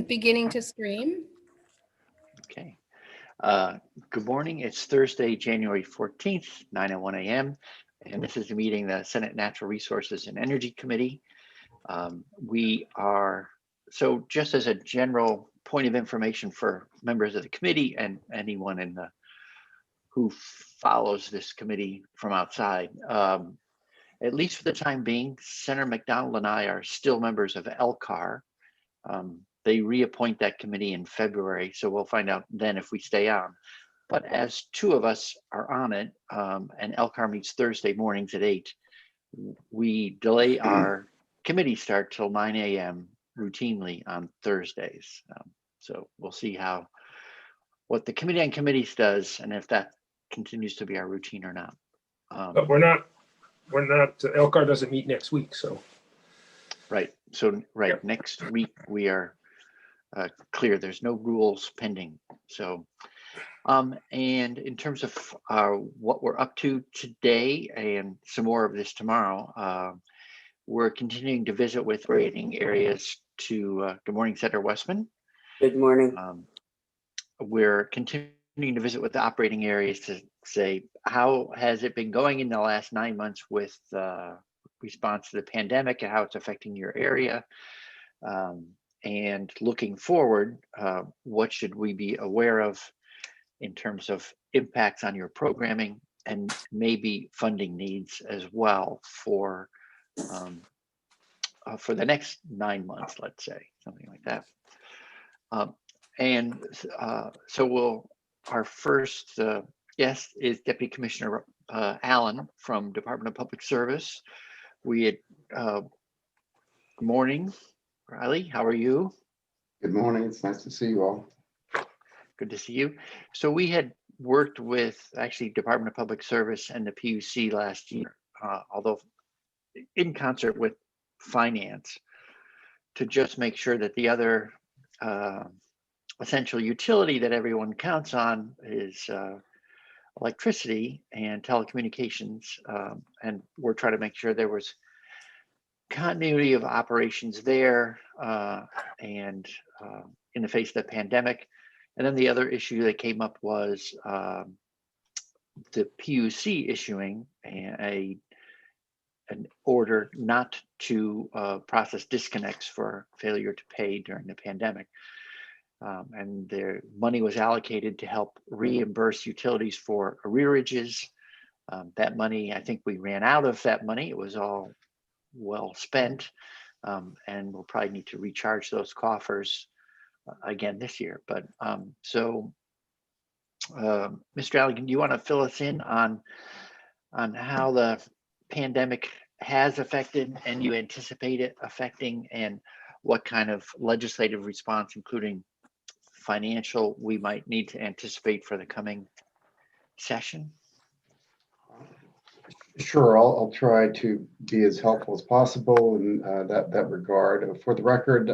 Beginning to stream. Okay. Good morning. It's Thursday, January 14th, 9:01 a.m. And this is the meeting, the Senate Natural Resources and Energy Committee. So just as a general point of information for members of the committee and anyone who follows this committee from outside, at least for the time being, Senator McDonald and I are still members of LCAR. They reappoint that committee in February, so we'll find out then if we stay on. But as two of us are on it, and LCAR meets Thursday mornings at 8, we delay our committee start till 9 a.m. routinely on Thursdays. So we'll see what the Committee on Committees does and if that continues to be our routine or not. But we're not, LCAR doesn't meet next week, so. Right, so Yep. Next week we are clear. There's no rules pending. So, and in terms of what we're up to today and some more of this tomorrow, we're continuing to visit with operating areas to, good morning, Senator Westman. Good morning. We're continuing to visit with the operating areas to say, how has it been going in the last 9 months with response to the pandemic and how it's affecting your area? And looking forward, what should we be aware of in terms of impacts on your programming and maybe funding needs as well for the next 9 months, let's say, something like that. So our first guest is Deputy Commissioner Allen from Department of Public Service. Good morning, Riley, how are you? Good morning, it's nice to see you all. Good to see you. So we had worked with actually Department of Public Service and the PUC last year, although in concert with finance, to just make sure that the other essential utility that everyone counts on is electricity and telecommunications, and we're trying to make sure there was continuity of operations there, and in the face of the pandemic. And then the other issue that came up was the PUC issuing an order not to process disconnects for failure to pay during the pandemic. And their money was allocated to help reimburse utilities for arrearages. That money, I think we ran out of that money. It was all well spent, and we'll probably need to recharge those coffers again this year. But Mr. Allen, do you want to fill us in on how the pandemic has affected and you anticipate it affecting, and what kind of legislative response, including financial, we might need to anticipate for the coming session? Sure, I'll try to be as helpful as possible in that regard. For the record,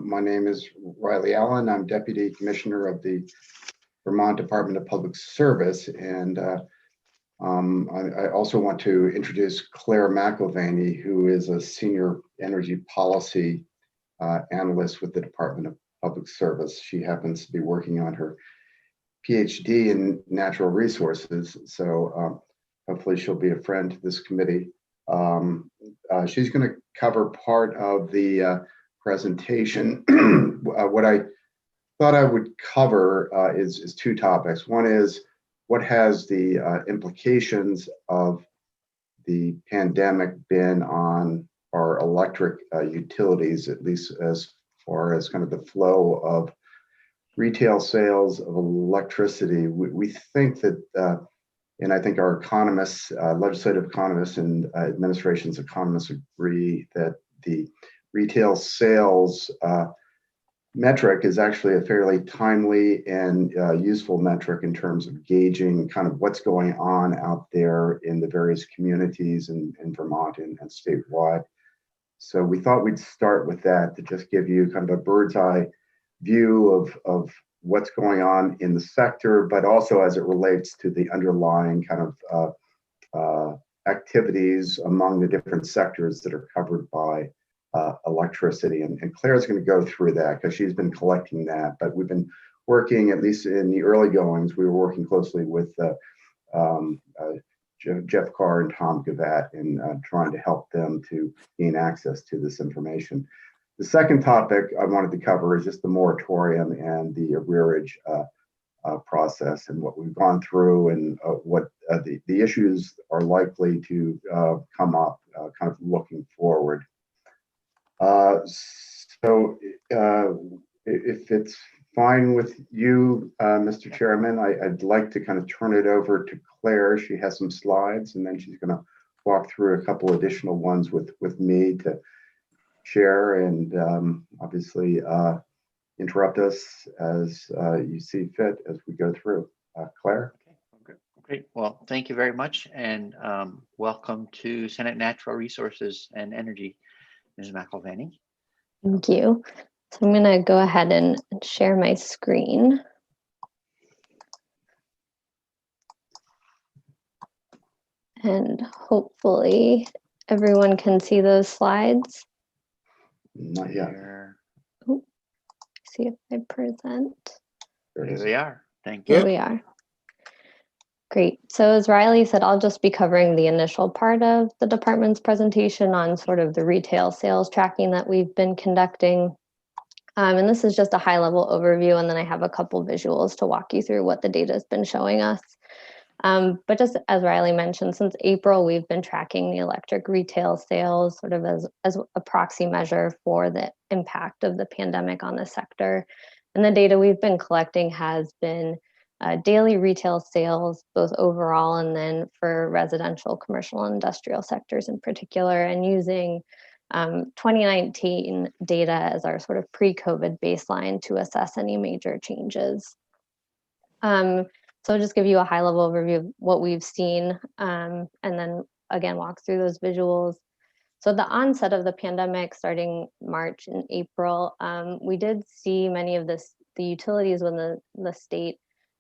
my name is Riley Allen. I'm Deputy Commissioner of the Vermont Department of Public Service, and I also want to introduce Claire McIlvaney, who is a Senior Energy Policy Analyst with the Department of Public Service. She happens to be working on her PhD in natural resources, so hopefully she'll be a friend to this committee. She's going to cover part of the presentation. What I thought I would cover is two topics. One is, what has the implications of the pandemic been on our electric utilities, at least as far as kind of the flow of retail sales of electricity. We think that, and I think our economists, legislative economists and administration's economists agree that the retail sales metric is actually a fairly timely and useful metric in terms of gauging kind of what's going on out there in the various communities in Vermont and statewide. So we thought we'd start with that to just give you kind of a bird's eye view of what's going on in the sector, but also as it relates to the underlying kind of activities among the different sectors that are covered by electricity. And Claire's going to go through that because she's been collecting that. But we've been working, at least in the early goings, we were working closely with Jeff Carr and Tom Gavatt in trying to help them to gain access to this information. The second topic I wanted to cover is just the moratorium and the arrearage process and what we've gone through and what the issues are likely to come up kind of looking forward. So if it's fine with you, Mr. Chairman, I'd like to kind of turn it over to Claire. She has some slides, and then she's going to walk through a couple additional ones with me to share, and obviously interrupt us as you see fit as we go through. Claire? Okay, great. Well, thank you very much, and welcome to Senate Natural Resources and Energy, Ms. McElvaney. Thank you. So I'm going to go ahead and share my screen. And hopefully everyone can see those slides. Not yet. Oh, see if I present. There it Here is. we are. Thank you. Here we are. Great. So as Riley said, I'll just be covering the initial part of the department's presentation on sort of the retail sales tracking that we've been conducting. And this is just a high-level overview, and then I have a couple visuals to walk you through what the data has been showing us. But just as Riley mentioned, since April, we've been tracking the electric retail sales sort of as a proxy measure for the impact of the pandemic on the sector. And the data we've been collecting has been daily retail sales, both overall and then for residential, commercial, and industrial sectors in particular, and using 2019 data as our sort of pre-COVID baseline to assess any major changes. So I'll just give you a high-level overview of what we've seen, and then again walk through those visuals. So the onset of the pandemic, starting March and April, we did see many of the utilities when the state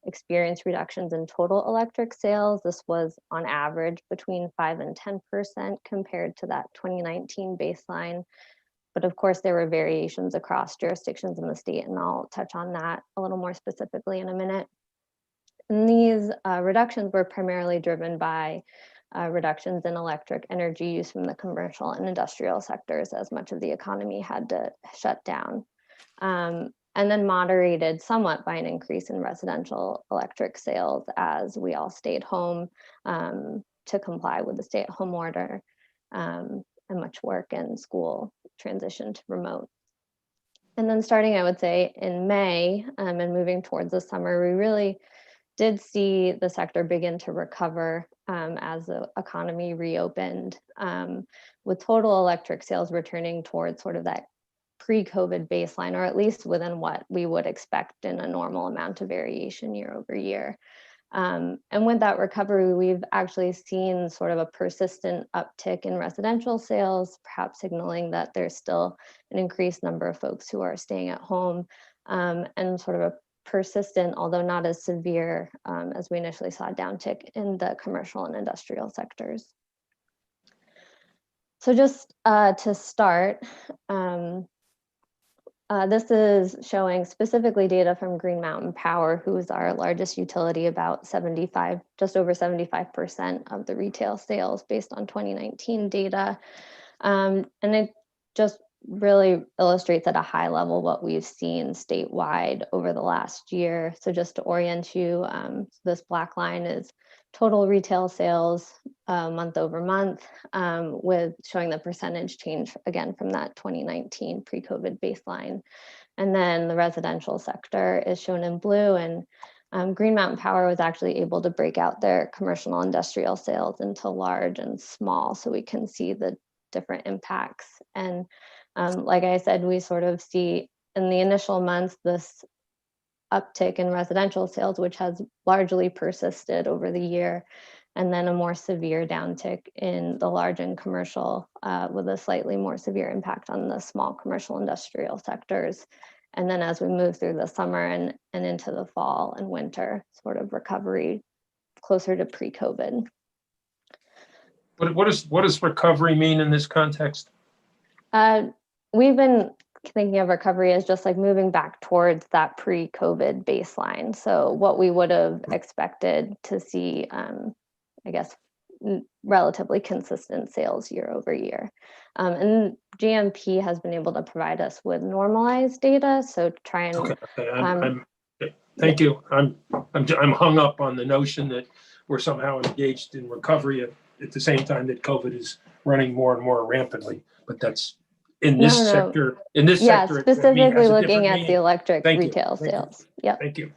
experienced reductions in total electric sales. This was on average between 5 and 10% compared to that 2019 baseline. But of course, there were variations across jurisdictions in the state, and I'll touch on that a little more specifically in a minute. And these reductions were primarily driven by reductions in electric energy use from the commercial and industrial sectors, as much of the economy had to shut down. And then moderated somewhat by an increase in residential electric sales as we all stayed home to comply with the stay-at-home order, and much work and school transitioned to remote. And then starting, I would say, in May and moving towards the summer, we really did see the sector begin to recover as the economy reopened, with total electric sales returning towards sort of that pre-COVID baseline, or at least within what we would expect in a normal amount of variation year over year. And with that recovery, we've actually seen sort of a persistent uptick in residential sales, perhaps signaling that there's still an increased number of folks who are staying at home, and sort of a persistent, although not as severe as we initially saw, downtick in the commercial and industrial sectors. So just to start, this is showing specifically data from Green Mountain Power, who is our largest utility, about just over 75% of the retail sales based on 2019 data. And it just really illustrates at a high level what we've seen statewide over the last year. So just to orient you, this black line is total retail sales month over month, with showing the percentage change again from that 2019 pre-COVID baseline. And then the residential sector is shown in blue, and Green Mountain Power was actually able to break out their commercial and industrial sales into large and small, so we can see the different impacts. And like I said, we sort of see in the initial months this uptick in residential sales, which has largely persisted over the year, and then a more severe downtick in the large and commercial, with a slightly more severe impact on the small commercial industrial sectors. And then as we move through the summer and into the fall and winter, sort of recovery closer to pre-COVID. What does recovery mean in this context? we've been thinking of recovery as just like moving back towards that pre-COVID baseline. So what we would have expected to see, I guess, relatively consistent sales year over year. And GMP has been able to provide us with normalized data. So try and Okay. Thank you. I'm hung up on the notion that we're somehow engaged in recovery at the same time that COVID is running more and more rampantly. But that's in this sector. In this sector, specifically looking at the electric retail sales. Yeah. Thank you.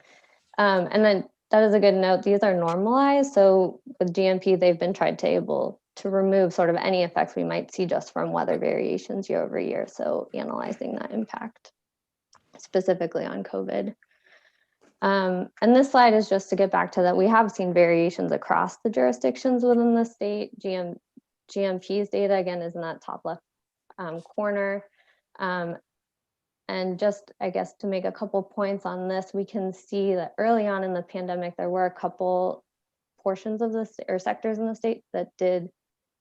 And then that is a good note. These are normalized. So with GMP, they've been able to remove sort of any effects we might see just from weather variations year over year. So analyzing that impact specifically on COVID. And this slide is just to get back to that. We have seen variations across the jurisdictions within the state. GMP's data, again, is in that top left corner. And just, I guess, to make a couple points on this, we can see that early on in the pandemic, there were a couple portions of the or sectors in the state that did,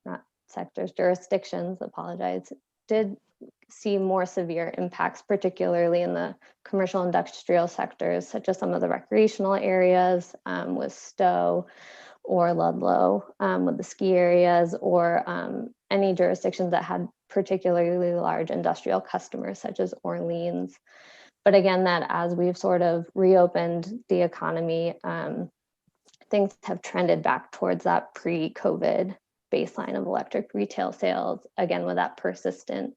not sectors, jurisdictions, apologize, did see more severe impacts, particularly in the commercial industrial sectors, such as some of the recreational areas with Stowe or Ludlow, with the ski areas, or any jurisdictions that had particularly large industrial customers, such as Orleans. But again, that as we've sort of reopened the economy, things have trended back towards that pre-COVID baseline of electric retail sales, again, with that persistent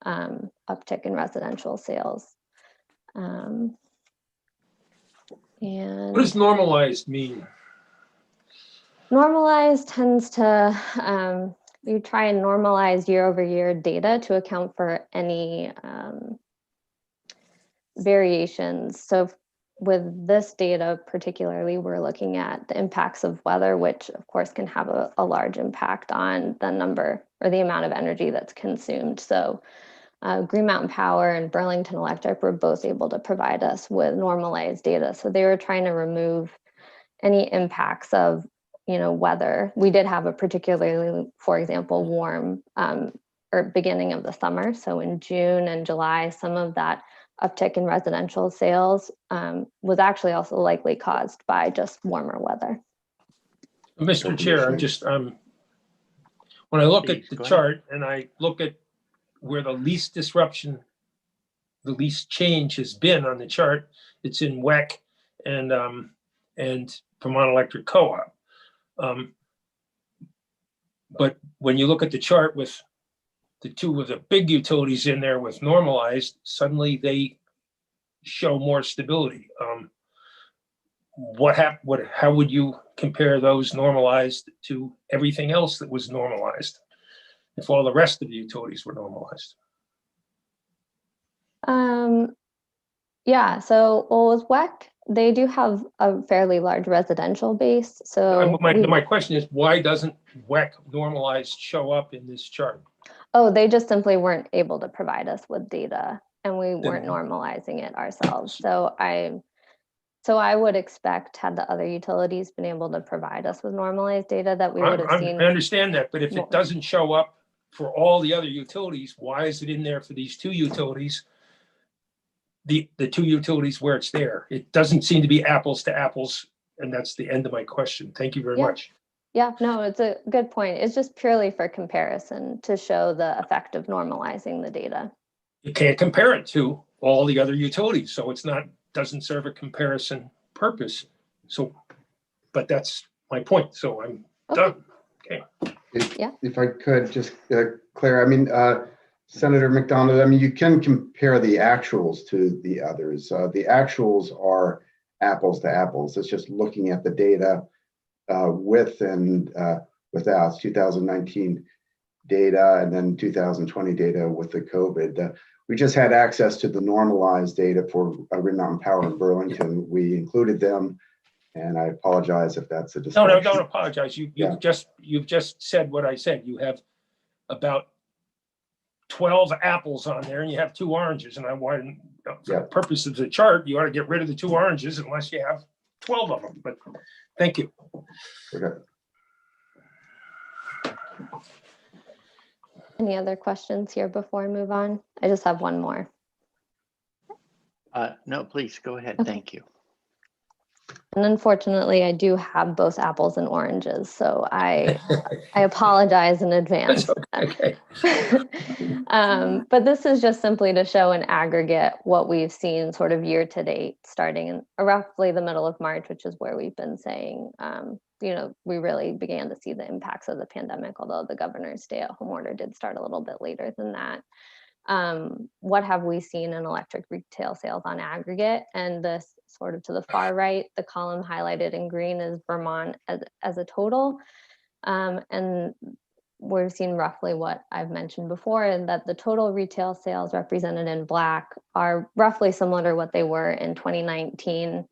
uptick in residential sales. And what does normalized mean? Normalized tends to, you try and normalize year over year data to account for any variations. So with this data particularly, we're looking at the impacts of weather, which of course can have a large impact on the number or the amount of energy that's consumed. So Green Mountain Power and Burlington Electric were both able to provide us with normalized data. So they were trying to remove any impacts of weather. We did have a particularly, for example, warm or beginning of the summer. So in June and July, some of that uptick in residential sales was actually also likely caused by just warmer weather. Mr. Chair, I'm just, when I look at the chart and I look at where the least disruption, the least change has been on the chart, it's in WEC and Vermont Electric Co-op. But when you look at the chart with the two of the big utilities in there with normalized, suddenly they show more stability. How would you compare those normalized to everything else that was normalized if all the rest of the utilities were normalized? Yeah, so with WEC, they do have a fairly large residential base. So my question is, why doesn't WEC normalized show up in this chart? Oh, they just simply weren't able to provide us with data, and we weren't normalizing it ourselves. So I would expect, had the other utilities been able to provide us with normalized data, that we would have seen. I understand that, but if it doesn't show up for all the other utilities, why is it in there for these two utilities? The two utilities where it's there. It doesn't seem to be apples to apples, and that's the end of my question. Thank you very much. Yeah, no, it's a good point. It's just purely for comparison to show the effect of normalizing the data. You can't compare it to all the other utilities, so it's doesn't serve a comparison purpose. So, but that's my point. So I'm done. Okay. If I could just, Claire, I mean, Senator McDonald, you can compare the actuals to the others. The actuals are apples to apples. It's just looking at the data with and without 2019 data and then 2020 data with the COVID. We just had access to the normalized data for Green Mountain Power in Burlington. We included them, and I apologize if that's a distraction. No, don't apologize. You've just said what I said. You have about 12 apples on there and you have 2 oranges, and I wanted, for the purpose of the chart, you ought to get rid of the 2 oranges unless you have 12 of them. But thank you. Okay. Any other questions here before I move on? I just have one more. No, please go ahead. Okay. Thank you. And unfortunately, I do have both apples and oranges, so I apologize in advance. Okay. But this is just simply to show in aggregate what we've seen sort of year to date, starting in roughly the middle of March, which is where we've been saying, we really began to see the impacts of the pandemic, although the governor's stay-at-home order did start a little bit later than that. What have we seen in electric retail sales on aggregate? And this sort of to the far right, the column highlighted in green is Vermont as a total. And we've seen roughly what I've mentioned before, and that the total retail sales represented in black are roughly similar to what they were in 2019,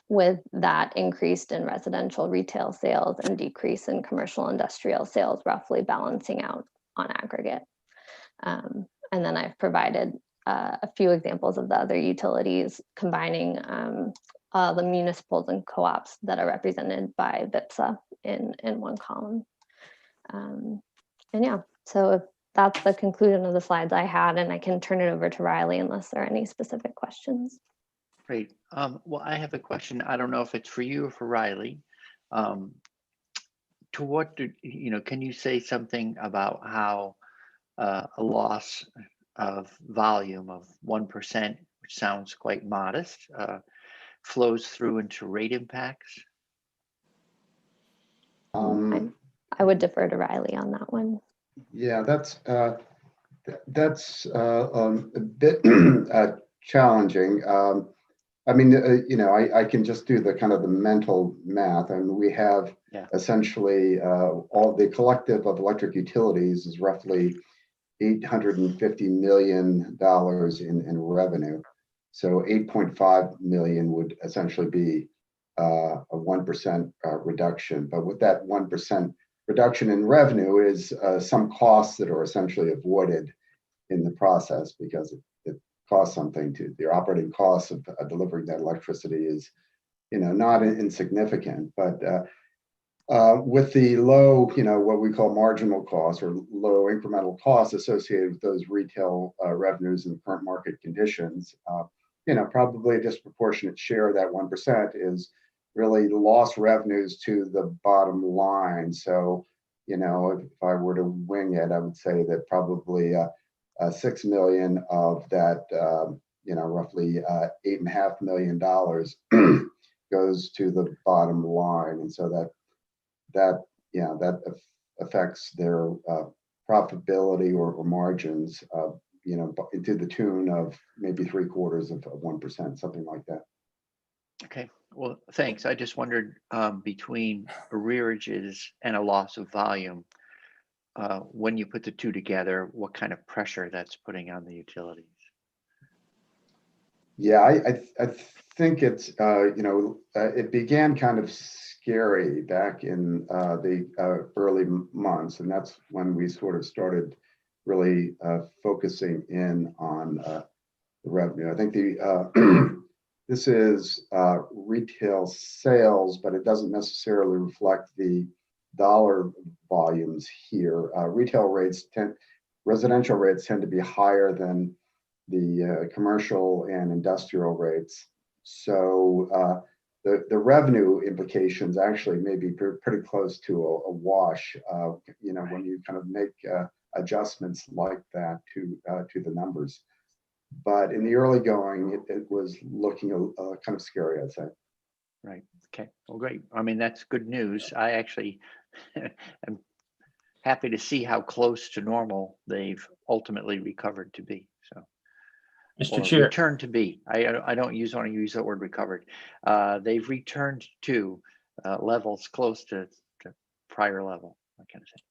with that increased in residential retail sales and decrease in commercial industrial sales roughly balancing out on aggregate. And then I've provided a few examples of the other utilities combining the municipals and co-ops that are represented by VIPSA in one column. And yeah, so if that's the conclusion of the slides I had, and I can turn it over to Riley unless there are any specific questions. Great. Well, I have a question. I don't know if it's for you or for Riley. To what can you say something about how a loss of volume of 1%, which sounds quite modest, flows through into rate impacts? I would defer to Riley on that one. Yeah, that's a bit challenging. I mean, I can just do the kind of the mental math, and we have essentially all the collective of electric utilities is roughly $850 million in revenue. So 8.5 million would essentially be a 1% reduction. But with that 1% reduction in revenue is some costs that are essentially avoided in the process, because it costs something to the operating costs of delivering that electricity is, not insignificant. But with the low, what we call marginal costs or low incremental costs associated with those retail revenues in current market conditions, probably a disproportionate share of that 1% is really lost revenues to the bottom line. So, if I were to wing it, I would say that probably 6 million of that, roughly $8.5 million goes to the bottom line. And so that affects their profitability or margins, to the tune of maybe 3/4 of 1%, something like that. Okay, well, thanks. I just wondered between arrearages and a loss of volume, when you put the two together, what kind of pressure that's putting on the utilities? Yeah, I think it's, it began kind of scary back in the early months, and that's when we sort of started really focusing in on the revenue. I think this is retail sales, but it doesn't necessarily reflect the dollar volumes here. Residential rates tend to be higher than the commercial and industrial rates. So the revenue implications actually may be pretty close to a wash, when you kind of make adjustments like that to the numbers. But in the early going, it was looking kind of scary, I'd say. Right. Okay. Well, great. I mean, that's good news. I actually am happy to see how close to normal they've ultimately recovered to be. So, Mr. Chair, returned to be. I don't want to use that word recovered. They've returned to levels close to prior level. What can I say?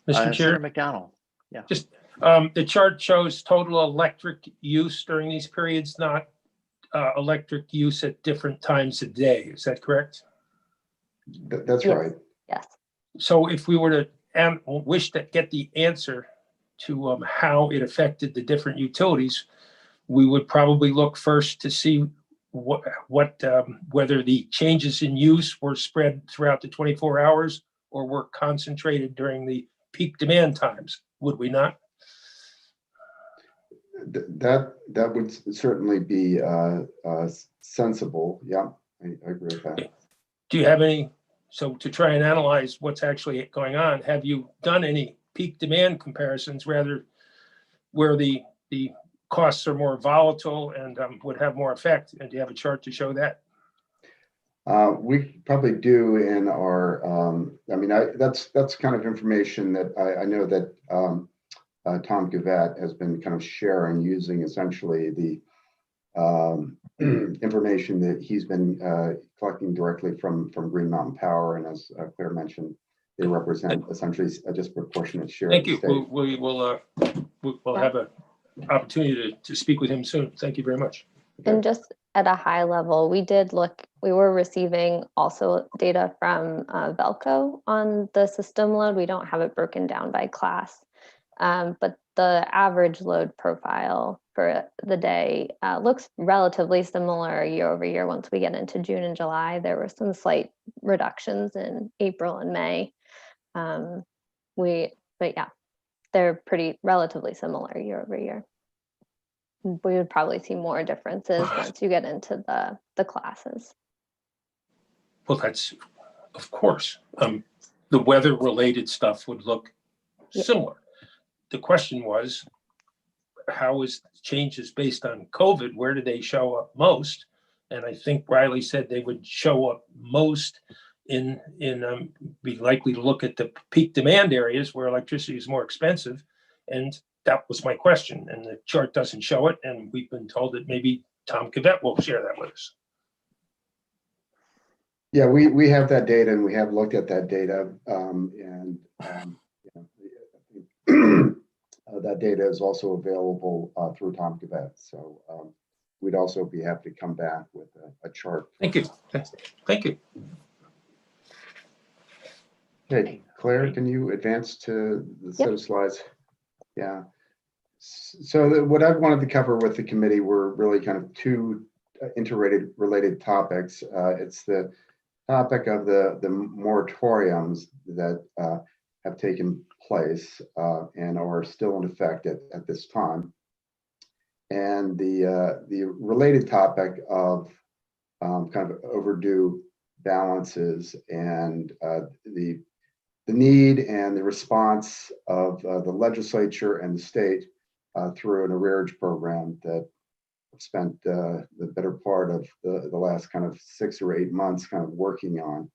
Mr. Chair, Senator McDonald. Yeah. Just the chart shows total electric use during these periods, not electric use at different times of day. Is that correct? That's Yes. right. Yes. So if we were to wish to get the answer to how it affected the different utilities, we would probably look first to see whether the changes in use were spread throughout the 24 hours or were concentrated during the peak demand times, would we not? That would certainly be sensible. Yeah, I agree with that. Do you have any, so to try and analyze what's actually going on, have you done any peak demand comparisons, rather where the costs are more volatile and would have more effect? And do you have a chart to show that? We probably do in our, I mean, that's kind of information that I know that Tom Gavette has been kind of sharing, using essentially the information that he's been collecting directly from Green Mountain Power. And as Claire mentioned, they represent essentially a disproportionate share. Thank of the you. state. We'll have an opportunity to speak with him soon. Thank you very much. And just at a high level, we were receiving also data from Velco on the system load. We don't have it broken down by class, but the average load profile for the day looks relatively similar year over year. Once we get into June and July, there were some slight reductions in April and May. But yeah, they're relatively similar year over year. We would probably see more differences once you get into the classes. Well, that's, of course, the weather related stuff would look similar. The question was, how is changes based on COVID? Where do they show up most? And I think Riley said they would show up most in be likely to look at the peak demand areas where electricity is more expensive. And that was my question, and the chart doesn't show it, and we've been told that maybe Tom Gavette will share that with us. Yeah, we have that data, and we have looked at that data, that data is also available through Tom Gavette. So we'd also be happy to come back with a chart. Thank you. Thank you. Okay, Claire, can you advance to the set of slides? Yeah. So what I wanted to cover with the committee were really kind of two interrelated topics. It's the topic of the moratoriums that have taken place and are still in effect at this time, and the related topic of kind of overdue balances and the need and the response of the legislature and the state through an arrearage program that spent the better part of the last kind of 6 or 8 months kind of working on.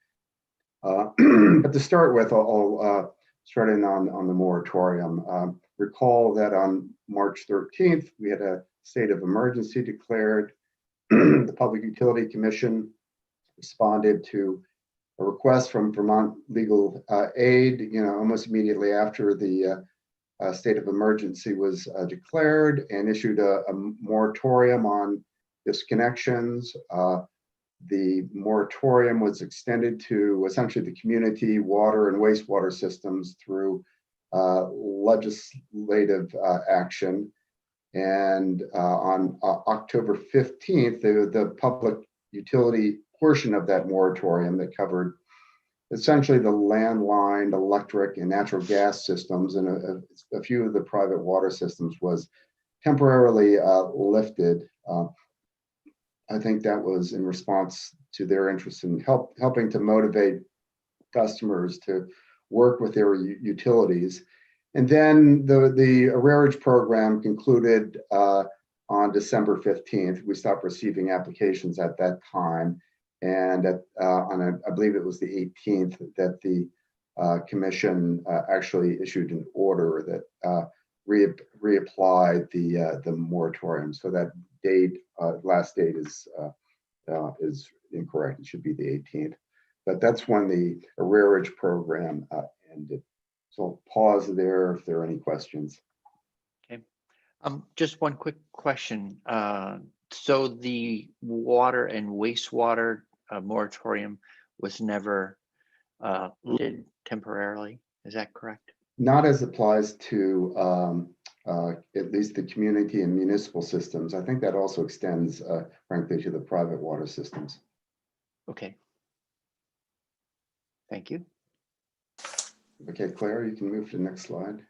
But to start with, I'll start in on the moratorium. Recall that on March 13th, we had a state of emergency declared. The Public Utility Commission responded to a request from Vermont Legal Aid, almost immediately after the state of emergency was declared, and issued a moratorium on disconnections. The moratorium was extended to essentially the community water and wastewater systems through legislative action. And on October 15th, the public utility portion of that moratorium that covered essentially the landline, electric, and natural gas systems, and a few of the private water systems was temporarily lifted. I think that was in response to their interest in helping to motivate customers to work with their utilities. And then the arrearage program concluded on December 15th. We stopped receiving applications at that time. And I believe it was the 18th that the commission actually issued an order that reapplied the moratorium. So that date, last date is incorrect. It should be the 18th. But that's when the arrearage program ended. So I'll pause there if there are any questions. Okay. Just one quick question. So the water and wastewater moratorium was never lifted temporarily. Is that correct? Not as applies to at least the community and municipal systems. I think that also extends, frankly, to the private water systems. Okay. Thank you. Okay, Claire, you can move to the next slide.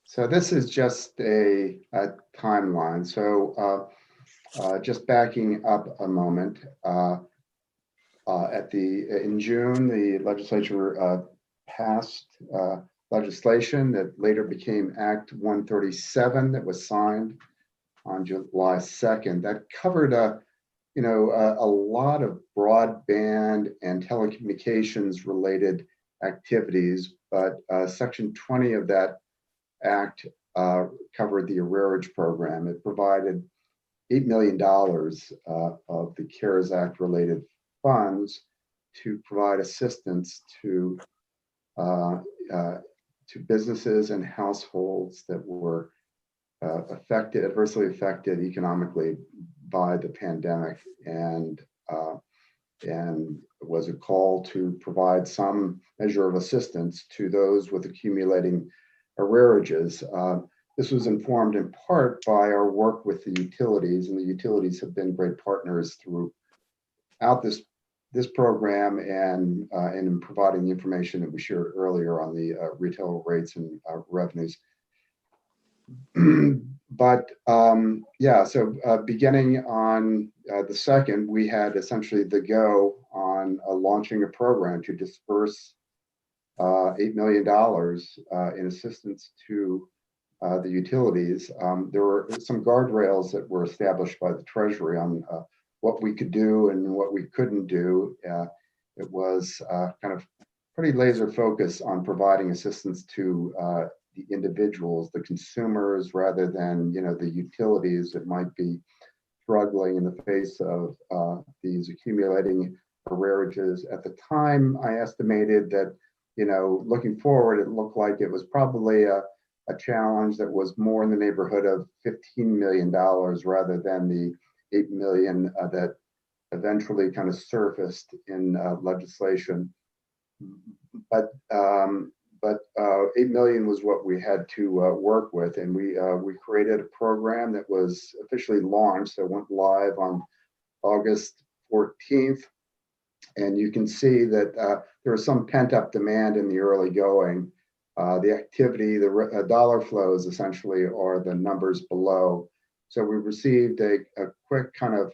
So this is just a timeline. So just backing up a moment, in June, the legislature passed legislation that later became Act 137 that was signed on July 2nd. That covered a lot of broadband and telecommunications related activities, but Section 20 of that Act covered the arrearage program. It provided $8 million of the CARES Act related funds to provide assistance to businesses and households that were adversely affected economically by the pandemic, and was a call to provide some measure of assistance to those with accumulating arrearages. This was informed in part by our work with the utilities, and the utilities have been great partners throughout this program and in providing the information that we shared earlier on the retail rates and revenues. But so beginning on the 2nd, we had essentially the go on launching a program to disperse $8 million in assistance to the utilities. There were some guardrails that were established by the Treasury on what we could do and what we couldn't do. It was kind of pretty laser focused on providing assistance to the individuals, the consumers, rather than the utilities that might be struggling in the face of these accumulating arrearages. At the time, I estimated that looking forward, it looked like it was probably a challenge that was more in the neighborhood of $15 million rather than the $8 million that eventually kind of surfaced in legislation. But $8 million was what we had to work with, and we created a program that was officially launched. So it went live on August 14th, and you can see that there was some pent-up demand in the early going. The activity, the dollar flows essentially are the numbers below. So we received a quick kind of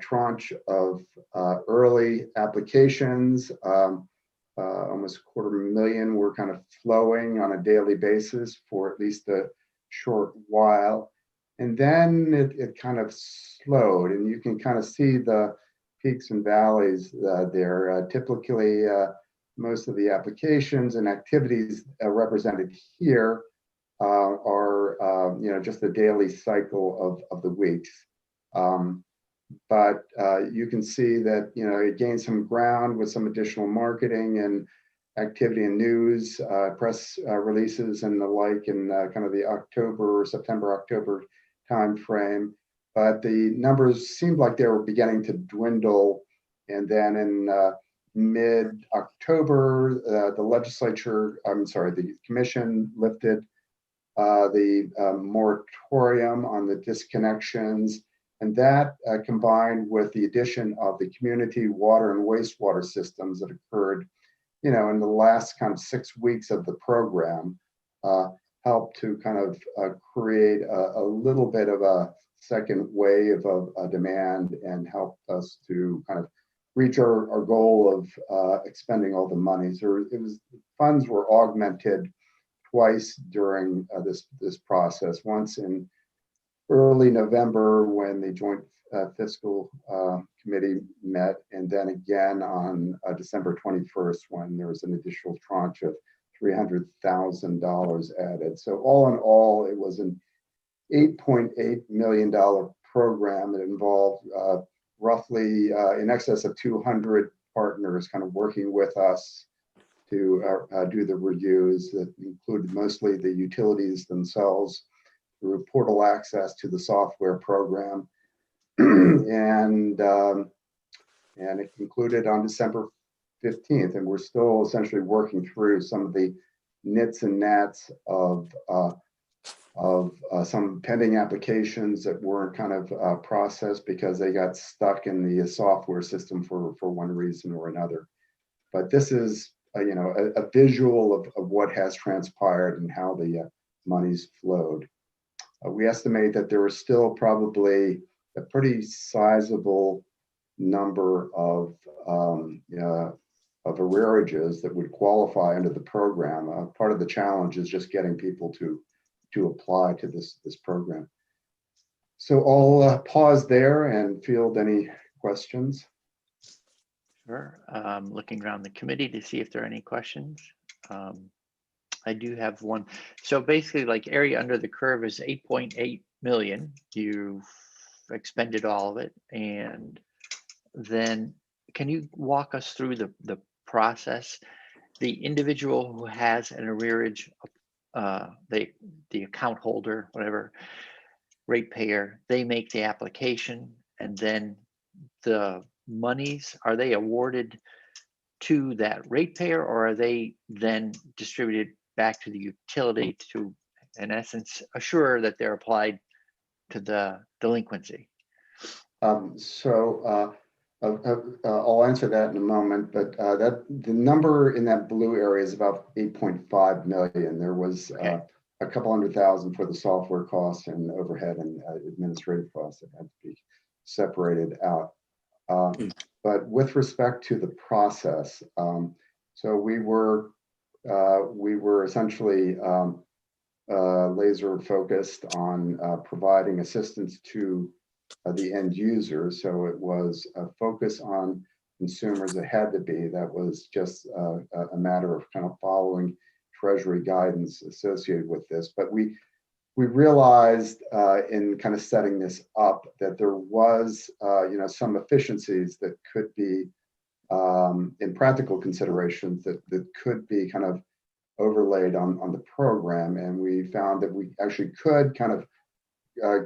tranche of early applications. Almost 250,000 were kind of flowing on a daily basis for at least a short while. And then it kind of slowed, and you can kind of see the peaks and valleys there. Typically, most of the applications and activities represented here are just the daily cycle of the weeks. But you can see that it gained some ground with some additional marketing and activity and news, press releases and the like in kind of the September, October timeframe. But the numbers seemed like they were beginning to dwindle. And then in mid-October, the commission lifted the moratorium on the disconnections. And that combined with the addition of the community water and wastewater systems that occurred, in the last kind of 6 weeks of the program, helped to kind of create a little bit of a second wave of demand and helped us to kind of reach our goal of expending all the money. So funds were augmented twice during this process. Once in early November when the Joint Fiscal Committee met, and then again on December 21st when there was an additional tranche of $300,000 added. So all in all, it was an $8.8 million program that involved roughly in excess of 200 partners kind of working with us to do the reviews that included mostly the utilities themselves through portal access to the software program. And it concluded on December 15th, and we're still essentially working through some of the nits and gnats of some pending applications that weren't kind of processed because they got stuck in the software system for one reason or another. But this is a visual of what has transpired and how the monies flowed. We estimate that there were still probably a pretty sizable number of arrearages that would qualify under the program. Part of the challenge is just getting people to apply to this program. So I'll pause there and field any questions. Sure. Looking around the committee to see if there are any questions. I do have one. So basically, like, area under the curve is 8.8 million. You've expended all of it. And then can you walk us through the process? The individual who has an arrearage, the account holder, whatever, ratepayer, they make the application, and then the monies, are they awarded to that ratepayer, or are they then distributed back to the utility to, in essence, assure that they're applied to the delinquency? I'll answer that in a moment, but that the number in that blue area is about 8.5 million. There was a couple $100,000 for the software costs and overhead and administrative costs that had to be separated out. But with respect to the process, so we were essentially laser focused on providing assistance to the end user. So it was a focus on consumers. It had to be. That was just a matter of kind of following Treasury guidance associated with this. But we realized in kind of setting this up that there was some efficiencies that could be in practical considerations that could be kind of overlaid on the program. And we found that we actually could kind of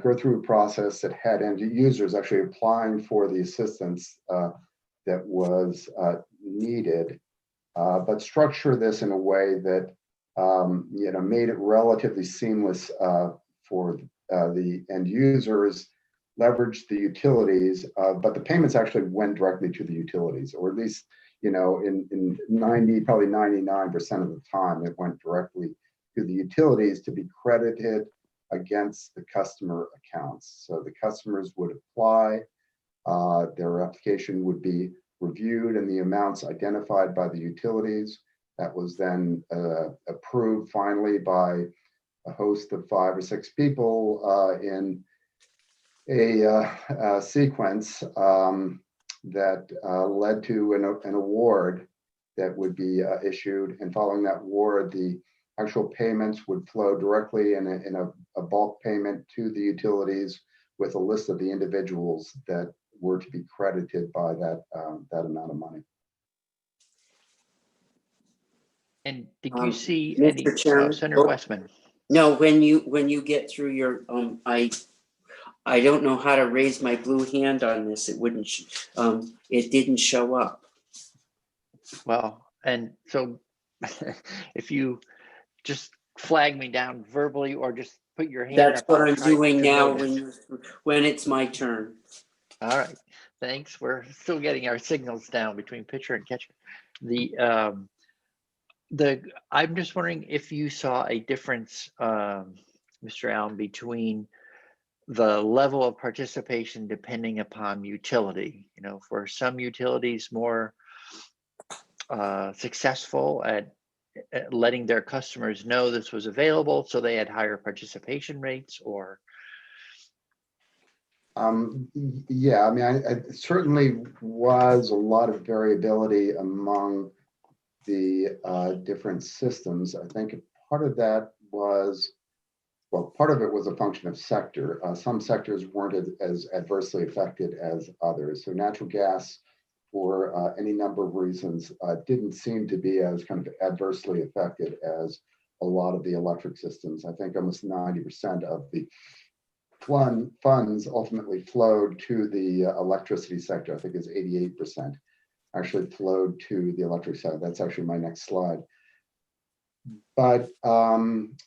go through a process that had end users actually applying for the assistance that was needed, but structure this in a way that made it relatively seamless for the end users, leveraged the utilities, but the payments actually went directly to the utilities, or at least in probably 99% of the time, it went directly to the utilities to be credited against the customer accounts. So the customers would apply, their application would be reviewed, and the amounts identified by the utilities. That was then approved finally by a host of 5 or 6 people in a sequence that led to an award that would be issued. And following that award, the actual payments would flow directly in a bulk payment to the utilities with a list of the individuals that were to be credited by that amount of money. And did you see Mr. any, Chairman, Senator Westman? No, when you get through your I don't know how to raise my blue hand on this. It wouldn't it didn't show up. Well, and so if you just flag me down verbally or just put your hand up. That's what I'm doing now notice. when it's my turn. All right, thanks. We're still getting our signals down between pitcher and catcher. I'm just wondering if you saw a difference, Mr. Allen, between the level of participation depending upon utility. For some utilities more successful at letting their customers know this was available, so they had higher participation rates, or yeah, I mean, I certainly was a lot of variability among the different systems. I think part of that was, well, part of it was a function of sector. Some sectors weren't as adversely affected as others. So natural gas, for any number of reasons, didn't seem to be as kind of adversely affected as a lot of the electric systems. I think almost 90% of the funds ultimately flowed to the electricity sector. I think it's 88% actually flowed to the electric side. That's actually my next slide. But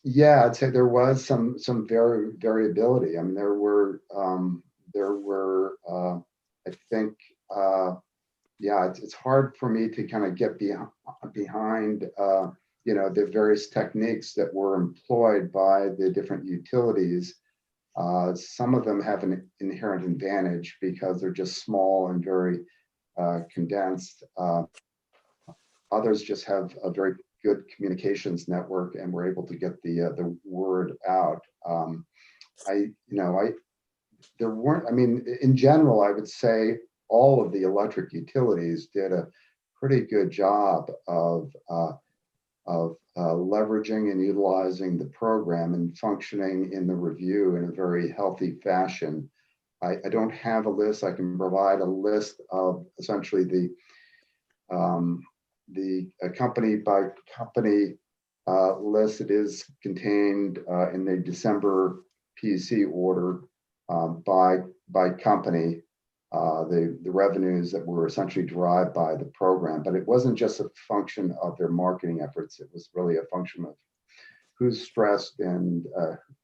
yeah, I'd say there was some variability. I mean, there were I think yeah, it's hard for me to kind of get behind, the various techniques that were employed by the different utilities. Some of them have an inherent advantage because they're just small and very condensed. Others just have a very good communications network and we're able to get the word out. There weren't, I mean, in general, I would say all of the electric utilities did a pretty good job of leveraging and utilizing the program and functioning in the review in a very healthy fashion. I don't have a list. I can provide a list of essentially the company by company list. It is contained in the December PUC order by company, the revenues that were essentially derived by the program. But it wasn't just a function of their marketing efforts. It was really a function of who's stressed and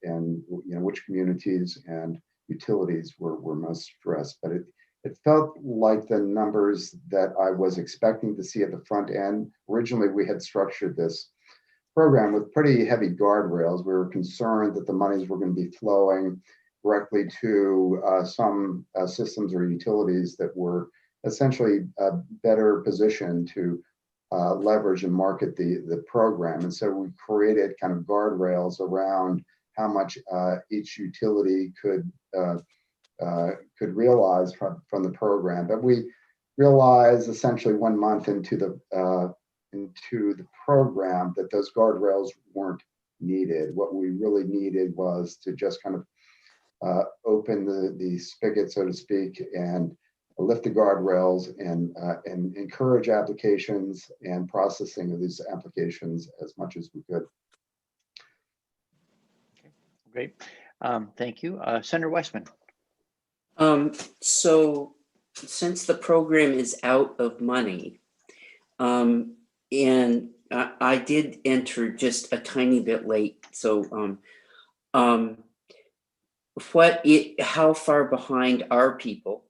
which communities and utilities were most stressed. But it felt like the numbers that I was expecting to see at the front end. Originally, we had structured this program with pretty heavy guardrails. We were concerned that the monies were going to be flowing directly to some systems or utilities that were essentially better positioned to leverage and market the program. And so we created kind of guardrails around how much each utility could realize from the program. But we realized essentially 1 month into the program that those guardrails weren't needed. What we really needed was to just kind of open the spigot, so to speak, and lift the guardrails and encourage applications and processing of these applications as much as we could. Okay, great. Thank you. Senator Westman. So since the program is out of money, and I did enter just a tiny bit late, so how far behind are people?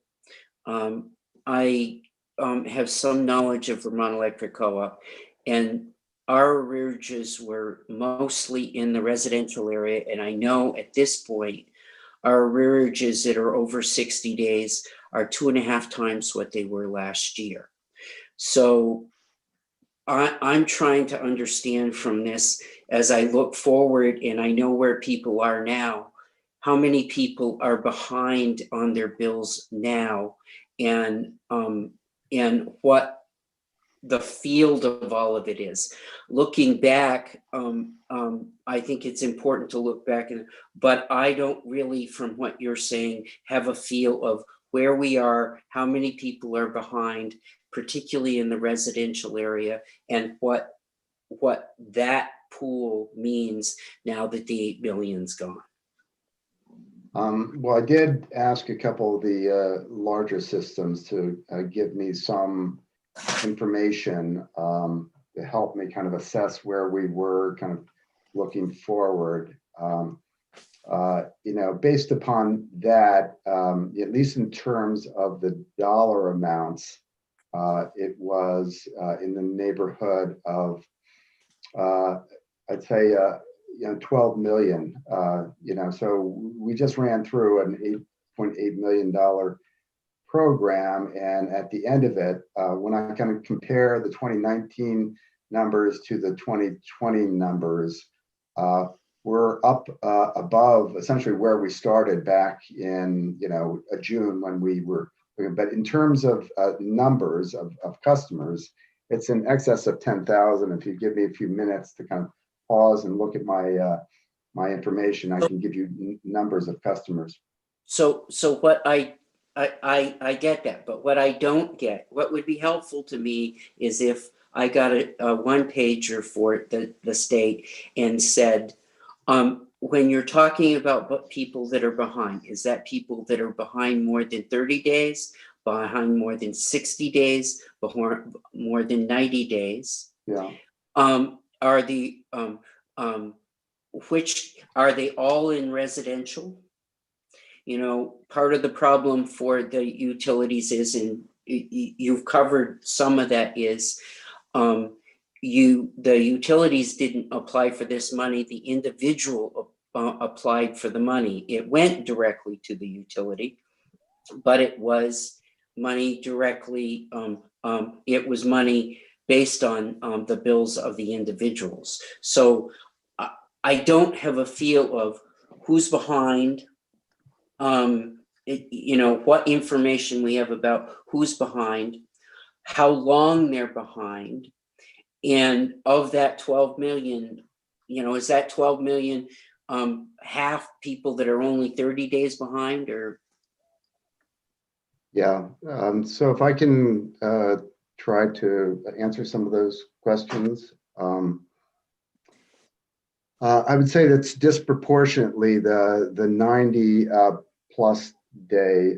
I have some knowledge of Vermont Electric Co-op, and our arrearages were mostly in the residential area, and I know at this point our arrearages that are over 60 days are 2.5 times what they were last year. So I'm trying to understand from this as I look forward, and I know where people are now, how many people are behind on their bills now, and what the field of all of it is. Looking back, I think it's important to look back, but I don't really, from what you're saying, have a feel of where we are, how many people are behind, particularly in the residential area, and what that pool means now that the 8 million's gone. Well, I did ask a couple of the larger systems to give me some information to help me kind of assess where we were kind of looking forward. Based upon that, at least in terms of the dollar amounts, it was in the neighborhood of, I'd say, 12 million. So we just ran through an $8.8 million program, and at the end of it, when I kind of compare the 2019 numbers to the 2020 numbers, we're up above essentially where we started back in June when we were. But in terms of numbers of customers, it's in excess of 10,000. If you give me a few minutes to kind of pause and look at my information, I can give you numbers of customers. So what I get that, but what I don't get, what would be helpful to me is if I got a one-pager for the state and said, when you're talking about people that are behind, is that people that are behind more than 30 days, behind more than 60 days, more than 90 days? Yeah. Are they all in residential? Part of the problem for the utilities is you've covered some of that, is the utilities didn't apply for this money. The individual applied for the money. It went directly to the utility, but it was money directly. It was money based on the bills of the individuals. So I don't have a feel of who's behind, what information we have about who's behind, how long they're behind, and of that 12 million, is that 12 million half people that are only 30 days behind, or? Yeah, so if I can try to answer some of those questions. I would say that's disproportionately the 90 plus day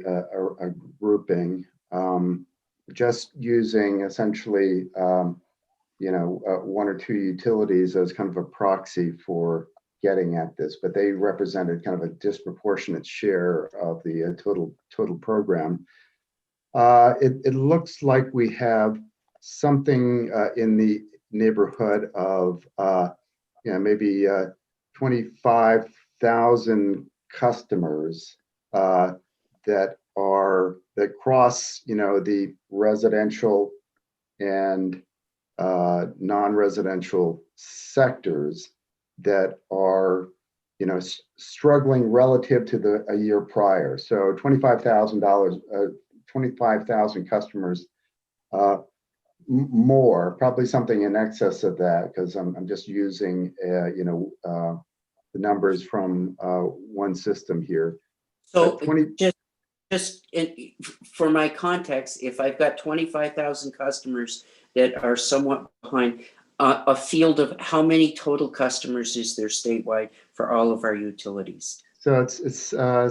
grouping, just using essentially one or two utilities as kind of a proxy for getting at this, but they represented kind of a disproportionate share of the total program. It looks like we have something in the neighborhood of maybe 25,000 customers that cross the residential and non-residential sectors that are struggling relative to a year prior. So $25,000 customers more, probably something in excess of that, because I'm just using the numbers from one system here. So just for my context, if I've got 25,000 customers that are somewhat behind, a field of how many total customers is there statewide for all of our utilities? So it's I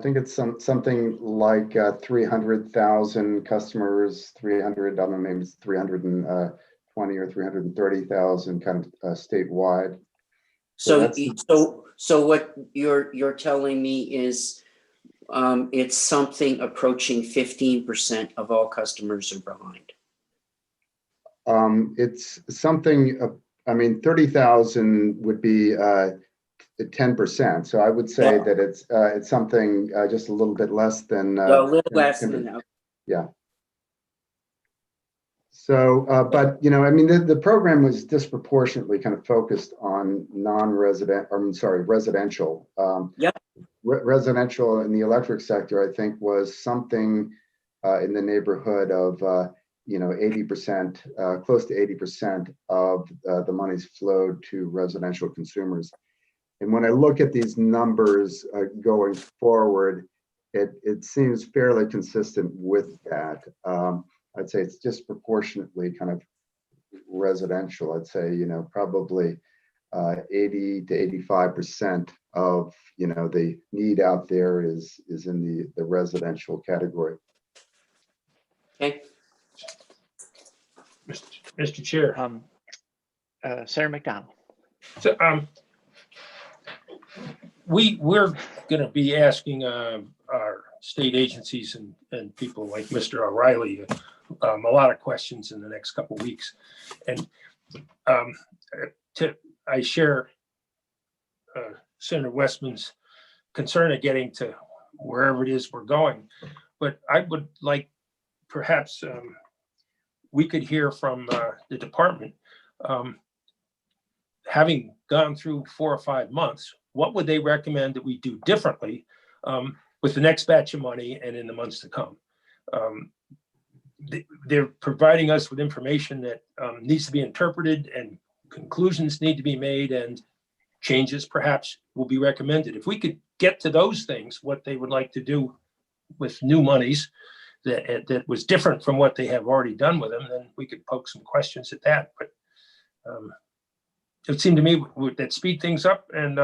think it's something like 300,000 customers, 300, I don't know, maybe it's 320 or 330,000 kind of statewide. So what you're telling me is it's something approaching 15% of all customers are behind. It's something, 30,000 would be 10%. So I would say that it's something just a little bit less than. A little less than that. Yeah. So, but the program was disproportionately kind of focused on residential. Residential in the electric sector, I think, was something in the neighborhood of 80%, close to 80% of the monies flowed to residential consumers. And when I look at these numbers going forward, it seems fairly consistent with that. I'd say it's disproportionately kind of residential. I'd say, probably 80 to 85% of, the need out there is in the residential category. Okay. Mr. Chair. Senator McDonald. So, we're going to be asking our state agencies and people like Mr. O'Reilly a lot of questions in the next couple of weeks, and I share Senator Westman's concern of getting to wherever it is we're going, but I would like perhaps we could hear from the department, having gone through 4 or 5 months, what would they recommend that we do differently with the next batch of money and in the months to come? They're providing us with information that needs to be interpreted, and conclusions need to be made, and changes perhaps will be recommended. If we could get to those things, what they would like to do with new monies that was different from what they have already done with them, then we could poke some questions at that. But it seemed to me that speed things up, and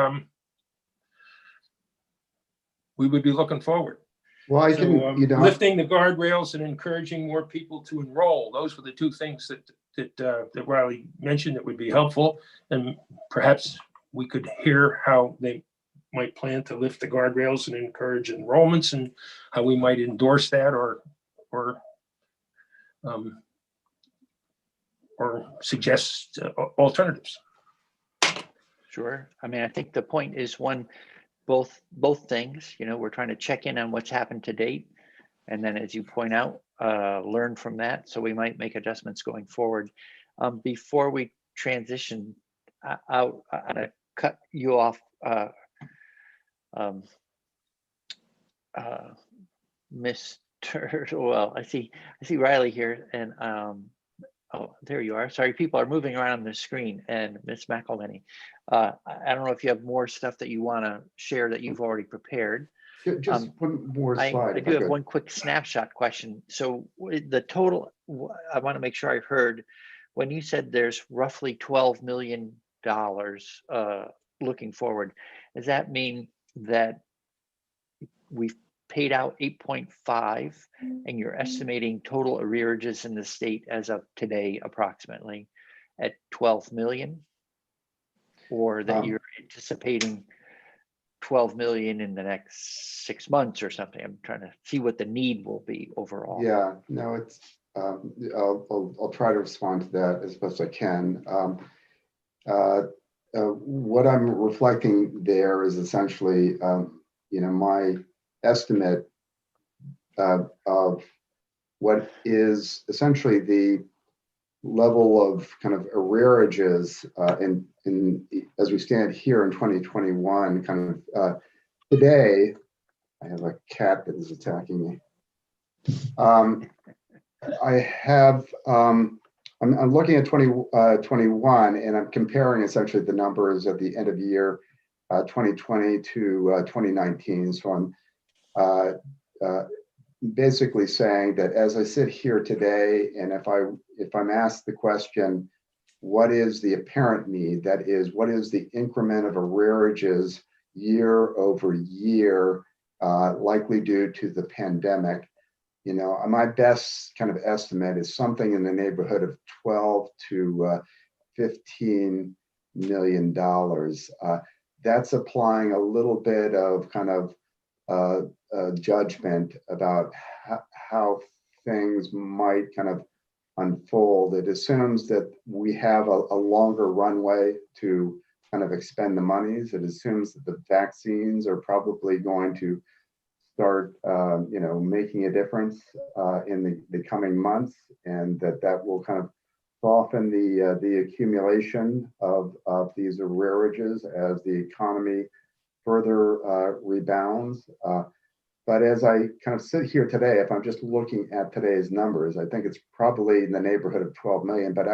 we would be looking forward. Well, I can, lifting the guardrails and encouraging more people to enroll. Those were the two things that Riley mentioned that would be helpful, and perhaps we could hear how they might plan to lift the guardrails and encourage enrollments, and how we might endorse that or or suggest alternatives. Sure. I mean, I think the point is both things, we're trying to check in on what's happened to date. And then, as you point out, learn from that. So we might make adjustments going forward. Before we transition out, I'm going to cut you off, Mr. Well, I see Riley here, and oh, there you are. Sorry, people are moving around the screen, and Miss McElhenney. I don't know if you have more stuff that you want to share that you've already prepared. Just one more slide. I do have one quick snapshot question. So the total, I want to make sure I heard, when you said there's roughly $12 million looking forward, does that mean that we've paid out 8.5 and you're estimating total arrearages in the state as of today approximately at 12 million? Or that you're anticipating 12 million in the next 6 months or something? I'm trying to see what the need will be overall. Yeah, no, it's, I'll try to respond to that as best I can. What I'm reflecting there is essentially, my estimate of what is essentially the level of kind of arrearages in as we stand here in 2021. Kind of today, I have a cat that is attacking me. I have I'm looking at 2021, and I'm comparing essentially the numbers at the end of the year 2020 to 2019. So I'm basically saying that as I sit here today, and if I'm asked the question, what is the apparent need? That is, what is the increment of arrearages year over year, likely due to the pandemic? My best kind of estimate is something in the neighborhood of 12 to 15 million dollars. That's applying a little bit of kind of judgment about how things might kind of unfold. It assumes that we have a longer runway to kind of expend the monies. It assumes that the vaccines are probably going to start, making a difference in the coming months, and that will kind of soften the accumulation of these arrearages as the economy further rebounds. But as I kind of sit here today, if I'm just looking at today's numbers, I think it's probably in the neighborhood of 12 million. But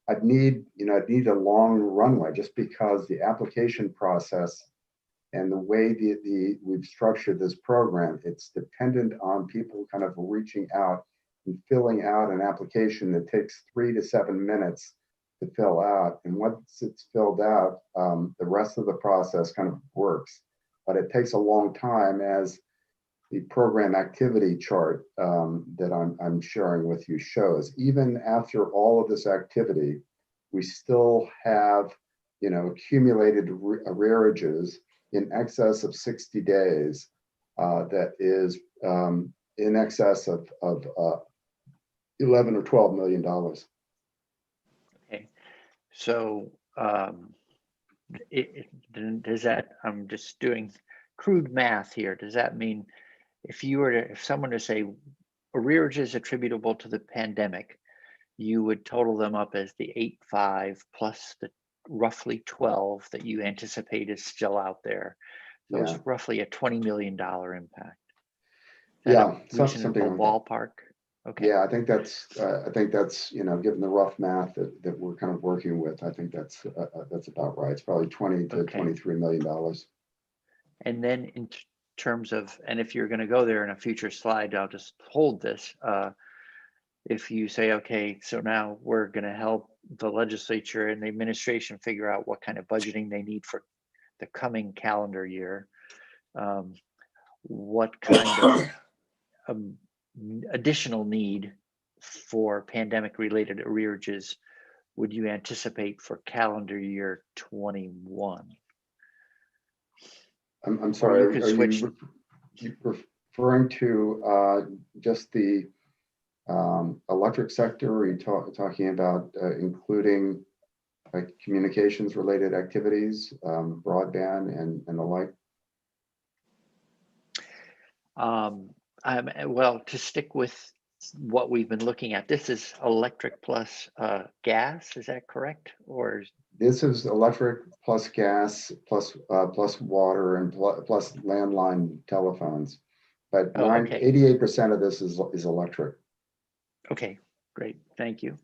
I'd need a long runway, just because the application process and the way we've structured this program, it's dependent on people kind of reaching out and filling out an application that takes 3 to 7 minutes to fill out. And once it's filled out, the rest of the process kind of works. But it takes a long time, as the program activity chart that I'm sharing with you shows. Even after all of this activity, we still have, accumulated arrearages in excess of 60 days. That is in excess of 11 or 12 million dollars. Okay, so does that, I'm just doing crude math here, does that mean if someone to say arrearages attributable to the pandemic, you would total them up as the 8.5 plus the roughly 12 that you anticipate is still out there? So it's roughly a $20 million impact. Yeah, something ballpark. Okay. Yeah, I think that's given the rough math that we're kind of working with, I think that's about right. It's probably 20 to 23 million dollars. And then in terms of, and if you're going to go there in a future slide, I'll just hold this. If you say, okay, so now we're going to help the legislature and the administration figure out what kind of budgeting they need for the coming calendar year, what kind of additional need for pandemic related arrearages would you anticipate for calendar year 21? I'm sorry, are you referring to just the Electric sector, are you talking about including communications related activities, broadband and the like? Well, to stick with what we've been looking at, this is electric plus gas, is that correct? Or This is electric plus gas plus water and plus landline telephones. But 88% of this is electric. Okay, great, thank you.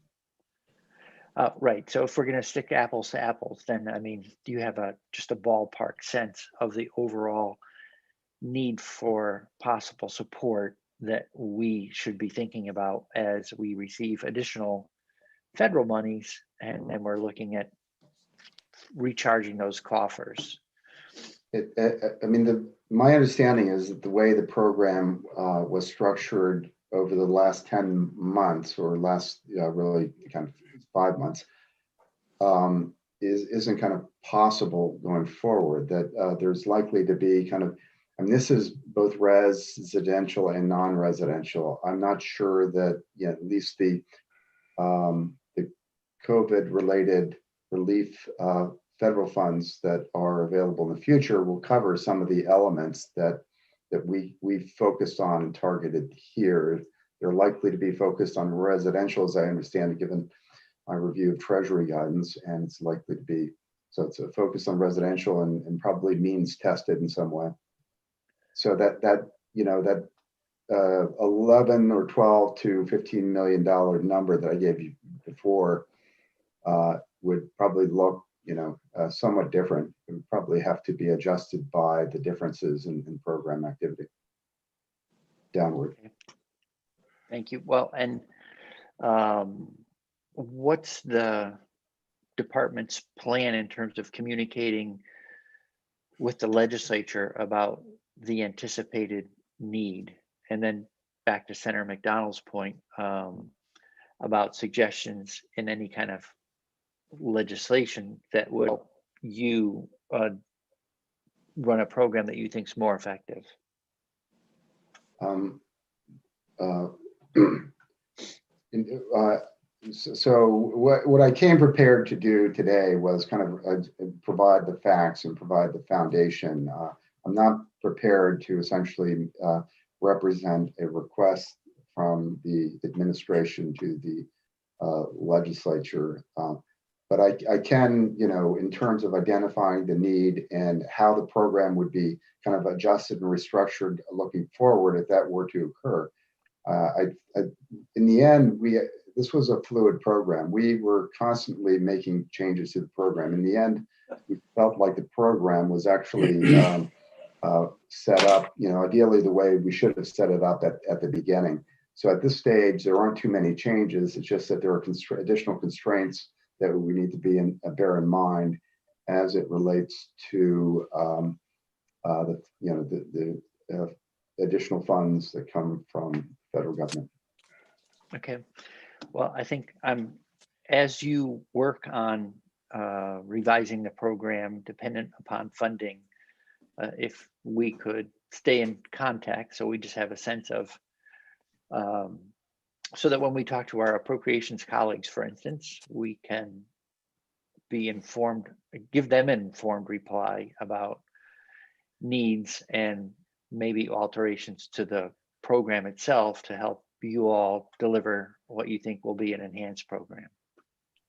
Right, so if we're going to stick apples to apples, then I mean, do you have just a ballpark sense of the overall need for possible support that we should be thinking about as we receive additional federal monies and we're looking at recharging those coffers? I mean, my understanding is that the way the program was structured over the last 10 months or last really kind of 5 months isn't kind of possible going forward, that there's likely to be kind of, and this is both residential and non-residential. I'm not sure that at least the COVID related relief federal funds that are available in the future will cover some of the elements that we focused on and targeted here. They're likely to be focused on residential, as I understand it, given my review of Treasury guidance, and it's likely to be, so it's a focus on residential and probably means tested in some way. So that 11 or 12 to $15 million number that I gave you before would probably look somewhat different. It would probably have to be adjusted by the differences in program activity downward. Okay. Thank you. Well, and what's the department's plan in terms of communicating with the legislature about the anticipated need? And then back to Senator McDonald's point about suggestions in any kind of legislation that will help you run a program that you think is more effective. So what I came prepared to do today was kind of provide the facts and provide the foundation. I'm not prepared to essentially represent a request from the administration to the legislature. But I can, in terms of identifying the need and how the program would be kind of adjusted and restructured looking forward if that were to occur. In the end, this was a fluid program. We were constantly making changes to the program. In the end, we felt like the program was actually set up, ideally the way we should have set it up at the beginning. So at this stage, there aren't too many changes. It's just that there are additional constraints that we need to bear in mind as it relates to the additional funds that come from federal government. Okay. Well, I think as you work on revising the program dependent upon funding, if we could stay in contact, so we just have a sense of, so that when we talk to our appropriations colleagues, for instance, we can be informed, give them an informed reply about needs and maybe alterations to the program itself to help you all deliver what you think will be an enhanced program.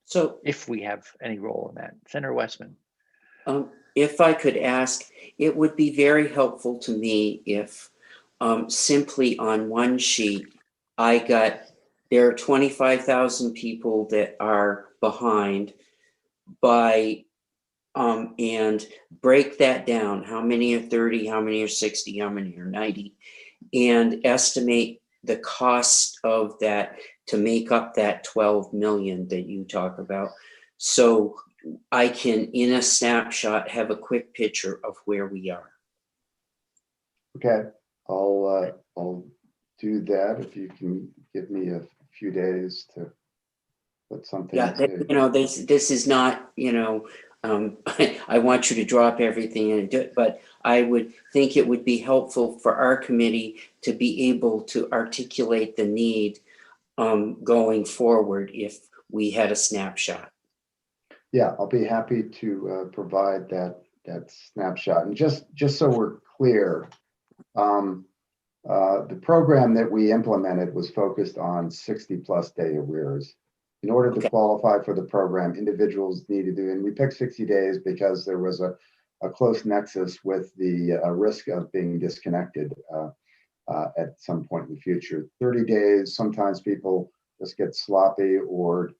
So if we have any role in that. Senator Westman. If I could ask, it would be very helpful to me if simply on one sheet, there are 25,000 people that are behind by, and break that down. How many are 30, how many are 60, how many are 90, and estimate the cost of that to make up that 12 million that you talk about. So I can, in a snapshot, have a quick picture of where we are. Okay, I'll do that if you can give me a few days to put something. Yeah, this is not, I want you to drop everything and do it, but I would think it would be helpful for our committee to be able to articulate the need going forward if we had a snapshot. Yeah, I'll be happy to provide that snapshot. And just so we're clear, the program that we implemented was focused on 60+ day arrears. In order to qualify for the program, individuals needed to, and we picked 60 days because there was a close nexus with the risk of being disconnected at some point in the future. 30 days, sometimes people just get sloppy or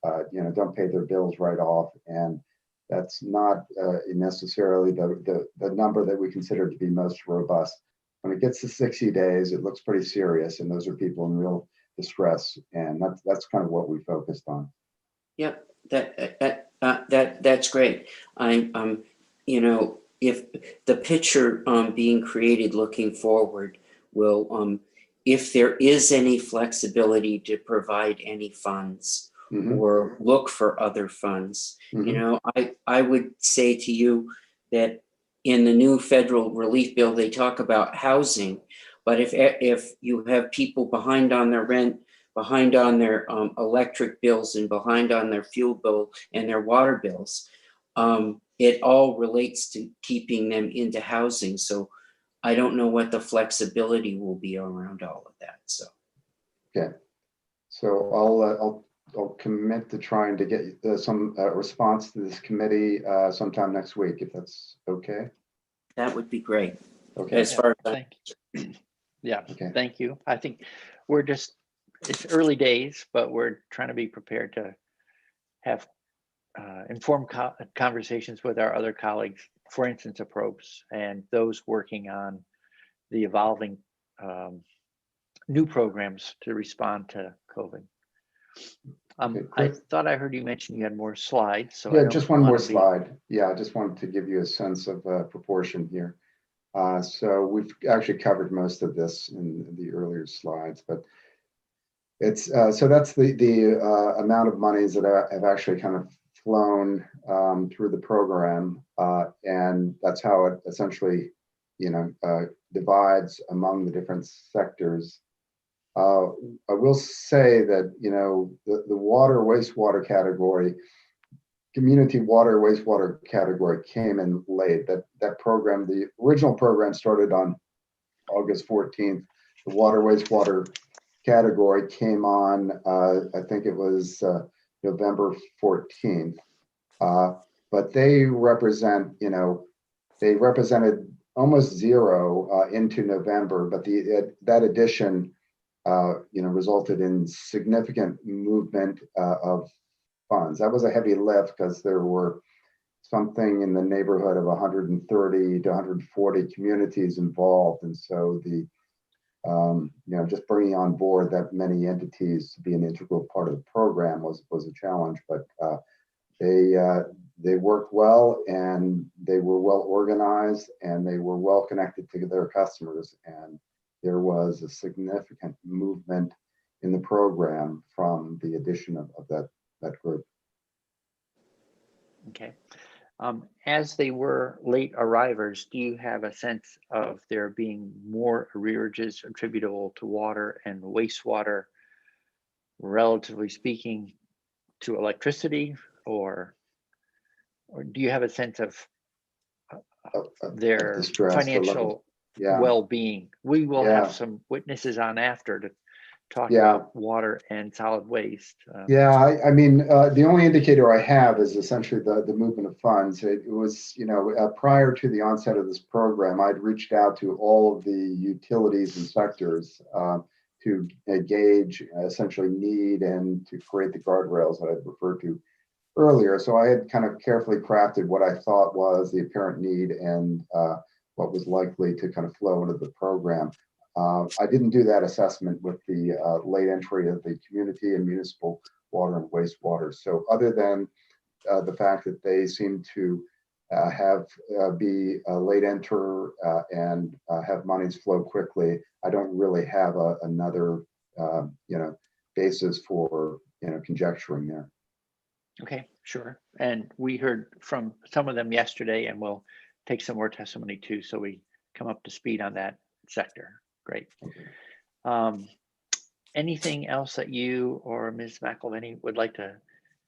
don't pay their bills right off, and that's not necessarily the number that we consider to be most robust. When it gets to 60 days, it looks pretty serious, and those are people in real distress, and that's kind of what we focused on. Yep, that's great. If the picture being created looking forward will, if there is any flexibility to provide any funds or look for other funds, I would say to you that in the new federal relief bill, they talk about housing, but if you have people behind on their rent, behind on their electric bills, and behind on their fuel bill and their water bills, it all relates to keeping them into housing. So I don't know what the flexibility will be around all of that. So okay, so I'll commit to trying to get some response to this committee sometime next week, if that's okay. That would be great. Okay. As far as Thank you. Yeah, okay. Thank you. I think it's early days, but we're trying to be prepared to have informed conversations with our other colleagues, for instance, approaches, and those working on the evolving new programs to respond to COVID. I thought I heard you mention you had more slides. So yeah, just one more slide. Yeah, I just wanted to give you a sense of proportion here. So we've actually covered most of this in the earlier slides, but it's so that's the amount of monies that have actually kind of flown through the program, and that's how it essentially, divides among the different sectors. I will say that the water wastewater category, community water wastewater category, came in late. That program, the original program, started on August 14th. The water wastewater category came on, I think it was November 14th. But they represent, they represented almost zero into November, but that addition resulted in significant movement of funds. That was a heavy lift because there were something in the neighborhood of 130 to 140 communities involved, and so the just bringing on board that many entities to be an integral part of the program was a challenge. But they worked well, and they were well organized, and they were well connected to their customers, and there was a significant movement in the program from the addition of that group. Okay. As they were late arrivers, do you have a sense of there being more arrearages attributable to water and wastewater, relatively speaking, to electricity, or do you have a sense of their distress, financial well-being? We will have some witnesses on after to talk about water and solid waste. I mean, the only indicator I have is essentially the movement of funds. It was, prior to the onset of this program, I'd reached out to all of the utilities and sectors to gauge essentially need and to create the guardrails that I referred to earlier. So I had kind of carefully crafted what I thought was the apparent need and what was likely to kind of flow into the program. I didn't do that assessment with the late entry of the community and municipal water and wastewater. So other than the fact that they seem to be a late enter and have monies flow quickly, I don't really have another basis for conjecturing there. Okay, sure. And we heard from some of them yesterday, and we'll take some more testimony too, so we come up to speed on that sector. Great. anything else that you or Ms. McElveny would like to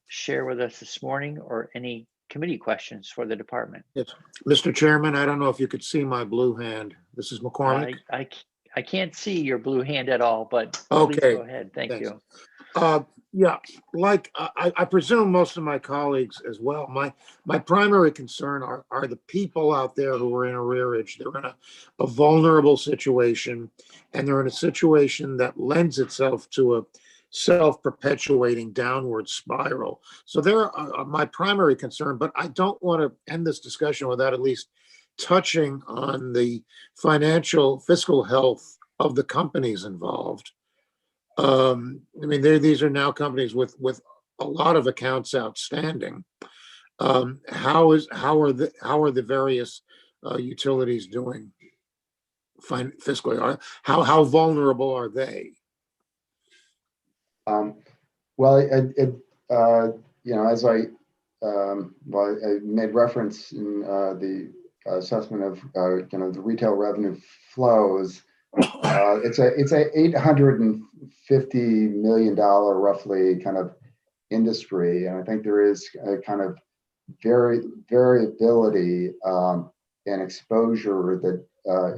share with us this morning, or any committee questions for the department? Yes, Mr. Chairman, I don't know if you could see my blue hand. This is McCormick. I can't see your blue hand at all, but please Okay, go ahead. Thank thanks. you. Yeah, like I presume most of my colleagues as well. My primary concern are the people out there who are in arrearage. They're in a vulnerable situation, and they're in a situation that lends itself to a self-perpetuating downward spiral. So they're my primary concern, but I don't want to end this discussion without at least touching on the fiscal health of the companies involved. I mean, these are now companies with a lot of accounts outstanding. How are the various utilities doing fiscally? How vulnerable are they? Well, as I made reference in the assessment of the retail revenue flows. It's a $850 million roughly kind of industry, and I think there is a kind of variability and exposure that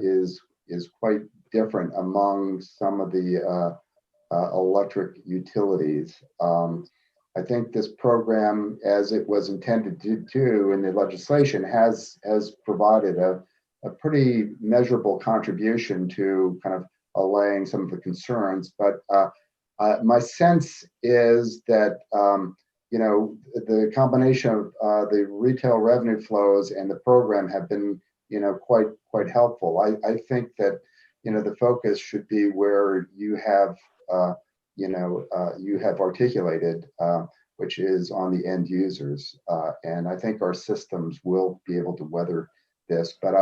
is quite different among some of the electric utilities. I think this program, as it was intended to do in the legislation, has provided a pretty measurable contribution to kind of allaying some of the concerns. But my sense is that the combination of the retail revenue flows and the program have been quite helpful. I think that the focus should be where you have articulated, which is on the end users, and I think our systems will be able to weather this. But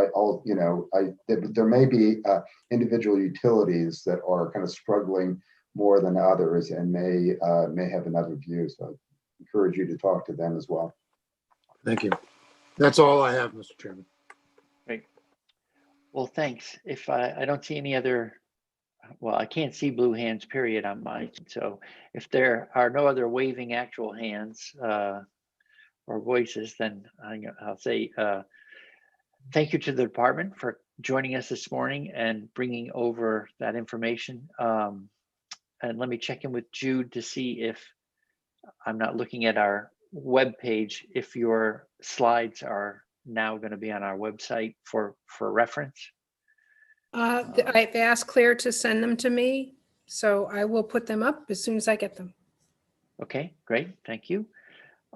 there may be individual utilities that are kind of struggling more than others and may have another view. So I encourage you to talk to them as well. Thank you. That's all I have, Mr. Chairman. Great. Well, thanks. If I don't see any other, well, I can't see blue hands, period, on mine. So if there are no other waving actual hands or voices, then I'll say thank you to the department for joining us this morning and bringing over that information. And let me check in with Jude to see if I'm not looking at our web page, if your slides are now going to be on our website for reference. I've asked Claire to send them to me, so I will put them up as soon as I get them. Okay, great, thank you.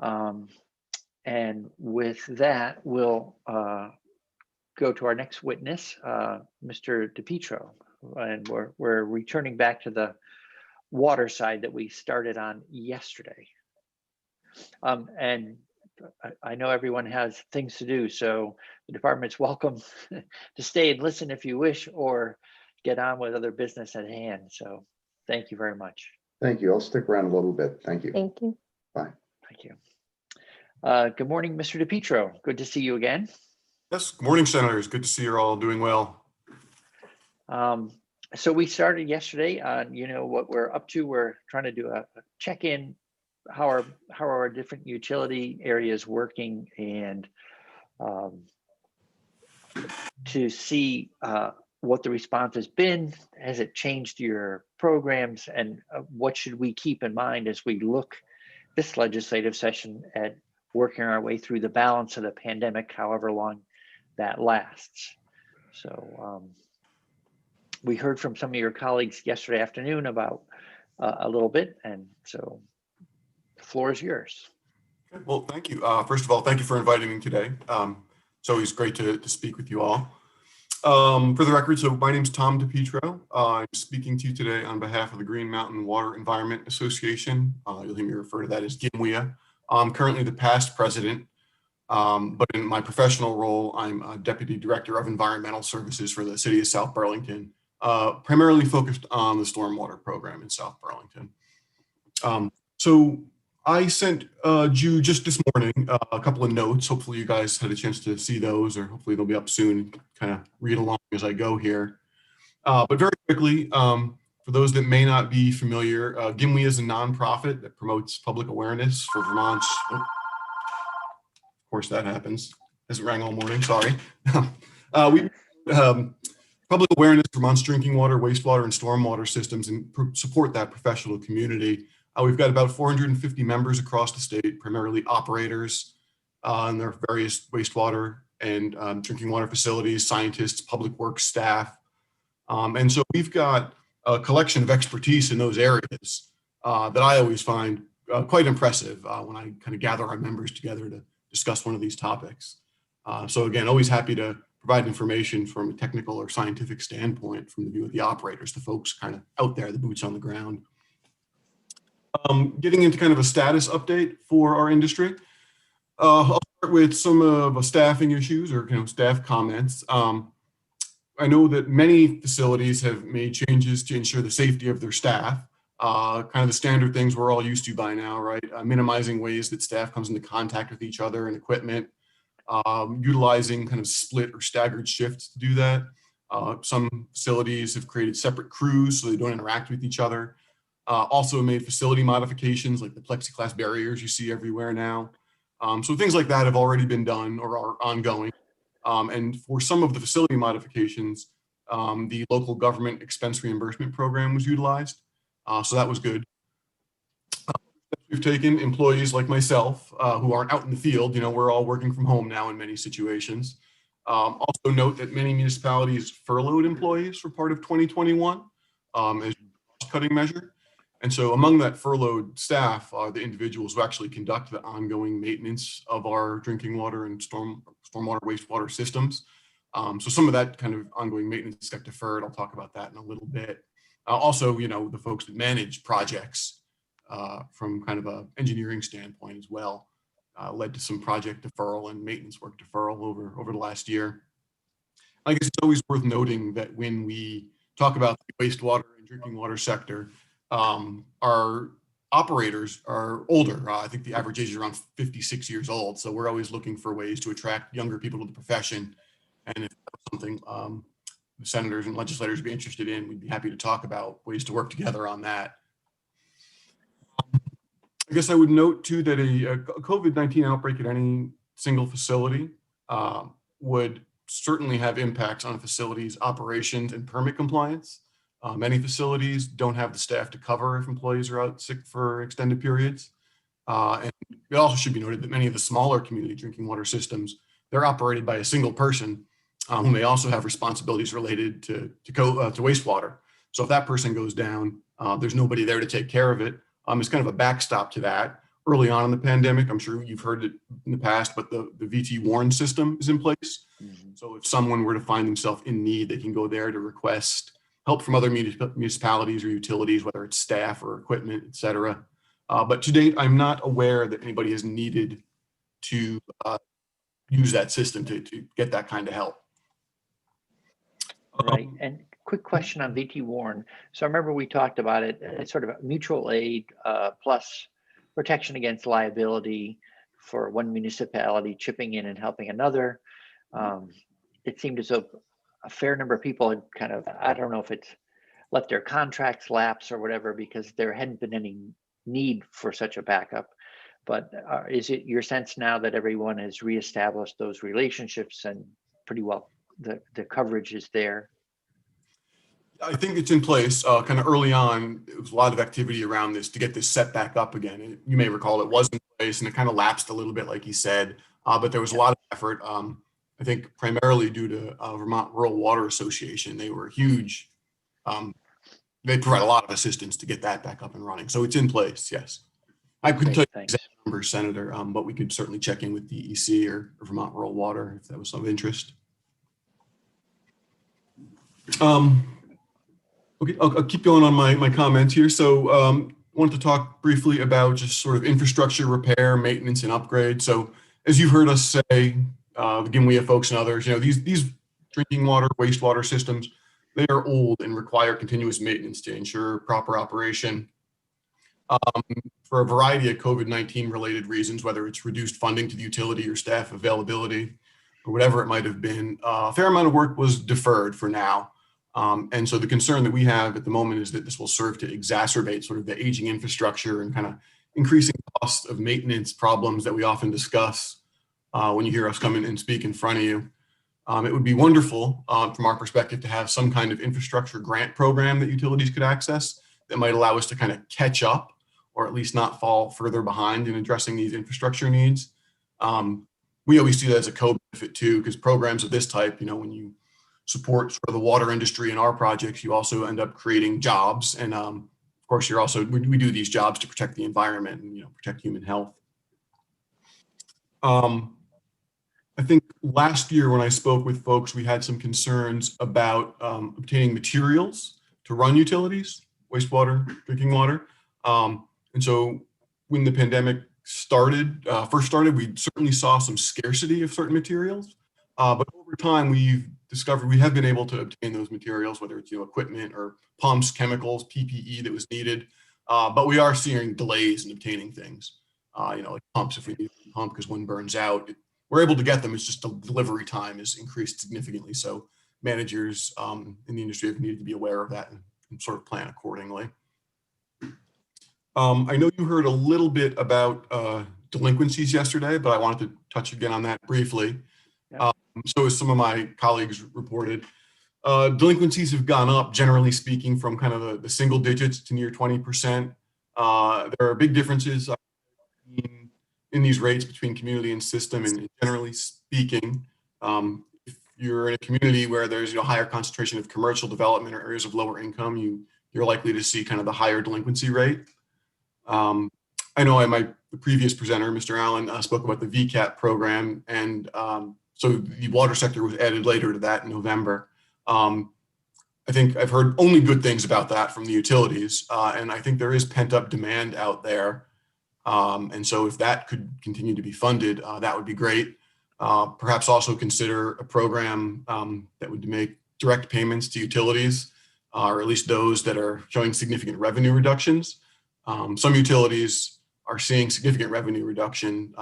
And with that, we'll go to our next witness, Mr. DePietro, and we're returning back to the water side that we started on yesterday. And I know everyone has things to do, so the department's welcome to stay and listen if you wish, or get on with other business at hand. So thank you very much. Thank you. I'll stick around a little bit. Thank you. Thank you. Bye. Thank you. Good morning, Mr. DePietro. Good to see you again. Yes, good morning, Senators. Good to see you're all doing well. So we started yesterday on, what we're up to. We're trying to do a check-in. How are our different utility areas working, and to see what the response has been. Has it changed your programs, and what should we keep in mind as we look this legislative session at working our way through the balance of the pandemic, however long that lasts. So we heard from some of your colleagues yesterday afternoon about a little bit, and so the floor is yours. Okay, well, thank you. First of all, thank you for inviting me today. It's always great to speak with you all. For the record, so my name is Tom DePietro. I'm speaking to you today on behalf of the Green Mountain Water Environment Association. You'll hear me refer to that as GMWEA. I'm currently the past president, but in my professional role, I'm a Deputy Director of Environmental Services for the City of South Burlington, primarily focused on the stormwater program in South Burlington. So I sent Jude just this morning a couple of notes. Hopefully you guys had a chance to see those, or hopefully they'll be up soon and kind of read along as I go here. But very quickly, For those that may not be familiar, GIMWE is a nonprofit that promotes public awareness for Vermont's, of course that happens, hasn't rang all morning, sorry. We public awareness for Vermont's drinking water, wastewater, and stormwater systems and support that professional community. We've got about 450 members across the state, primarily operators in their various wastewater and drinking water facilities, scientists, public works staff. And so we've got a collection of expertise in those areas that I always find quite impressive when I kind of gather our members together to discuss one of these topics. So again, always happy to provide information from a technical or scientific standpoint from the view of the operators, the folks kind of out there, the boots on the ground. Getting into kind of a status update for our industry. I'll start with some of staffing issues or staff comments. I know that many facilities have made changes to ensure the safety of their staff. Kind of the standard things we're all used to by now, right? Minimizing ways that staff comes into contact with each other and equipment. Utilizing kind of split or staggered shifts to do that. Some facilities have created separate crews so they don't interact with each other. Also made facility modifications like the plexiglass barriers you see everywhere now. So things like that have already been done or are ongoing. And for some of the facility modifications, the local government expense reimbursement program was utilized. So that was good. We've taken employees like myself who aren't out in the field. We're all working from home now in many situations. Also note that many municipalities furloughed employees for part of 2021 as a cost-cutting measure. And so among that furloughed staff are the individuals who actually conduct the ongoing maintenance of our drinking water and stormwater wastewater systems. So some of that kind of ongoing maintenance got deferred. I'll talk about that in a little bit. Also, the folks that manage projects from kind of an engineering standpoint as well, led to some project deferral and maintenance work deferral over the last year. I guess it's always worth noting that when we talk about the wastewater and drinking water sector, our operators are older. I think the average age is around 56 years old. So we're always looking for ways to attract younger people to the profession. And if that's something the senators and legislators would be interested in, we'd be happy to talk about ways to work together on that. I guess I would note too that a COVID-19 outbreak at any single facility would certainly have impacts on a facility's operations and permit compliance. Many facilities don't have the staff to cover if employees are out sick for extended periods. And it also should be noted that many of the smaller community drinking water systems, they're operated by a single person who may also have responsibilities related to wastewater. So if that person goes down, there's nobody there to take care of it. It's kind of a backstop to that. Early on in the pandemic, I'm sure you've heard it in the past, but the VT warn system is in place. Mm-hmm. So if someone were to find themselves in need, they can go there to request help from other municipalities or utilities, whether it's staff or equipment, et cetera. But to date, I'm not aware that anybody has needed to use that system to get that kind of help. Right. And quick question on VT Warn. So I remember we talked about it, it's sort of a mutual aid plus protection against liability for one municipality chipping in and helping another. It seemed as though a fair number of people had kind of, I don't know if it's let their contracts lapse or whatever, because there hadn't been any need for such a backup. But is it your sense now that everyone has reestablished those relationships and pretty well the coverage is there? I think it's in place. Kind of early on, there was a lot of activity around this to get this set back up again. And you may recall it was in place and it kind of lapsed a little bit, like you said, but there was a lot of effort. I think primarily due to Vermont Rural Water Association. They were huge. They provide a lot of assistance to get that back up and running. So it's in place, yes. I couldn't tell you the exact numbers, Senator, but we could certainly check in with DEC or Vermont Rural Water if that was of interest. Okay, I'll keep going on my comments here. So wanted to talk briefly about just sort of infrastructure repair, maintenance, and upgrade. So as you've heard us say, the GIMWE folks and others, these drinking water, wastewater systems, they are old and require continuous maintenance to ensure proper operation. For a variety of COVID-19 related reasons, whether it's reduced funding to the utility or staff availability, or whatever it might have been, a fair amount of work was deferred for now. And so the concern that we have at the moment is that this will serve to exacerbate sort of the aging infrastructure and kind of increasing cost of maintenance problems that we often discuss when you hear us come in and speak in front of you. It would be wonderful from our perspective to have some kind of infrastructure grant program that utilities could access that might allow us to kind of catch up or at least not fall further behind in addressing these infrastructure needs. We always see that as a co-benefit too, because programs of this type, when you support sort of the water industry in our projects, you also end up creating jobs. And of course, we do these jobs to protect the environment and protect human health. I think last year when I spoke with folks, we had some concerns about obtaining materials to run utilities, wastewater, drinking water. And so when the pandemic first started, we certainly saw some scarcity of certain materials. But over time, we've discovered we have been able to obtain those materials, whether it's equipment or pumps, chemicals, PPE that was needed. But we are seeing delays in obtaining things, like pumps. If we need a pump because one burns out, we're able to get them. It's just the delivery time is increased significantly. So managers in the industry have needed to be aware of that and sort of plan accordingly. I know you heard a little bit about delinquencies yesterday, but I wanted to touch again on that briefly. Yeah. So as some of my colleagues reported, delinquencies have gone up, generally speaking, from kind of the single digits to near 20%. There are big differences in these rates between community and system, and generally speaking, if you're in a community where there's higher concentration of commercial development or areas of lower income, you're likely to see kind of the higher delinquency rate. I know the previous presenter, Mr. Allen, spoke about the VCAP program, and so the water sector was added later to that in November. I think I've heard only good things about that from the utilities, and I think there is pent-up demand out there. And so if that could continue to be funded, that would be great. Perhaps also consider a program that would make direct payments to utilities, or at least those that are showing significant revenue reductions. Some utilities are seeing significant revenue reduction,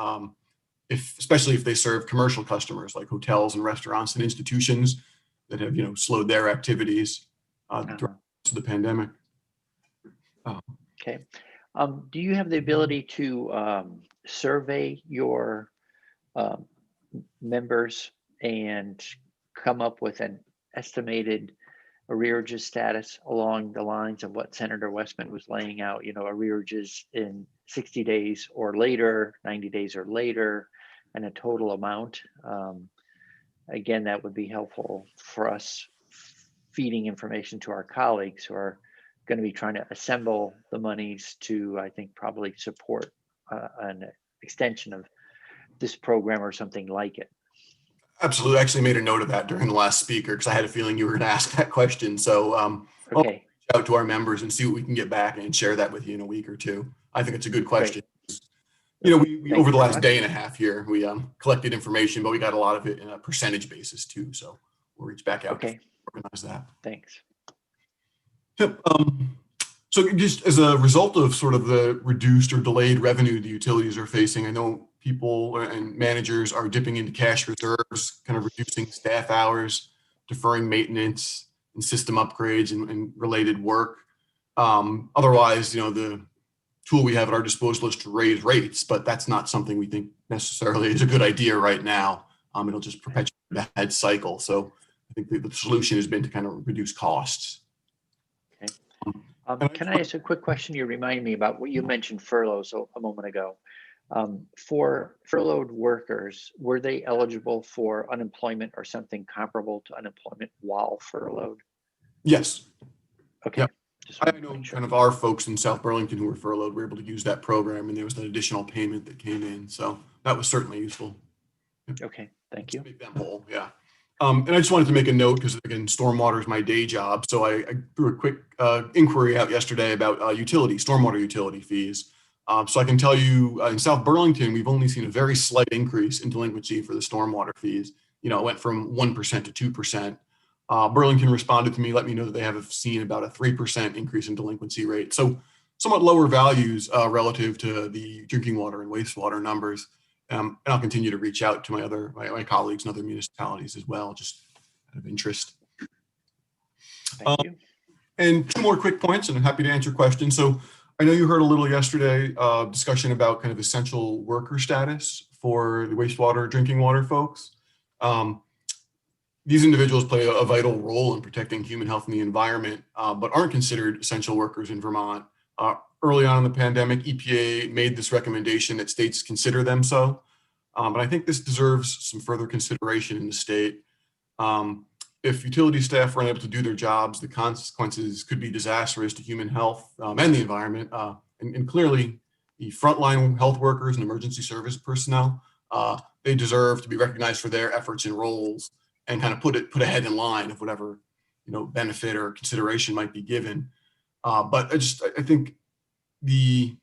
especially if they serve commercial customers like hotels and restaurants and institutions that have slowed their activities throughout the pandemic. Okay. Do you have the ability to survey your members and come up with an estimated arrearages status along the lines of what Senator Westman was laying out, arrearages in 60 days or later, 90 days or later, and a total amount? Again, that would be helpful for us feeding information to our colleagues who are going to be trying to assemble the monies to, I think, probably support an extension of this program or something like it. Absolutely. I actually made a note of that during the last speaker because I had a feeling you were going to ask that question. So I'll reach out to our members and see what we can get back and share that with you in a week or two. I think it's a good question. Great. We over the last day and a half here, we collected information, but we got a lot of it in a percentage basis too. So we'll reach back out to organize that. Thanks. Yep. So just as a result of sort of the reduced or delayed revenue the utilities are facing, I know people and managers are dipping into cash reserves, kind of reducing staff hours, deferring maintenance and system upgrades and related work. Otherwise, the tool we have at our disposal is to raise rates, but that's not something we think necessarily is a good idea right now. It'll just perpetuate the head cycle. So I think the solution has been to kind of reduce costs. Can I ask a quick question? You reminded me about what you mentioned furloughs a moment ago. For furloughed workers, were they eligible for unemployment or something comparable to unemployment while furloughed? Yes. Okay. Yep. I know kind of our folks in South Burlington who were furloughed were able to use that program, and there was an additional payment that came in. So that was certainly useful. Okay. Thank you. Make them whole. Yeah. And I just wanted to make a note because, again, stormwater is my day job. So I threw a quick inquiry out yesterday about stormwater utility fees. So I can tell you in South Burlington, we've only seen a very slight increase in delinquency for the stormwater fees. It went from 1% to 2%. Burlington responded to me, let me know that they have seen about a 3% increase in delinquency rate. So somewhat lower values relative to the drinking water and wastewater numbers. And I'll continue to reach out to my colleagues and other municipalities as well, just out of interest. Thank you. And two more quick points, and I'm happy to answer questions. So I know you heard a little yesterday discussion about kind of essential worker status for the wastewater, drinking water folks. These individuals play a vital role in protecting human health and the environment, but aren't considered essential workers in Vermont. Early on in the pandemic, EPA made this recommendation that states consider them so. But I think this deserves some further consideration in the state. If utility staff are unable to do their jobs, the consequences could be disastrous to human health and the environment. And clearly, the frontline health workers and emergency service personnel, they deserve to be recognized for their efforts and roles, and kind of put ahead in line of whatever benefit or consideration might be given. But I think the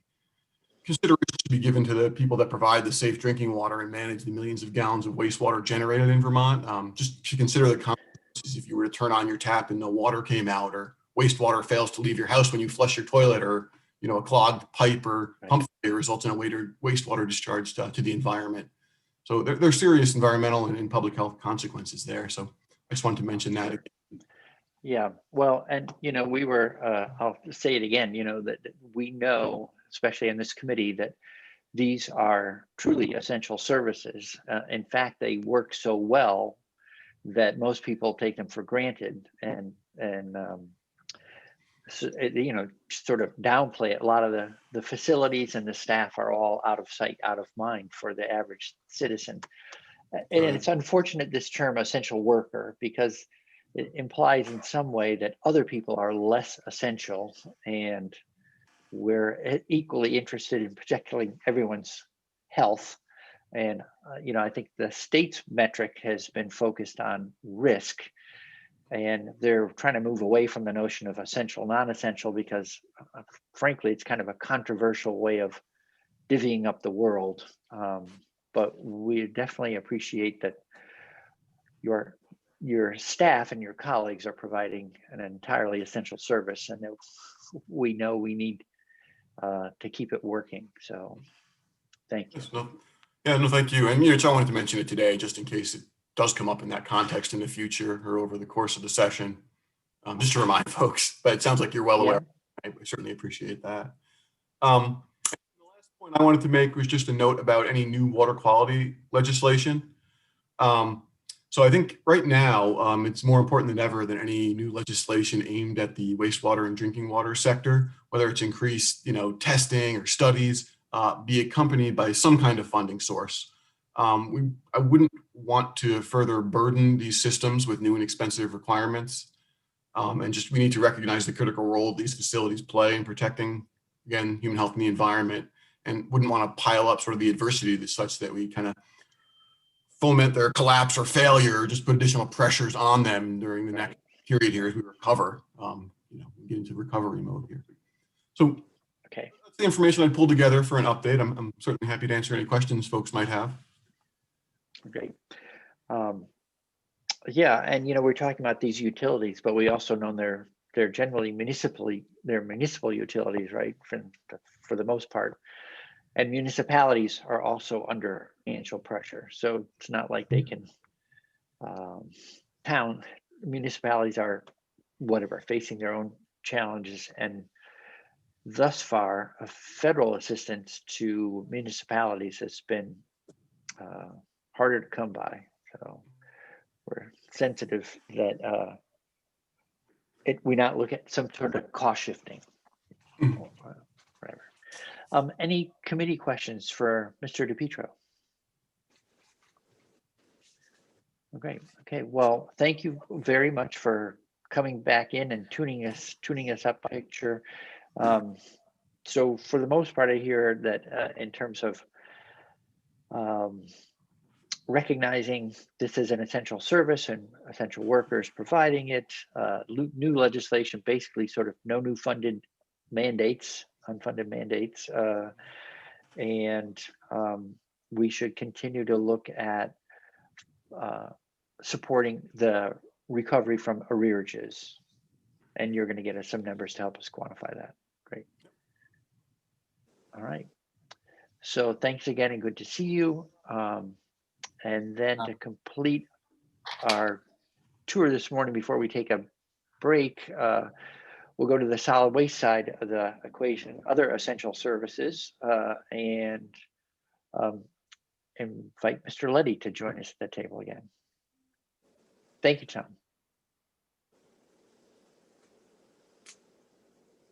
consideration should be given to the people that provide the safe drinking water and manage the millions of gallons of wastewater generated in Vermont. Just to consider the consequences if you were to turn on your tap and no water came out, or wastewater fails to leave your house when you flush your toilet, or a clogged pipe or pump failure results in a wastewater discharge to the environment. So there's serious environmental and public health consequences there. So I just wanted to mention that. Yeah, well, and we were, I'll say it again, that we know, especially in this committee, that these are truly essential services. In fact, they work so well that most people take them for granted, and sort of downplay it. A lot of the facilities and the staff are all out of sight, out of mind for the average citizen. And it's unfortunate, this term essential worker, because it implies in some way that other people are less essential, and we're equally interested in protecting everyone's health. And I think the state's metric has been focused on risk, and they're trying to move away from the notion of essential, non-essential, because frankly, it's kind of a controversial way of divvying up the world. But we definitely appreciate that your staff and your colleagues are providing an entirely essential service, and that we know we need to keep it working. So thank you. No, thank you. And I wanted to mention it today just in case it does come up in that context in the future or over the course of the session, just to remind folks. But it sounds like you're well aware. I certainly appreciate that. The last point I wanted to make was just a note about any new water quality legislation. So I think right now it's more important than ever that any new legislation aimed at the wastewater and drinking water sector, whether it's increased, testing or studies, be accompanied by some kind of funding source. I wouldn't want to further burden these systems with new and expensive requirements. And we need to recognize the critical role these facilities play in protecting, again, human health and the environment, and wouldn't want to pile up sort of the adversity such that we kind of foment their collapse or failure, or just put additional pressures on them during the next period here as we recover, get into recovery mode here. So that's the information I pulled together for an update. I'm certainly happy to answer any questions folks might have. Great. Yeah, and we're talking about these utilities, but we also know they're generally municipal utilities, right? For the most part. And municipalities are also under financial pressure. So it's not like they can, municipalities are facing their own challenges. And thus far, federal assistance to municipalities has been harder to come by. So we're sensitive that we not look at some sort of cost shifting. Whatever. Any committee questions for Mr. DePietro? Okay. Well, thank you very much for coming back in and tuning us up a picture. So for the most part, I hear that in terms of recognizing this is an essential service and essential workers providing it, new legislation, basically sort of no new unfunded mandates, and we should continue to look at supporting the recovery from arrearages. And you're going to get us some numbers to help us quantify that. Great. All right. So thanks again and good to see you. And then to complete our tour this morning before we take a break, we'll go to the solid waste side of the equation, other essential services, and invite Mr. Letty to join us at the table again. Thank you, Tom.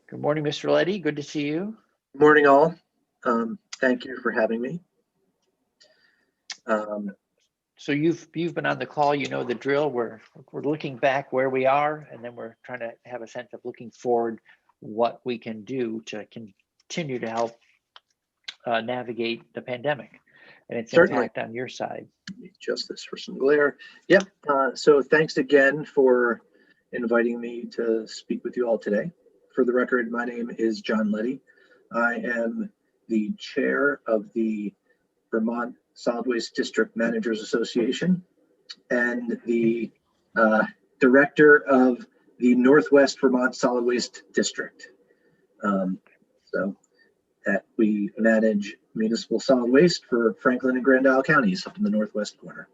Good morning, Mr. Letty. Good to see you. Good morning, all. Thank you for having me. So you've been on the call, you know the drill. We're looking back where we are, and then we're trying to have a sense of looking forward, what we can do to continue to help navigate the pandemic and its Certainly. impact on your side. Adjust this for some glare. Yep. So thanks again for inviting me to speak with you all today. For the record, my name is John Letty. I am the chair of the Vermont Solid Waste District Managers Association and the director of the Northwest Vermont Solid Waste District. So that we manage municipal solid waste for Franklin and Grand Isle counties up in the northwest corner.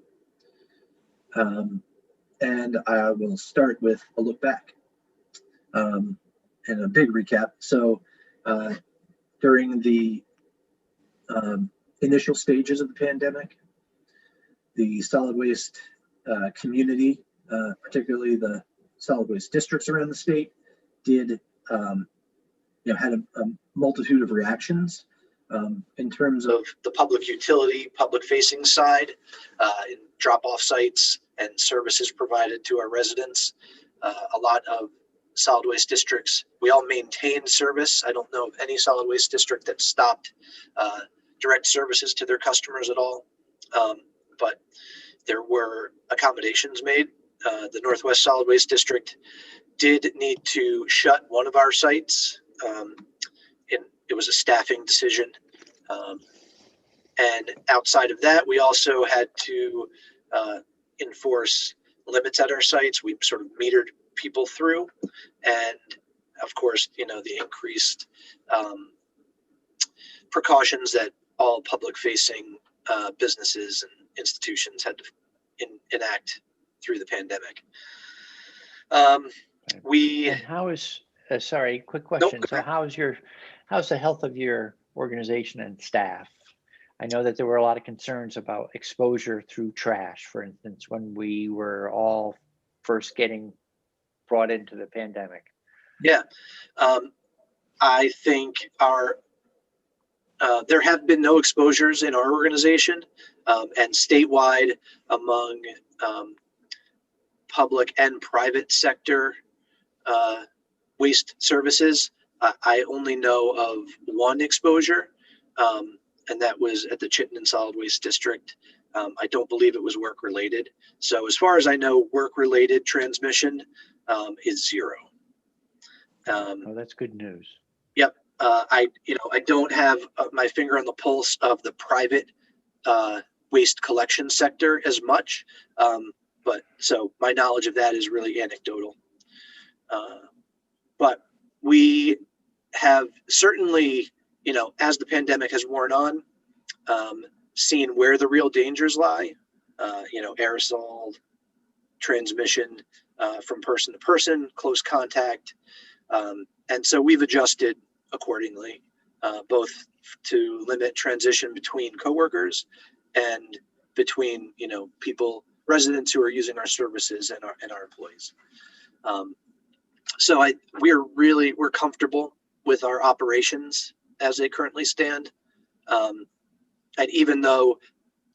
And I will start with a look back and a big recap. So during the initial stages of the pandemic, the solid waste community, particularly the solid waste districts around the state, did had a multitude of reactions in terms of the public utility, public facing side, in drop-off sites and services provided to our residents. A lot of solid waste districts, we all maintained service. I don't know of any solid waste district that stopped direct services to their customers at all, but there were accommodations made. The Northwest Solid Waste District did need to shut one of our sites. It was a staffing decision. And outside of that, we also had to enforce limits at our sites. We sort of metered people through. And of course, the increased precautions that all public facing businesses and institutions had to enact through the pandemic. And how is, sorry, quick question. Nope. So how's the health of your organization and staff? I know that there were a lot of concerns about exposure through trash, for instance, when we were all first getting brought into the pandemic. Yeah, I think there have been no exposures in our organization, and statewide among public and private sector waste services. I only know of one exposure, and that was at the Chittenden Solid Waste District. I don't believe it was work related. So as far as I know, work related transmission is zero. Oh, that's good news. Yep. I don't have my finger on the pulse of the private waste collection sector as much, but so my knowledge of that is really anecdotal. But we have certainly, as the pandemic has worn on, seen where the real dangers lie. Aerosol transmission from person to person, close contact. And so we've adjusted accordingly, both to limit transition between coworkers and between, residents who are using our services and our employees. So we're comfortable with our operations as they currently stand. And even though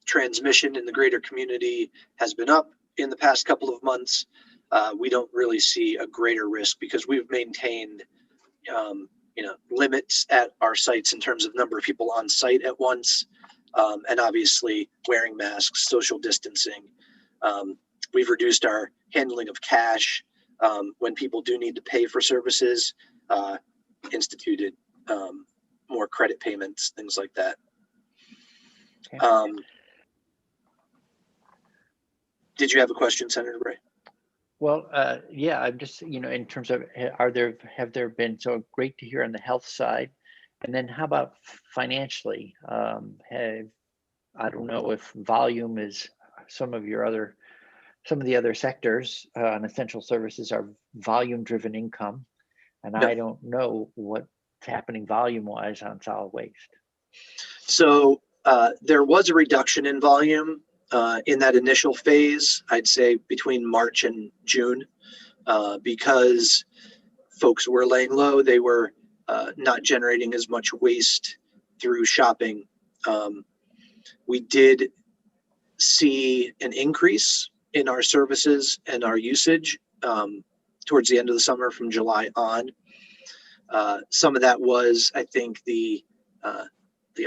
transmission in the greater community has been up in the past couple of months, we don't really see a greater risk because we've maintained, limits at our sites in terms of number of people on site at once, and obviously wearing masks, social distancing. We've reduced our handling of cash when people do need to pay for services, instituted more credit payments, things like that. Okay. Did you have a question, Senator Bray? Well, yeah, I'm just, in terms of, have there been, so great to hear on the health side. And then how about financially? I don't know if volume is some of your other some of the other sectors on essential services are volume-driven income, and I don't know what's happening volume-wise on solid waste. So there was a reduction in volume in that initial phase, I'd say between March and June, because folks were laying low. They were not generating as much waste through shopping. We did see an increase in our services and our usage towards the end of the summer from July on. Some of that was, I think, the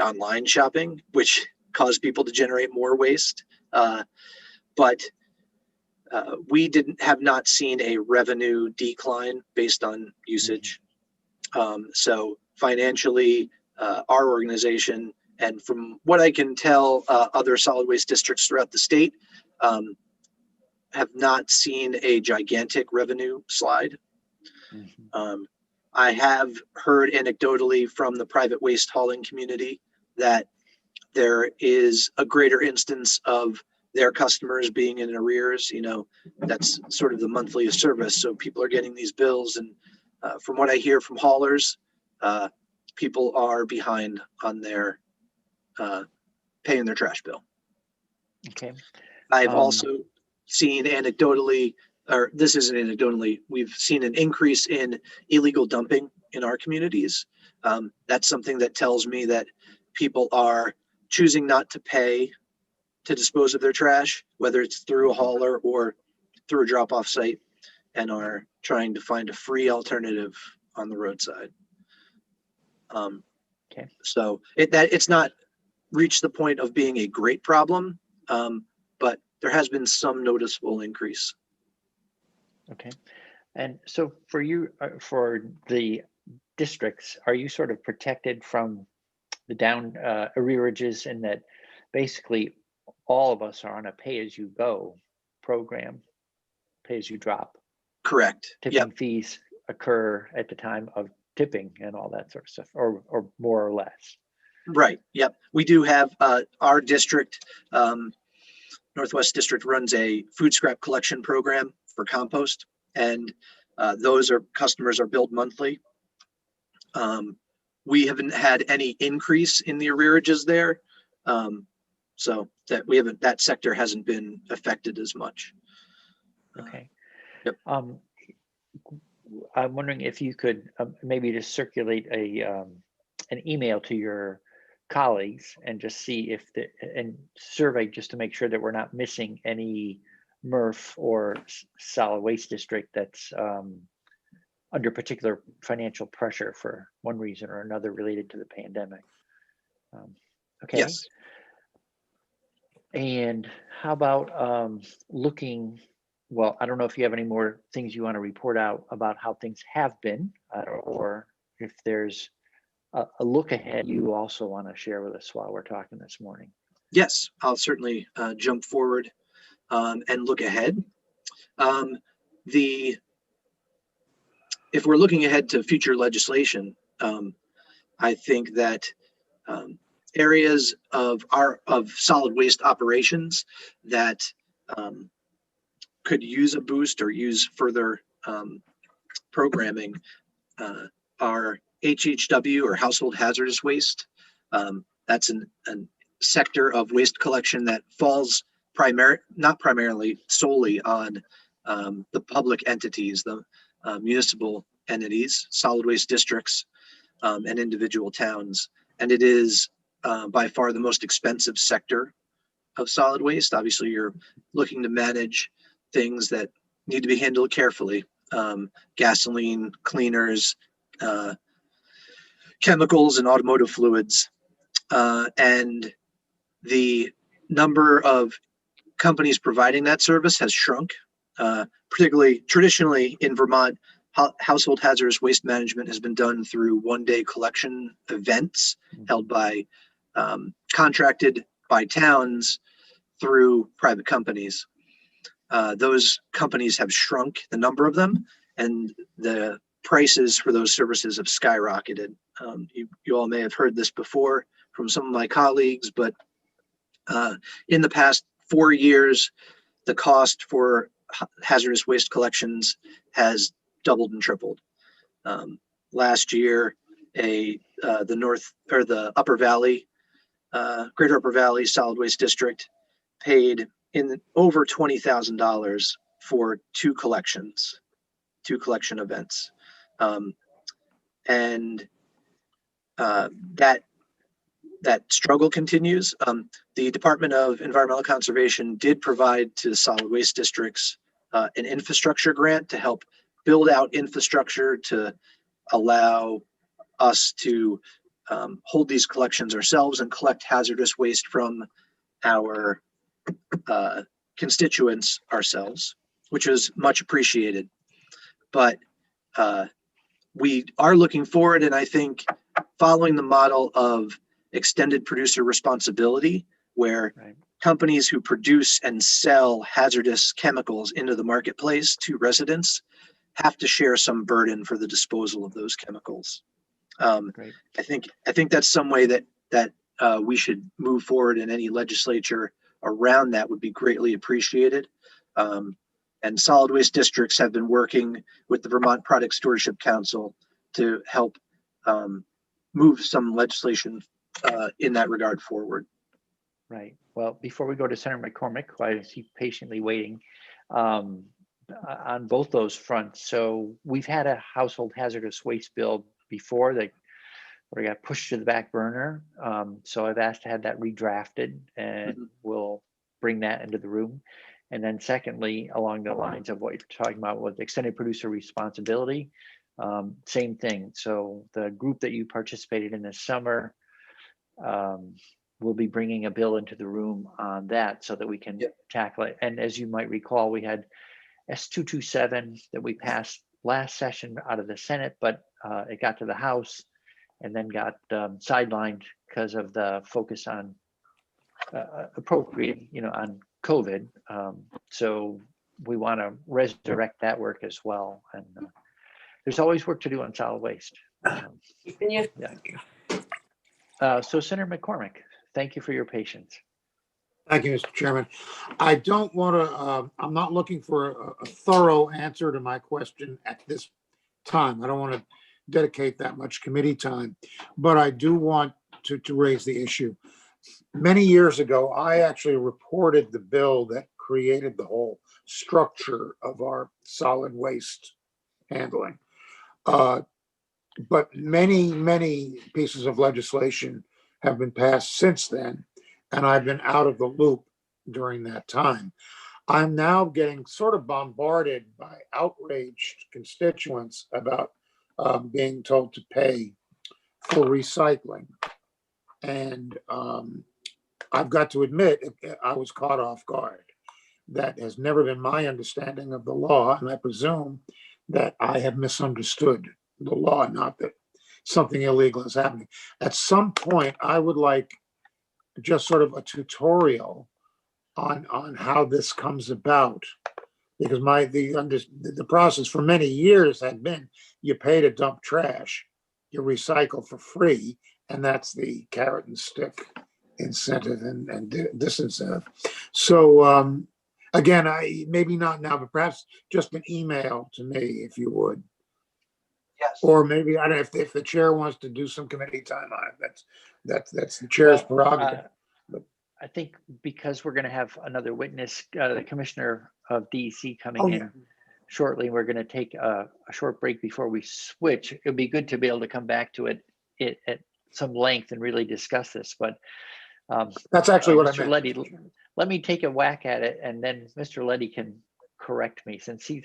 online shopping, which caused people to generate more waste. But we have not seen a revenue decline based on usage. So financially, our organization, and from what I can tell, other solid waste districts throughout the state have not seen a gigantic revenue slide. I have heard anecdotally from the private waste hauling community that there is a greater instance of their customers being in arrears. You know, that's sort of the monthly service. So people are getting these bills, and from what I hear from haulers, people are behind on their paying their trash bill. Okay. I've also seen anecdotally, or this isn't anecdotally, we've seen an increase in illegal dumping in our communities. That's something that tells me that people are choosing not to pay to dispose of their trash, whether it's through a hauler or through a drop-off site, and are trying to find a free alternative on the roadside. Okay. So it's not reached the point of being a great problem, but there has been some noticeable increase. Okay. And so for you, for the districts, are you sort of protected from the down arrearages in that basically all of us are on a pay-as-you-go program, pay-as-you-drop? Correct. Tipping fees occur at the time of tipping and all that sort of stuff, or more or less. Right. Yep. We do have our district, Northwest District, runs a food scrap collection program for compost, and those customers are billed monthly. We haven't had any increase in the arrearages there, so that sector hasn't been affected as much. Okay. Yep. I'm wondering if you could maybe just circulate an email to your colleagues and just see and survey just to make sure that we're not missing any MRF or solid waste district that's under particular financial pressure for one reason or another related to the pandemic. Okay. Yes. And how about looking, well, I don't know if you have any more things you want to report out about how things have been, or if there's a look ahead you also want to share with us while we're talking this morning. Yes, I'll certainly jump forward and look ahead. If we're looking ahead to future legislation, I think that areas of solid waste operations that could use a boost or use further programming are HHW, or household hazardous waste. That's a sector of waste collection that falls not primarily solely on the public entities, the municipal entities, solid waste districts, and individual towns. And it is by far the most expensive sector of solid waste. Obviously, you're looking to manage things that need to be handled carefully. Gasoline, cleaners, chemicals, and automotive fluids. And the number of companies providing that service has shrunk. Particularly traditionally in Vermont, household hazardous waste management has been done through one-day collection events held by contracted by towns through private companies. Those companies have shrunk, the number of them, and the prices for those services have skyrocketed. You all may have heard this before from some of my colleagues, but in the past 4 years, the cost for hazardous waste collections has doubled and tripled. Last year, the Upper Valley, Greater Upper Valley Solid Waste District paid in over $20,000 for two collection events. And that struggle continues. The Department of Environmental Conservation did provide to solid waste districts an infrastructure grant to help build out infrastructure to allow us to hold these collections ourselves and collect hazardous waste from our constituents ourselves, which is much appreciated. But we are looking forward, and I think following the model of extended producer responsibility, where companies who produce and sell hazardous chemicals into the marketplace to residents have to share some burden for the disposal of those chemicals. I think that's some way that we should move forward, and any legislature around that would be greatly appreciated. And solid waste districts have been working with the Vermont Product Stewardship Council to help move some legislation in that regard forward. Right. Well, before we go to Senator McCormick, who I see patiently waiting, on both those fronts. So we've had a household hazardous waste bill before that where it got pushed to the back burner. So I've asked to have that redrafted, and we'll bring that into the room. And then secondly, along the lines of what you're talking about with extended producer responsibility, same thing. So the group that you participated in this summer, we'll be bringing a bill into the room on that so that we can tackle it. And as you might recall, we had S227 that we passed last session out of the Senate, but it got to the House and then got sidelined because of the focus on appropriate, on COVID. So we want to resurrect that work as well. And there's always work to do on solid waste. So Senator McCormick, thank you for your patience. Thank you, Mr. Chairman. I don't want to, I'm not looking for a thorough answer to my question at this time. I don't want to dedicate that much committee time, but I do want to raise the issue. Many years ago, I actually reported the bill that created the whole structure of our solid waste handling. But many pieces of legislation have been passed since then, and I've been out of the loop during that time. I'm now getting sort of bombarded by outraged constituents about being told to pay for recycling. And I've got to admit, I was caught off guard. That has never been my understanding of the law, and I presume that I have misunderstood the law, not that something illegal is happening. At some point, I would like just sort of a tutorial on how this comes about, because the process for many years had been you pay to dump trash, you recycle for free, and that's the carrot and stick incentive and disincentive. So again, maybe not now, but perhaps just an email to me if you would. Yes. Or maybe, I don't know, if the chair wants to do some committee time on it, that's the chair's prerogative. I think because we're going to have another witness, the Commissioner of DEC coming in shortly, we're going to take a short break before we switch. It'd be good to be able to come back to it at some length and really discuss this. But that's actually what Mr. I meant. Leddy, let me take a whack at it, and then Mr. Leddy can correct me, since he,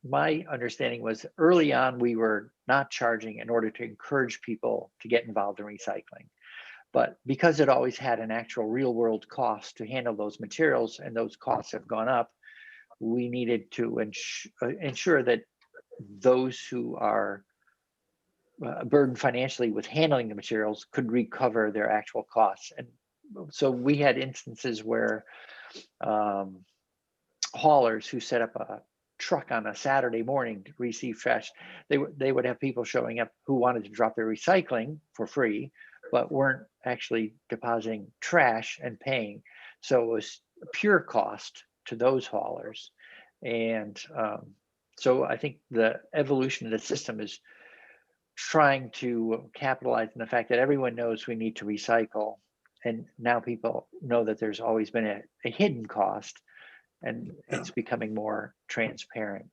my understanding was early on we were not charging in order to encourage people to get involved in recycling. But because it always had an actual real world cost to handle those materials, and those costs have gone up, we needed to ensure that those who are burdened financially with handling the materials could recover their actual costs. And so we had instances where haulers who set up a truck on a Saturday morning to receive trash, they would have people showing up who wanted to drop their recycling for free, but weren't actually depositing trash and paying. So it was a pure cost to those haulers. And so I think the evolution of the system is trying to capitalize on the fact that everyone knows we need to recycle. And now people know that there's always been a hidden cost, and it's becoming more transparent.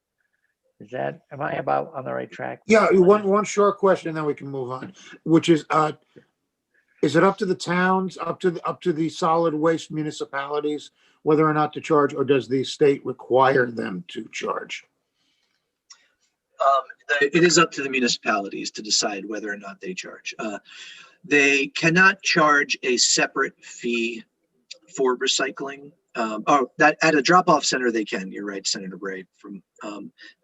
Am I about on the right track? Yeah, one short question, and then we can move on, which is it up to the towns, up to the solid waste municipalities, whether or not to charge, or does the state require them to charge? It is up to the municipalities to decide whether or not they charge. They cannot charge a separate fee for recycling. That at a drop-off center they can. You're right, Senator Bray. From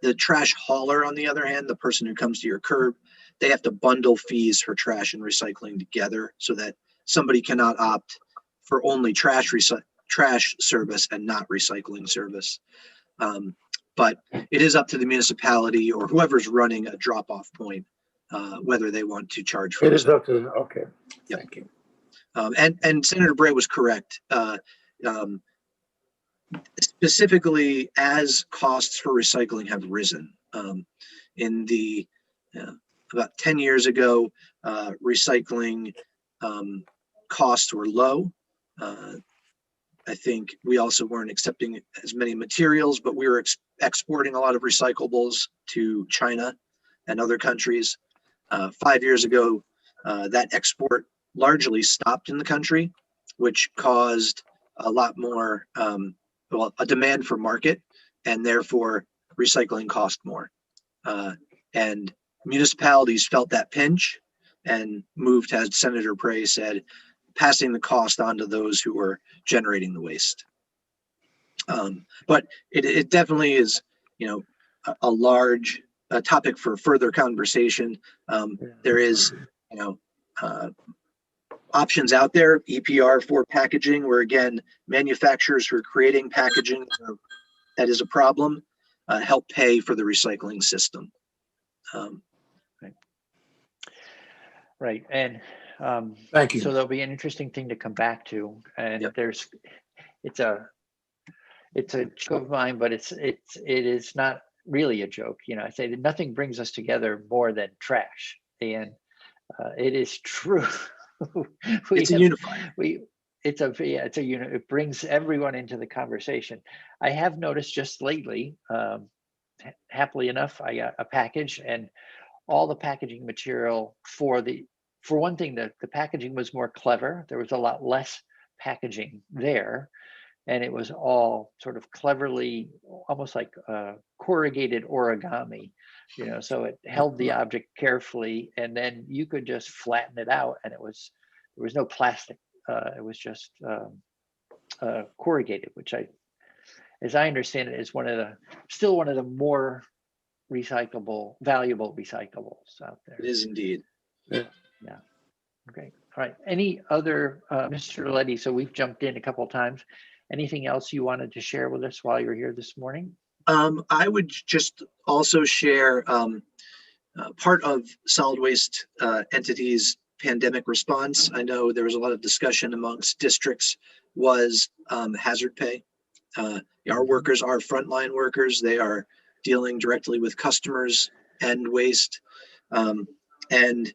the trash hauler, on the other hand, the person who comes to your curb, they have to bundle fees for trash and recycling together, so that somebody cannot opt for only trash service and not recycling service. But it is up to the municipality or whoever's running a drop-off point whether they want to charge for it. Is up to them. Okay. Yep. Thank you. And Senator Bray was correct. Specifically, as costs for recycling have risen, in the about 10 years ago, recycling costs were low. I think we also weren't accepting as many materials, but we were exporting a lot of recyclables to China and other countries. 5 years ago, that export largely stopped in the country, which caused a lot more, a demand for market, and therefore recycling cost more. And municipalities felt that pinch and moved, as Senator Bray said, passing the cost on to those who were generating the waste. But it definitely is, a large topic for further conversation. There is, options out there, EPR for packaging, where again, manufacturers who are creating packaging that is a problem, help pay for the recycling system. Right. And Thank you. so there'll be an interesting thing to come back to. And Yep. it's a joke of mine, but it is not really a joke. I say that nothing brings us together more than trash. And it is true. It's a unifier. It brings everyone into the conversation. I have noticed just lately, happily enough, I got a package, and all the packaging material for one thing, the packaging was more clever. There was a lot less packaging there, and it was all sort of cleverly, almost like corrugated origami, so it held the object carefully, and then you could just flatten it out, and there was no plastic. It was just corrugated, which as I understand it, is still one of the more valuable recyclables out there. It is indeed. Yeah. Okay. All right. Any other, Mr. Letty? So we've jumped in a couple of times. Anything else you wanted to share with us while you're here this morning? I would just also share part of solid waste entities' pandemic response. I know there was a lot of discussion amongst districts was hazard pay. Our workers are frontline workers. They are dealing directly with customers and waste. And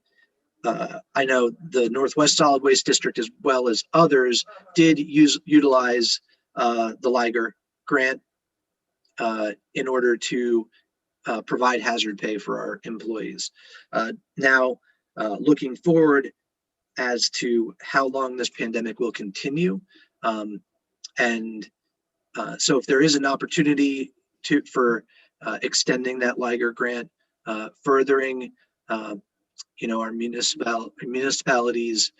I know the Northwest Solid Waste District, as well as others, did utilize the Liger grant in order to provide hazard pay for our employees. Now, looking forward as to how long this pandemic will continue, and so if there is an opportunity for extending that Liger grant, furthering our municipalities'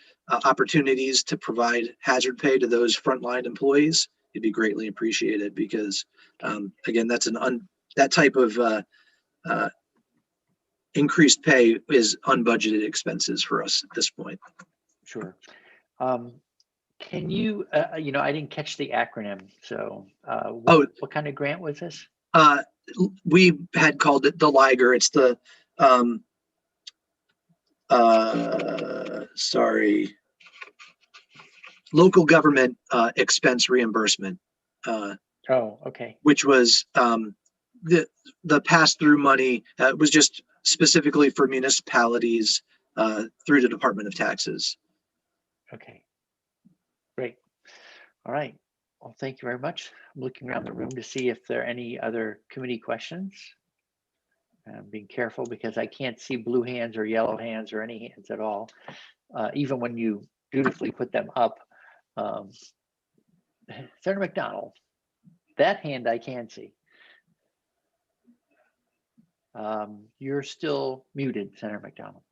opportunities to provide hazard pay to those frontline employees, it'd be greatly appreciated, because again, that's that type of increased pay is unbudgeted expenses for us at this point. Sure. Can you, I didn't catch the acronym. So what kind of grant was this? We had called it the Liger. It's the, local government expense reimbursement Oh, okay. which was the pass-through money was just specifically for municipalities through the Department of Taxes. Okay. Great. All right. Well, thank you very much. I'm looking around the room to see if there are any other committee questions. I'm being careful because I can't see blue hands or yellow hands or any hands at all, even when you beautifully put them up. Senator McDonald, that hand I can see. You're still muted, Senator McDonald.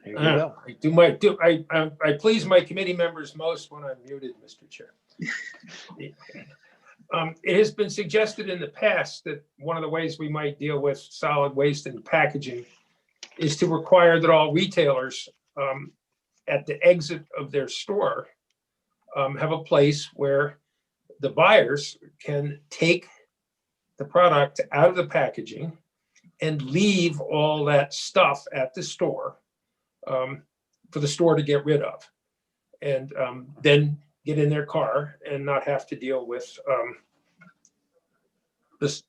There you go. I please my committee members most when I'm muted, Mr. Chair. It has been suggested in the past that one of the ways we might deal with solid waste and packaging is to require that all retailers at the exit of their store have a place where the buyers can take the product out of the packaging and leave all that stuff at the store for the store to get rid of, and then get in their car and not have to deal with the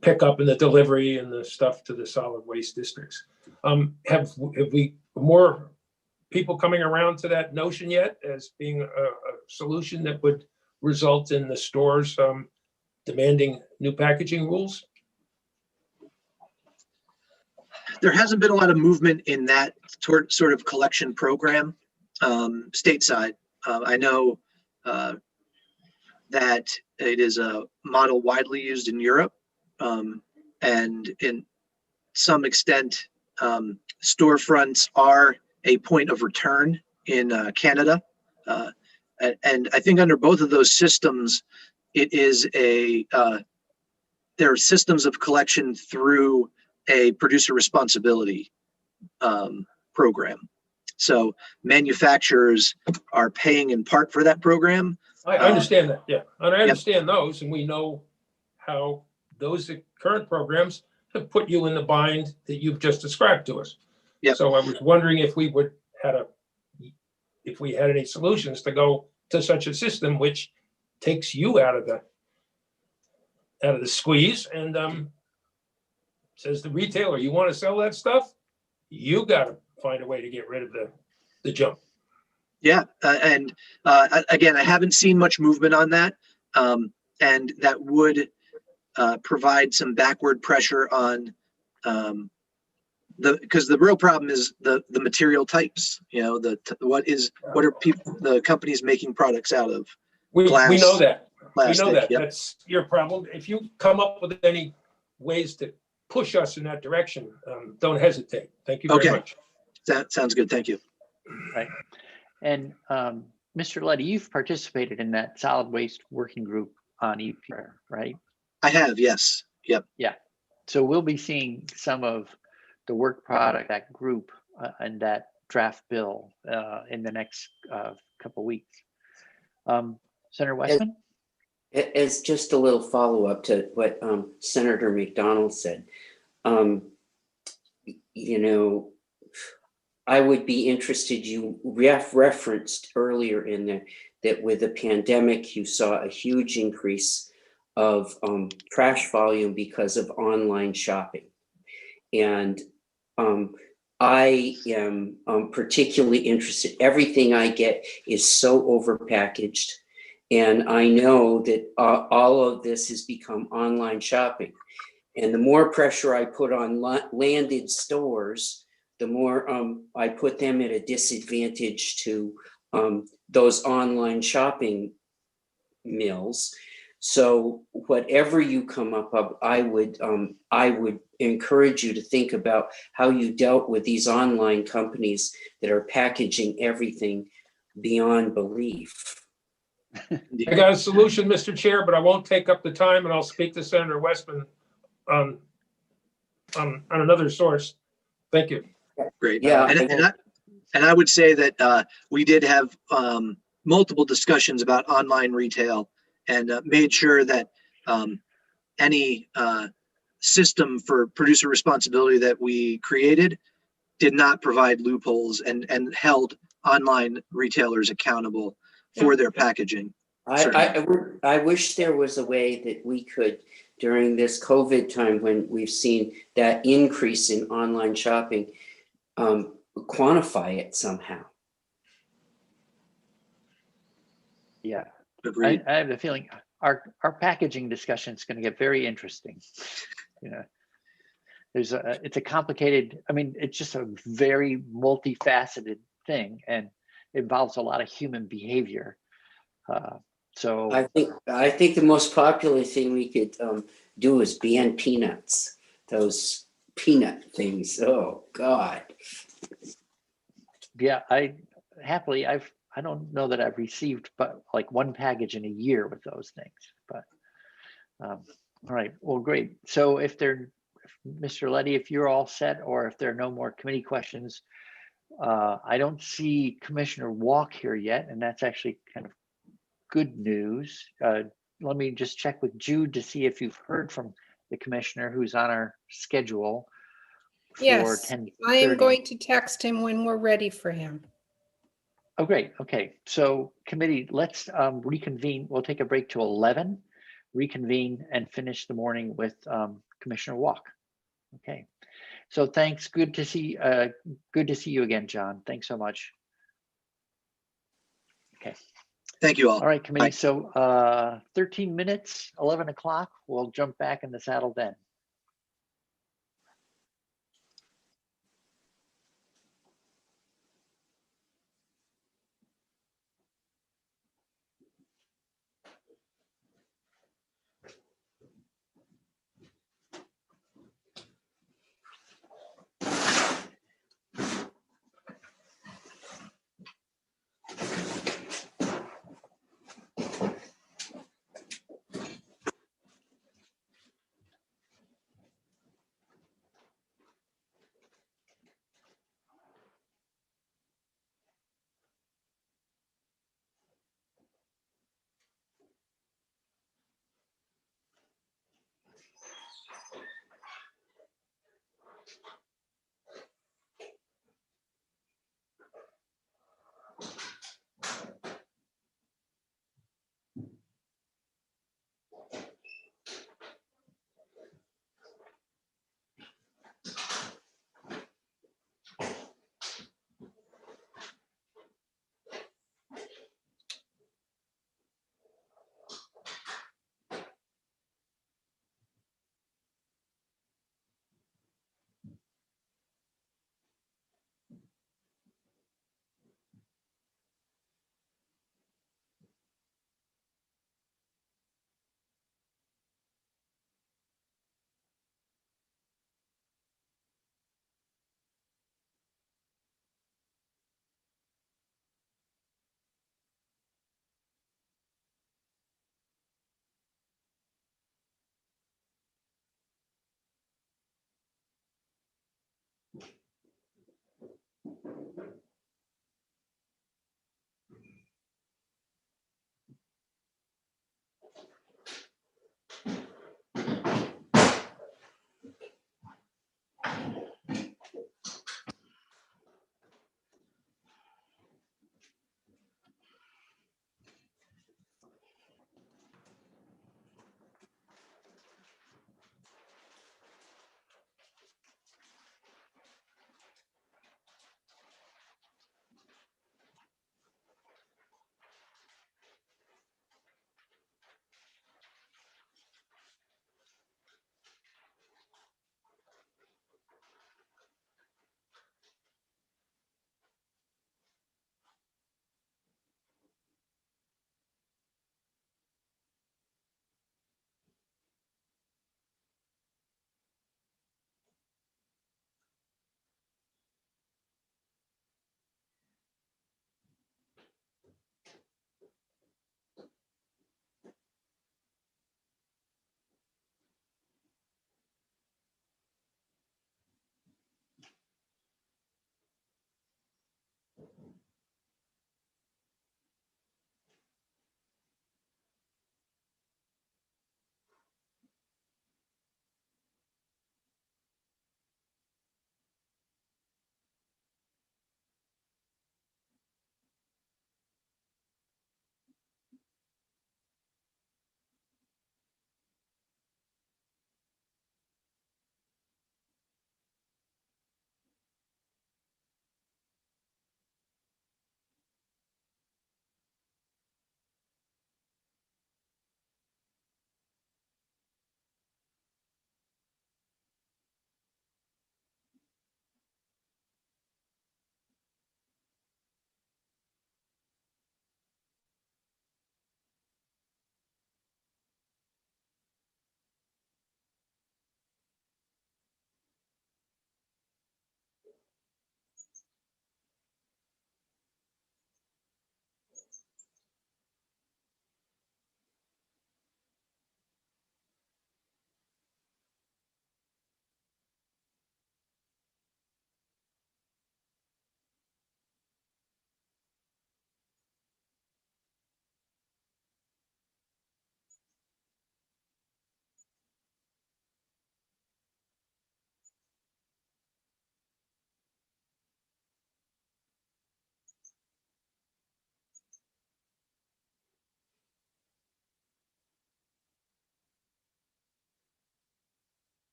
pickup and the delivery and the stuff to the solid waste districts. Have we more people coming around to that notion yet as being a solution that would result in the stores demanding new packaging rules? There hasn't been a lot of movement in that sort of collection program stateside. I know that it is a model widely used in Europe, and in some extent, storefronts are a point of return in Canada. And I think under both of those systems, it is there are systems of collection through a producer responsibility program. So manufacturers are paying in part for that program. I understand that, yeah. And I understand those, and we know how those current programs have put you in the bind that you've just described to us. Yep. So I was wondering if we had any solutions to go to such a system which takes you out of the squeeze and says the retailer, you want to sell that stuff? You got to find a way to get rid of the junk. Yeah, and again, I haven't seen much movement on that, and that would provide some backward pressure on because the real problem is the material types. You know, what are the companies making products out of? We know that. Plastic, we know that. yep. That's your problem. If you come up with any ways to push us in that direction, don't hesitate. Thank you very much. That sounds good. Thank you. Right. And Mr. Leddy, you've participated in that solid waste working group on EPR, right? I have, yes. Yep. Yeah. So we'll be seeing some of the work product, that group and that draft bill in the next couple of weeks. Senator Westman? As just a little follow-up to what Senator McDonald said, you know, I would be interested, you referenced earlier in there that with the pandemic, you saw a huge increase of trash volume because of online shopping. And I am particularly interested. Everything I get is so overpackaged. And I know that all of this has become online shopping. And the more pressure I put on landed stores, the more I put them at a disadvantage to those online shopping mills. So whatever you come up with, I would encourage you to think about how you dealt with these online companies that are packaging everything beyond belief. I got a solution, Mr. Chair, but I won't take up the time, and I'll speak to Senator Westman on another source. Thank you. Great. Yeah. And I would say that we did have multiple discussions about online retail and made sure that any system for producer responsibility that we created did not provide loopholes and held online retailers accountable for their packaging. I wish there was a way that we could, during this COVID time when we've seen that increase in online shopping, quantify it somehow. Yeah, Agreed. I have a feeling our packaging discussion is going to get very interesting. You know, it's a complicated, I mean, it's just a very multifaceted thing, and it involves a lot of human behavior. So I think the most popular thing we could do is ban peanuts. Those peanut things. Oh God. yeah, I don't know that I've received but like one package in a year with those things. But all right, well, great. So Mr. Leddy, if you're all set, or if there are no more committee questions, I don't see Commissioner Walk here yet, and that's actually kind of good news. Let me just check with Jude to see if you've heard from the commissioner who's on our schedule for Yes, 10:30. I am going to text him when we're ready for him. Oh, great. Okay. So committee, let's reconvene. We'll take a break to 11, reconvene and finish the morning with Commissioner Walk. Okay. So thanks. Good to see you again, John. Thanks so much. Okay. Thank you all. All right, committee. Bye. So 13 minutes, 11 o'clock. We'll jump back in the saddle then.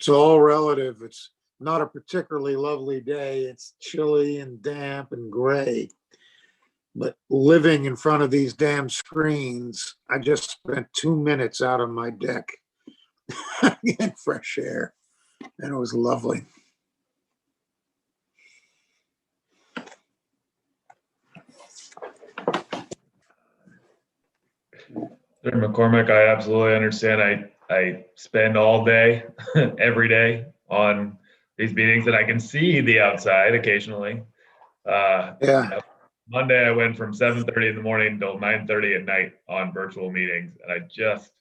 It's all relative. It's not a particularly lovely day. It's chilly and damp and gray. But living in front of these damn screens, I just spent 2 minutes out on my deck getting fresh air, and it was lovely. Mr. McCormick, I absolutely understand. I spend all day, every day on these meetings, and I can see the outside occasionally. Yeah. Monday, I went from 7:30 in the morning till 9:30 at night on virtual meetings, and I just,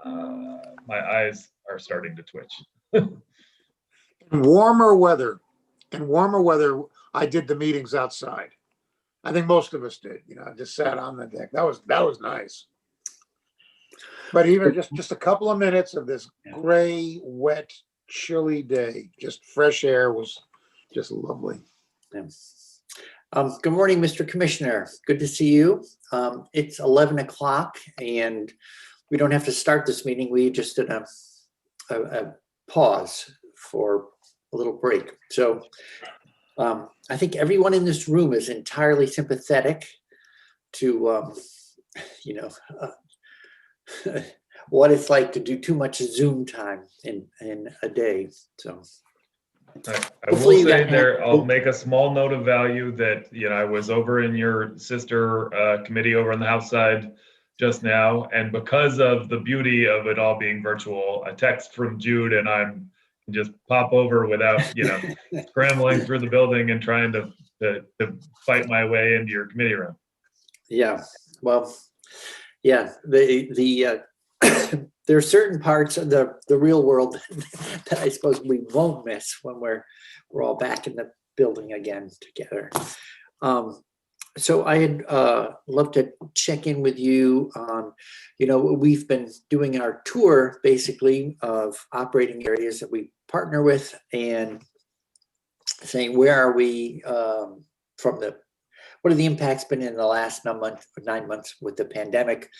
my eyes are starting to twitch. In warmer weather, I did the meetings outside. I think most of us did. I just sat on the deck. That was nice. But even just a couple of minutes of this gray, wet, chilly day, just fresh air was just lovely. Yeah. Good morning, Mr. Commissioner. Good to see you. It's 11 o'clock and we don't have to start this meeting. We just did a pause for a little break. So I think everyone in this room is entirely sympathetic to, what it's like to do too much Zoom time in a day. So I will say there, I'll make a small note of value that, I was over in your sister committee over on the House side just now. And because of the beauty of it all being virtual, a text from Jude and I'm just pop over without, scrambling through the building and trying to fight my way into your committee room. Yeah, well, yeah, the there are certain parts of the real world that I suppose we won't miss when we're all back in the building again together. So I had loved to check in with you on, we've been doing our tour basically of operating areas that we partner with and saying where are we what are the impacts been in the last 9 months with the pandemic,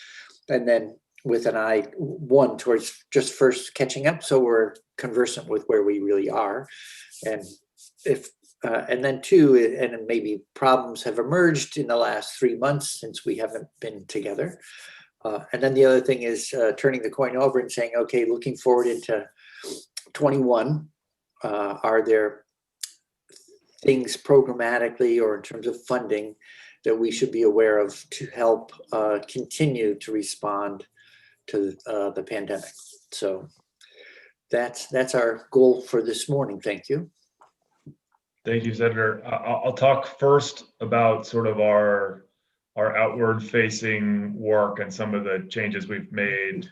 and then with an eye one towards just first catching up so we're conversant with where we really are, and if and then two, and maybe problems have emerged in the last 3 months since we haven't been together, and then the other thing is turning the coin over and saying, okay, looking forward into 21, are there things programmatically or in terms of funding that we should be aware of to help continue to respond to the pandemic? So that's our goal for this morning. Thank you. Thank you, Senator. I'll talk first about sort of our outward facing work and some of the changes we've made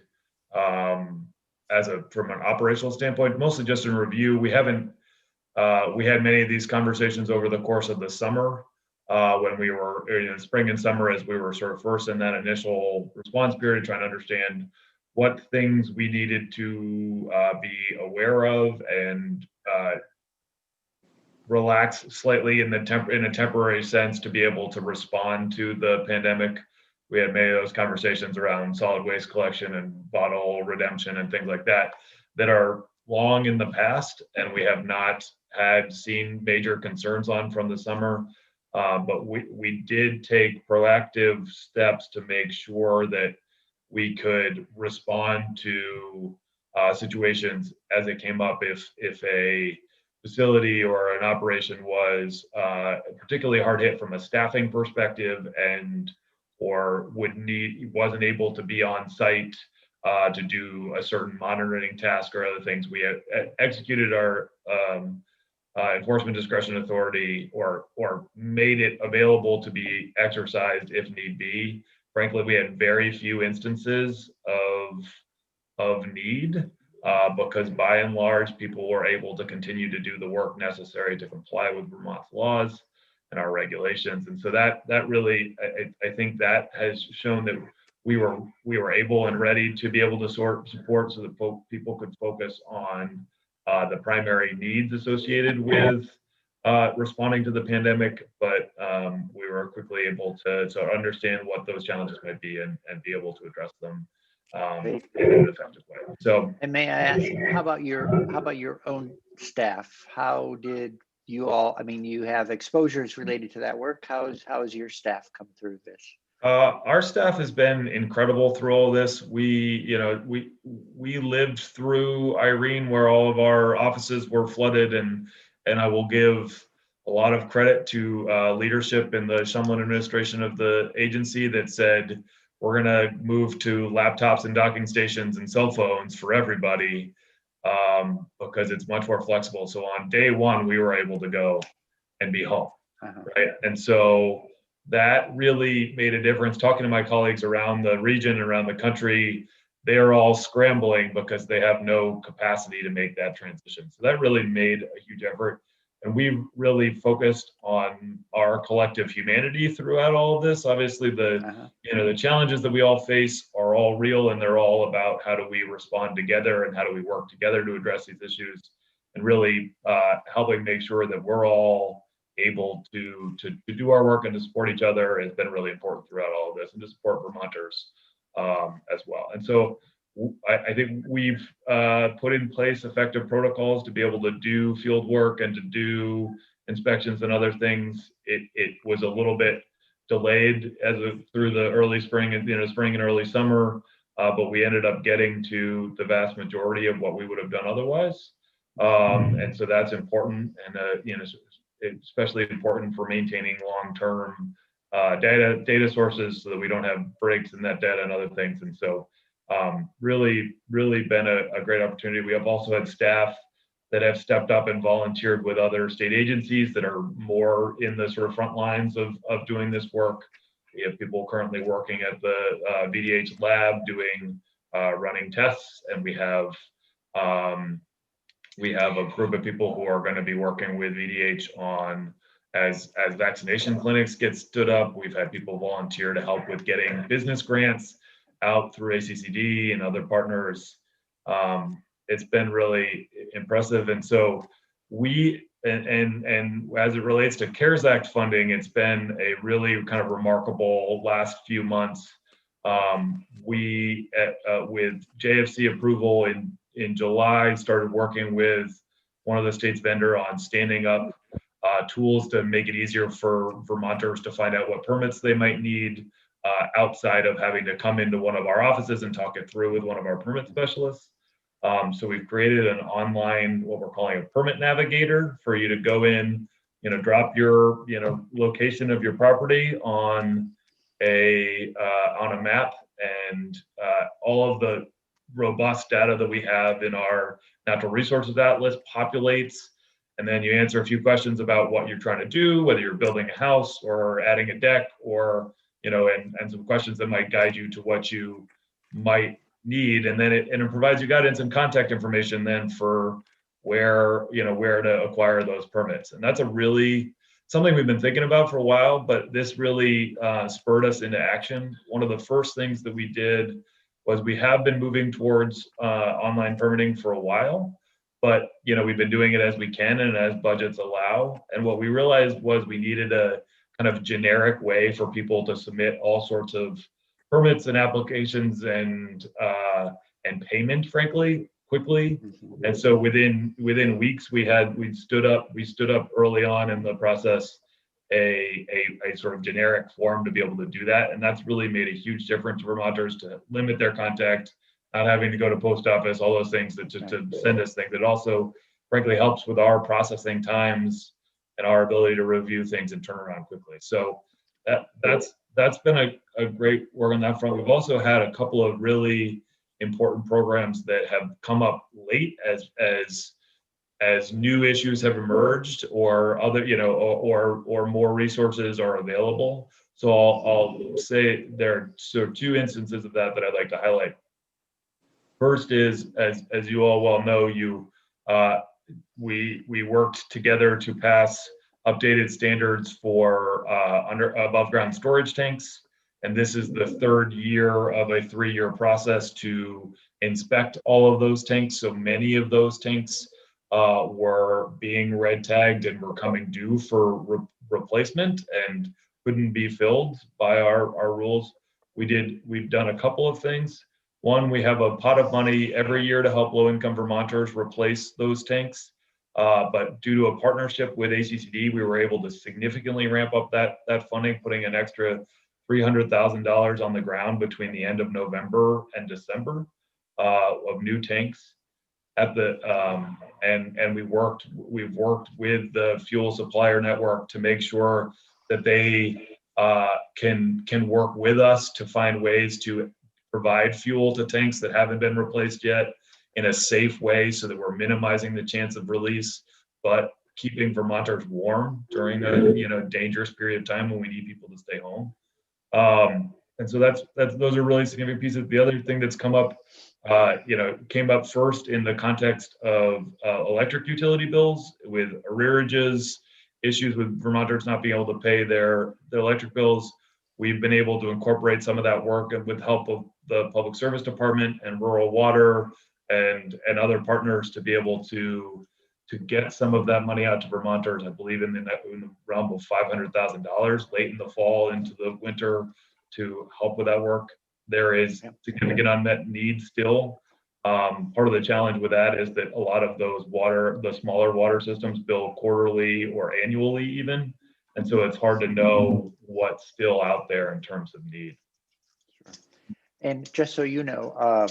from an operational standpoint, mostly just in review. We had many of these conversations over the course of the summer when we were in spring and summer, as we were sort of first in that initial response period, trying to understand what things we needed to be aware of and relax slightly in a temporary sense to be able to respond to the pandemic. We had many of those conversations around solid waste collection and bottle redemption and things like that are long in the past, and we have not seen major concerns on from the summer. But we did take proactive steps to make sure that we could respond to situations as it came up if a facility or an operation was particularly hard hit from a staffing perspective or wasn't able to be on site to do a certain monitoring task or other things. We executed our enforcement discretion authority or made it available to be exercised if need be. Frankly, we had very few instances of need because by and large, people were able to continue to do the work necessary to comply with Vermont's laws and our regulations. And so that really, I think that has shown that we were able and ready to be able to support so that people could focus on the primary needs associated with responding to the pandemic, but we were quickly able to understand what those challenges might be and be able to address them Great. in an effective way. So, And may I ask, how about your own staff? How did you all, I mean, you have exposures related to that work. How has your staff come through this? our staff has been incredible through all this. We lived through Irene, where all of our offices were flooded, and I will give a lot of credit to leadership in the Shumlin administration of the agency that said, we're going to move to laptops and docking stations and cell phones for everybody, because it's much more flexible. So on day one, we were able to go and be home, right? And so that really made a difference. Talking to my colleagues around the region and around the country, they're all scrambling because they have no capacity to make that transition. So that really made a huge effort. And we really focused on our collective humanity throughout all of this. Obviously, the challenges that we all face are all real, and they're all about how do we respond together and how do we work together to address these issues, and really helping make sure that we're all able to do our work and to support each other has been really important throughout all of this, and to support Vermonters as well. And so I think we've put in place effective protocols to be able to do field work and to do inspections and other things. It was a little bit delayed through the early spring and spring and early summer, but we ended up getting to the vast majority of what we would have done otherwise. And so that's important, and especially important for maintaining long-term data sources so that we don't have breaks in that data and other things. And so really been a great opportunity. We have also had staff that have stepped up and volunteered with other state agencies that are more in the sort of front lines of doing this work. We have people currently working at the VDH lab doing running tests, and we have a group of people who are going to be working with VDH on as vaccination clinics get stood up. We've had people volunteer to help with getting business grants out through ACCD and other partners. It's been really impressive. And so and as it relates to CARES Act funding, it's been a really kind of remarkable last few months. With JFC approval in July, started working with one of the state's vendor on standing up tools to make it easier for Vermonters to find out what permits they might need outside of having to come into one of our offices and talk it through with one of our permit specialists. So we've created an online, what we're calling a permit navigator, for you to go in, drop your, location of your property on a map, and all of the robust data that we have in our natural resources atlas populates, and then you answer a few questions about what you're trying to do, whether you're building a house or adding a deck, or and some questions that might guide you to what you might need, and then it provides you guidance and contact information then for where to acquire those permits. And that's something we've been thinking about for a while, but this really spurred us into action. One of the first things that we did was we have been moving towards online permitting for a while, but we've been doing it as we can and as budgets allow. And what we realized was we needed a kind of generic way for people to submit all sorts of permits and applications and payment, frankly, quickly. And so within weeks, we stood up early on in the process a sort of generic form to be able to do that. And that's really made a huge difference for Vermonters to limit their contact, not having to go to post office, all those things to send us things. It also, frankly, helps with our processing times and our ability to review things and turn around quickly. So that's been a great work on that front. We've also had a couple of really important programs that have come up late as new issues have emerged, or other, or more resources are available. So I'll say there are sort of two instances of that I'd like to highlight. First is, as you all well know, we worked together to pass updated standards for above ground storage tanks. And this is the third year of a 3-year process to inspect all of those tanks. So many of those tanks were being red tagged and were coming due for replacement and couldn't be filled by our rules. We've done a couple of things. One, we have a pot of money every year to help low-income Vermonters replace those tanks. But due to a partnership with ACCD, we were able to significantly ramp up that funding, putting an extra $300,000 on the ground between the end of November and December of new tanks. We've worked with the fuel supplier network to make sure that they can work with us to find ways to provide fuel to tanks that haven't been replaced yet in a safe way, so that we're minimizing the chance of release, but keeping Vermonters warm during a dangerous period of time when we need people to stay home. And so those are really significant pieces. The other thing that's come up, came up first in the context of electric utility bills with arrearages, issues with Vermonters not being able to pay their electric bills. We've been able to incorporate some of that work, and with help of the Public Service Department and Rural Water and other partners, to be able to get some of that money out to Vermonters. I believe in the realm of $500,000 late in the fall into the winter to help with that work. There is significant unmet need still. Part of the challenge with that is that a lot of the smaller water systems bill quarterly or annually even. And so it's hard to know what's still out there in terms of need. Sure. And just so you know,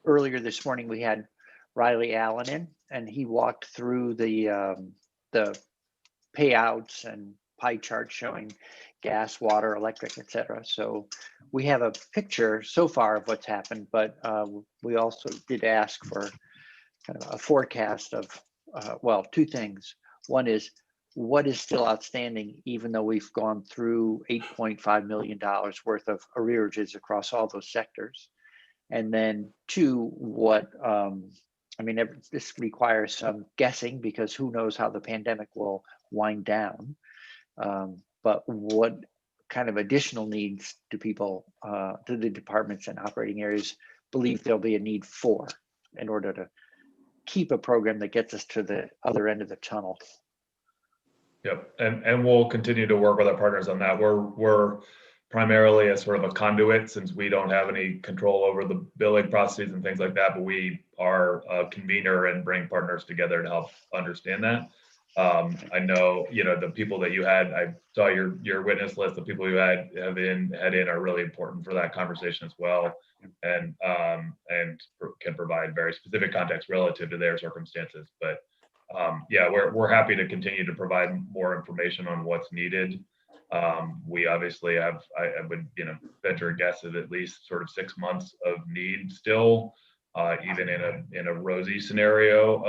earlier this morning we had Riley Allen in, and he walked through the payouts and pie chart showing gas, water, electric, etc. So we have a picture so far of what's happened, but we also did ask for kind of a forecast of, two things. One is, what is still outstanding, even though we've gone through $8.5 million worth of arrearages across all those sectors? And then two, this requires some guessing, because who knows how the pandemic will wind down. But what kind of additional needs do people, do the departments and operating areas believe there'll be a need for in order to keep a program that gets us to the other end of the tunnel? Yep, and we'll continue to work with our partners on that. We're primarily a sort of a conduit, since we don't have any control over the billing processes and things like that, but we are a convener and bring partners together to help understand that. I know, the people that you had, I saw your witness list, the people you had in are really important for that conversation as well, and can provide very specific context relative to their circumstances. But we're happy to continue to provide more information on what's needed. We obviously have, I would venture a guess at least sort of 6 months of need still, even in a rosy scenario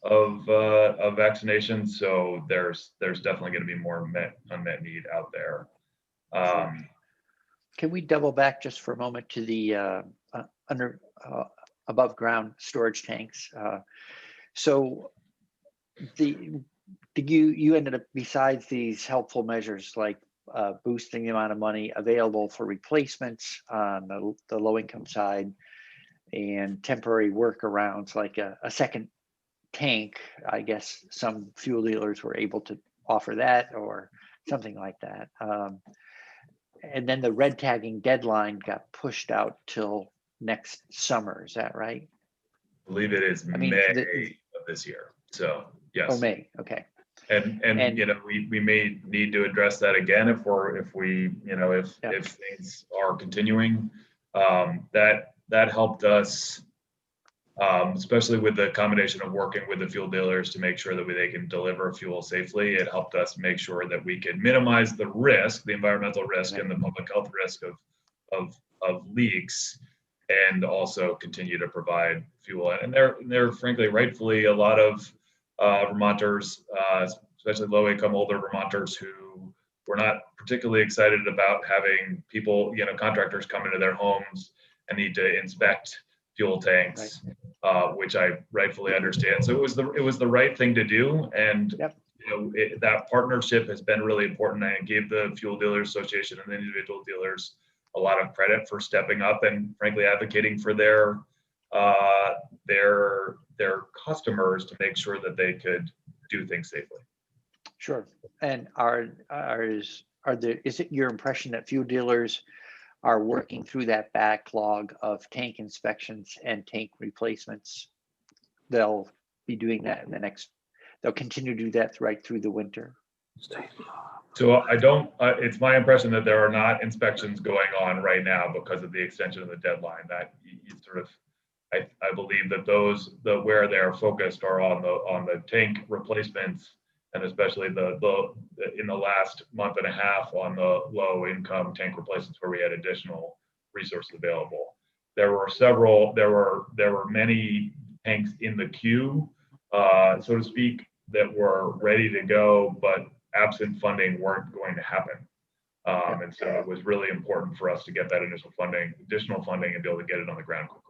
of vaccination. So there's definitely going to be more unmet need out there. Can we double back just for a moment to the above ground storage tanks? So you ended up, besides these helpful measures like boosting the amount of money available for replacements on the low income side, and temporary workarounds like a second tank, I guess some fuel dealers were able to offer that or something like that. And then the red tagging deadline got pushed out till next summer. Is that right? I believe it is May of this year. So yes. Oh, May. Okay. And we may need to address that again if things are continuing. That helped us, especially with the combination of working with the fuel dealers to make sure that they can deliver fuel safely. It helped us make sure that we can minimize the risk, the environmental risk and the public health risk of leaks, and also continue to provide fuel. And they're frankly, rightfully, a lot of Vermonters, especially low-income older Vermonters, who were not particularly excited about having people, contractors come into their homes and need to inspect fuel tanks, right. Which I rightfully understand. So it was the right thing to do, and that partnership has been really important. I gave the Fuel Dealers Association and the individual dealers a lot of credit for stepping up and frankly advocating for their customers to make sure that they could do things safely. Sure. And is it your impression that fuel dealers are working through that backlog of tank inspections and tank replacements. They'll be doing that in the next, they'll continue to do that right through the winter. So I don't, it's my impression that there are not inspections going on right now because of the extension of the deadline. That you sort of, I believe that those, where they're focused are on the tank replacements, and especially in the last month and a half on the low income tank replacements where we had additional resources available. There were many tanks in the queue, so to speak, that were ready to go, but absent funding weren't going to happen. And so it was really important for us to get that initial funding, additional funding, and be able to get it on the ground quickly.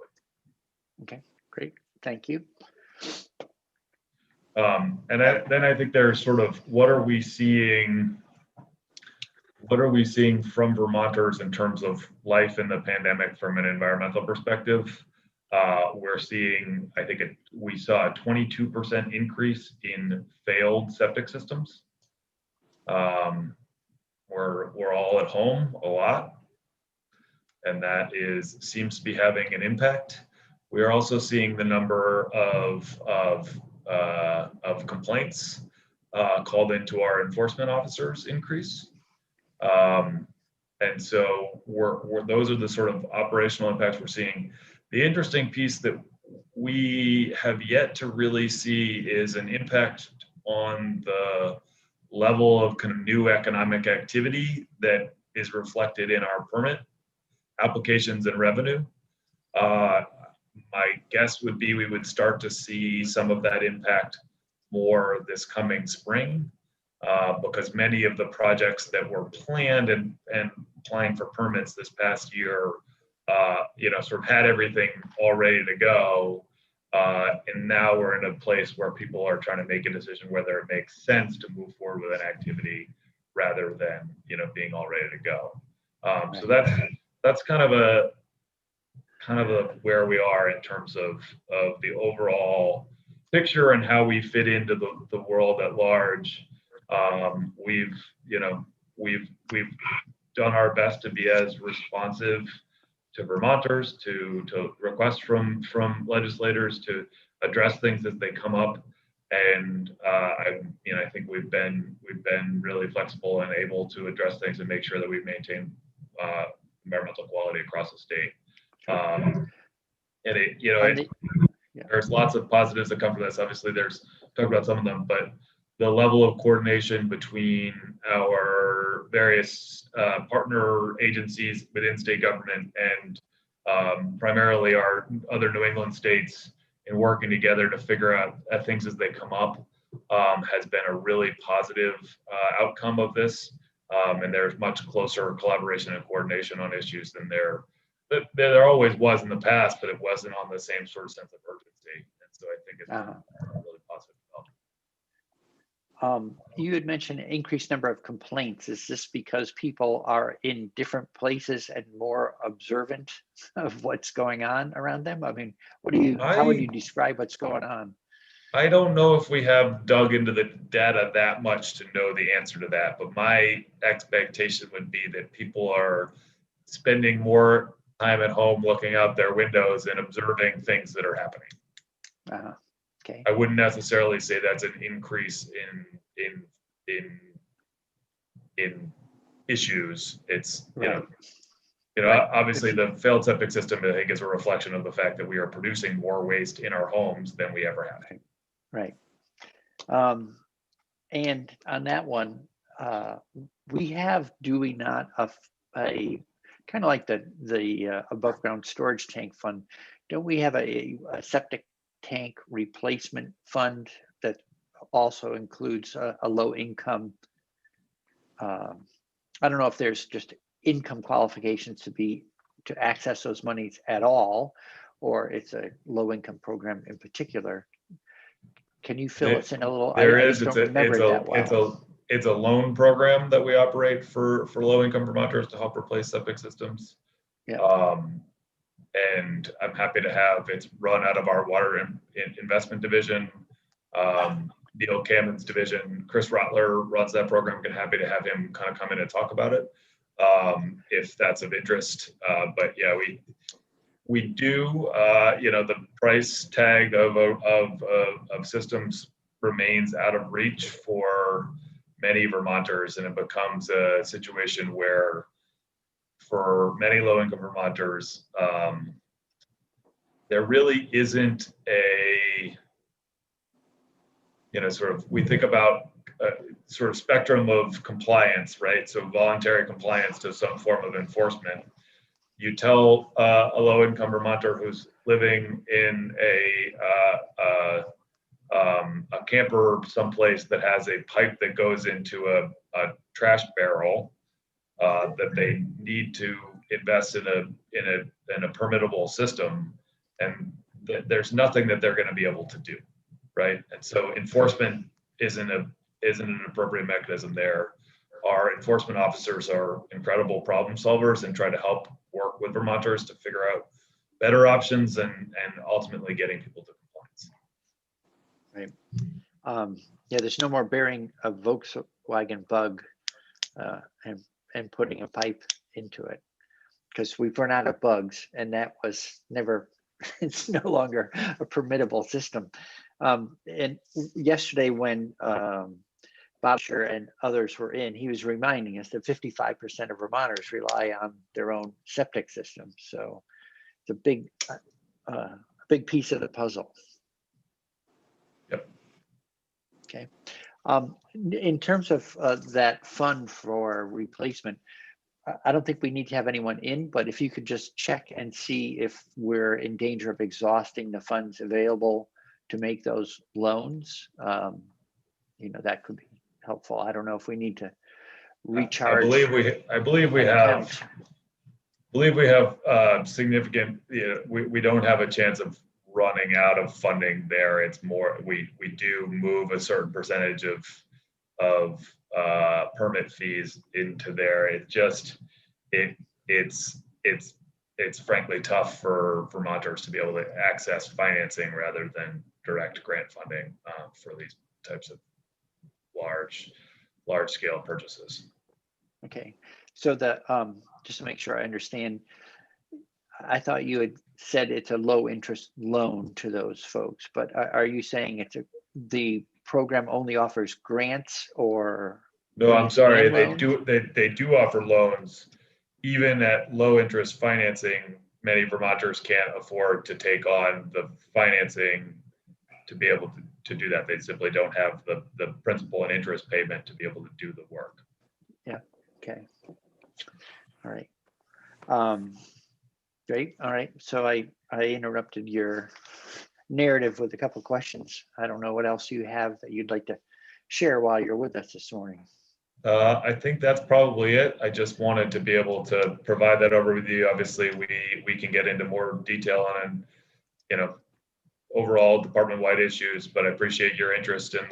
Okay, great, thank you. And then I think there's sort of, what are we seeing from Vermonters in terms of life in the pandemic from an environmental perspective? We're seeing, I think we saw a 22% increase in failed septic systems. We're all at home a lot, and that seems to be having an impact. We are also seeing the number of complaints called into our enforcement officers increase. And so those are the sort of operational impacts we're seeing. The interesting piece that we have yet to really see is an impact on the level of kind of new economic activity that is reflected in our permit applications and revenue. My guess would be we would start to see some of that impact more this coming spring, because many of the projects that were planned and applying for permits this past year, sort of had everything all ready to go. And now we're in a place where people are trying to make a decision whether it makes sense to move forward with an activity rather than, being all ready to go. So that's kind of a where we are in terms of the overall picture and how we fit into the world at large. We've done our best to be as responsive to Vermonters, to requests from legislators to address things as they come up, and I think we've been really flexible and able to address things and make sure that we maintain environmental quality across the state. There's lots of positives that come from this. Obviously, talk about some of them, but the level of coordination between our various partner agencies within state government and primarily our other New England states in working together to figure out things as they come up has been a really positive outcome of this. And there's much closer collaboration and coordination on issues than there always was in the past, but it wasn't on the same sort of sense of urgency. And so I think it's a really positive development. You had mentioned an increased number of complaints. Is this because people are in different places and more observant of what's going on around them? I mean, how would you describe what's going on? I don't know if we have dug into the data that much to know the answer to that, but my expectation would be that people are spending more time at home looking out their windows and observing things that are happening. Okay. I wouldn't necessarily say that's an increase in issues. It's right. Obviously the failed septic system, I think, is a reflection of the fact that we are producing more waste in our homes than we ever have. Right. And on that one, we have, do we not, a kind of like the above ground storage tank fund, don't we have a septic tank replacement fund that also includes a low income? I don't know if there's just income qualifications to access those monies at all, or it's a low income program in particular. Can you fill us in a little? It's a loan program that we operate for low income Vermonters to help replace septic systems. Yeah. And I'm happy to have it's run out of our water investment division, Neil Camen's division. Chris Rottler runs that program. I'm happy to have him kind of come in and talk about it. if that's of interest. But yeah, we do, the price tag of systems remains out of reach for many Vermonters, and it becomes a situation where for many low-income Vermonters, there really isn't a, we think about a sort of spectrum of compliance, right? So voluntary compliance to some form of enforcement. You tell a low-income Vermonter who's living in a camper someplace that has a pipe that goes into a trash barrel, that they need to invest in a permittable system, and there's nothing that they're going to be able to do, right? And so enforcement isn't an appropriate mechanism there. Our enforcement officers are incredible problem solvers and try to help work with Vermonters to figure out better options and ultimately getting people to compliance. Right. Yeah, there's no more bearing a Volkswagen Bug and putting a pipe into it, because we've run out of bugs, and that was never, it's no longer a permittable system. And yesterday when Bobsher and others were in, he was reminding us that 55% of Vermonters rely on their own septic system. So it's a big piece of the puzzle. Yep. Okay. In terms of that fund for replacement, I don't think we need to have anyone in, but if you could just check and see if we're in danger of exhausting the funds available to make those loans, that could be helpful. I don't know if we need to recharge. I believe we have significant. We don't have a chance of running out of funding there. It's more we do move a certain percentage of permit fees into there. It's frankly tough for Vermonters to be able to access financing rather than direct grant funding for these types of large scale purchases. Okay, so just to make sure I understand, I thought you had said it's a low interest loan to those folks, but are you saying the program only offers grants or? No, I'm sorry. Loans? They do offer loans, even at low interest financing. Many Vermonters can't afford to take on the financing to be able to do that. They simply don't have the principal and interest payment to be able to do the work. Yeah. Okay. All right. Great. All right. So I interrupted your narrative with a couple of questions. I don't know what else you have that you'd like to share while you're with us this morning. I think that's probably it. I just wanted to be able to provide that overview. Obviously, we can get into more detail on, overall department-wide issues, but I appreciate your interest in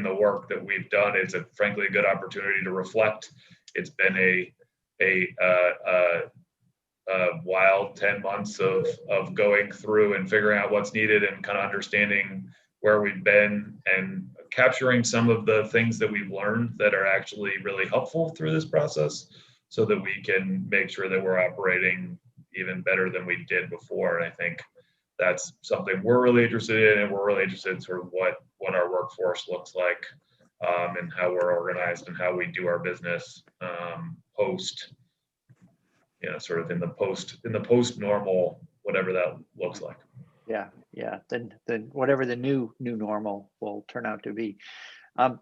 the work that we've done. It's frankly a good opportunity to reflect. It's been a wild 10 months of going through and figuring out what's needed and kind of understanding where we've been and capturing some of the things that we've learned that are actually really helpful through this process so that we can make sure that we're operating even better than we did before. And I think that's something we're really interested in, and we're really interested in sort of what our workforce looks like and how we're organized and how we do our business post, sort of in the post normal, whatever that looks like. Yeah. Then whatever the new normal will turn out to be.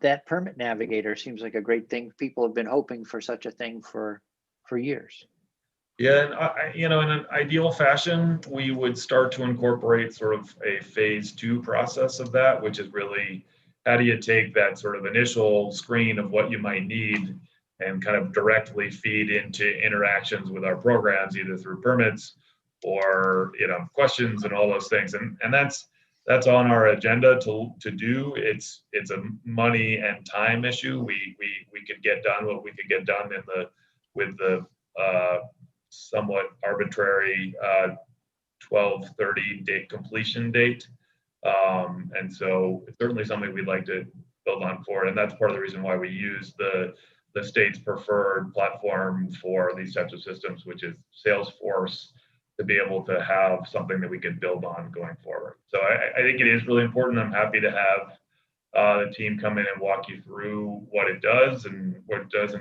That permit navigator seems like a great thing. People have been hoping for such a thing for years. Yeah, and in an ideal fashion, we would start to incorporate sort of a phase 2 process of that, which is really how do you take that sort of initial screen of what you might need and kind of directly feed into interactions with our programs, either through permits or questions and all those things, and that's on our agenda to do. It's a money and time issue. We could get done what we could get done with the somewhat arbitrary 12/30 date completion date, and so it's certainly something we'd like to build on for, and that's part of the reason why we use the the state's preferred platform for these types of systems, which is Salesforce, to be able to have something that we can build on going forward. So I think it is really important. I'm happy to have the team come in and walk you through what it does and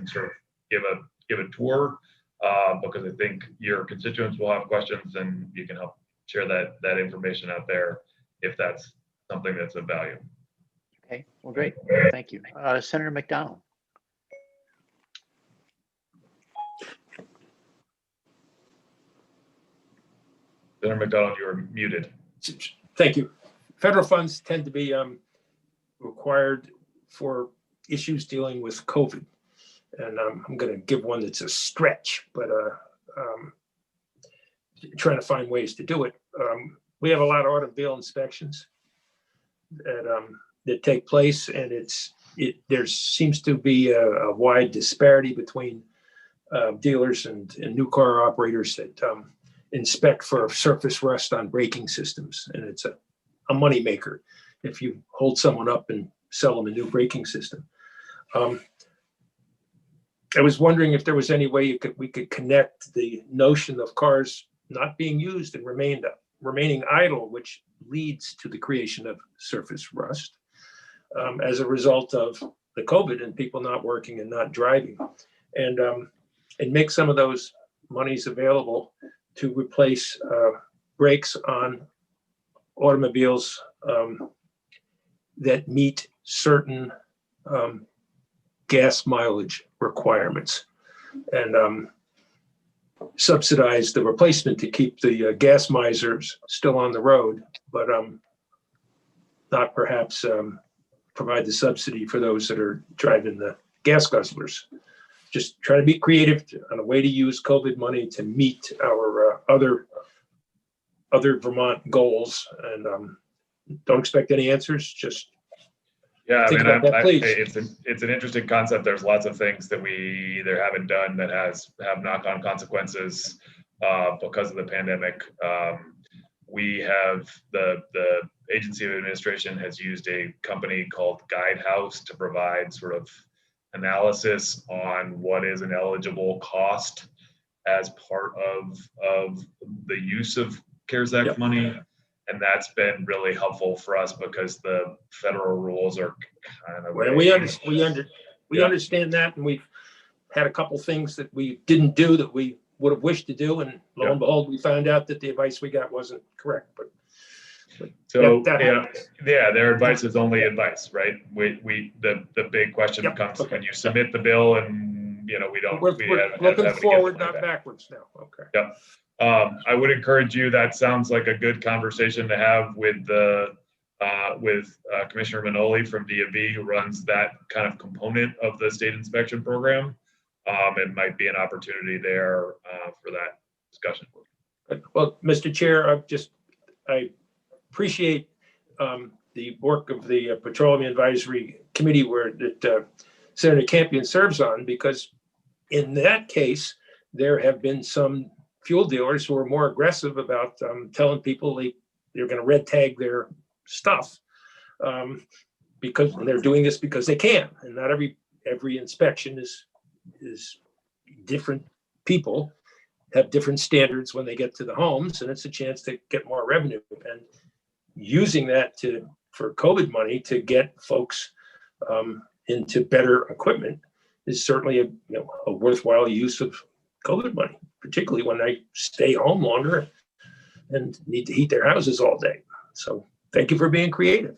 sort of give a tour, because I think your constituents will have questions and you can help share that information out there if that's something that's of value. Okay, well, great. Thank you. Senator McDonald. Senator McDonald, you are muted. Thank you. Federal funds tend to be required for issues dealing with COVID. And I'm going to give one that's a stretch, but trying to find ways to do it. We have a lot of automobile inspections that take place, and there seems to be a wide disparity between dealers and new car operators that inspect for surface rust on braking systems, and it's a moneymaker if you hold someone up and sell them a new braking system. I was wondering if there was any way we could connect the notion of cars not being used and remaining idle, which leads to the creation of surface rust as a result of the COVID and people not working and not driving, and make some of those monies available to replace brakes on automobiles that meet certain gas mileage requirements, and subsidize the replacement to keep the gas misers still on the road, but not perhaps provide the subsidy for those that are driving the gas guzzlers. Just try to be creative on a way to use COVID money to meet our other Vermont goals, and don't expect any answers. Just yeah, think about that, please. It's an interesting concept. There's lots of things that we either haven't done that have knock-on consequences because of the pandemic. We have the Agency of Administration has used a company called Guidehouse to provide sort of analysis on what is an eligible cost as part of the use of CARES Act money. And that's been really helpful for us because the federal rules are kind of. Well, we understand that, and we've had a couple things that we didn't do that we would have wished to do, and lo and behold, we found out that the advice we got wasn't correct. But so their advice is only advice, right? The big question becomes when you submit the bill, and we're looking forward, not backwards now. Okay. Yeah. I would encourage you. That sounds like a good conversation to have with Commissioner Manoli from DMV, who runs that kind of component of the state inspection program. It might be an opportunity there for that discussion. Well, Mr. Chair, I appreciate the work of the Petroleum Advisory Committee that Senator Campion serves on, because in that case, there have been some fuel dealers who are more aggressive about telling people they're going to red tag their stuff because they're doing this because they can, and not every inspection is different. People have different standards when they get to the homes, and it's a chance to get more revenue, and using that for COVID money to get folks into better equipment is certainly a worthwhile use of COVID money, particularly when they stay home longer and need to heat their houses all day. So thank you for being creative.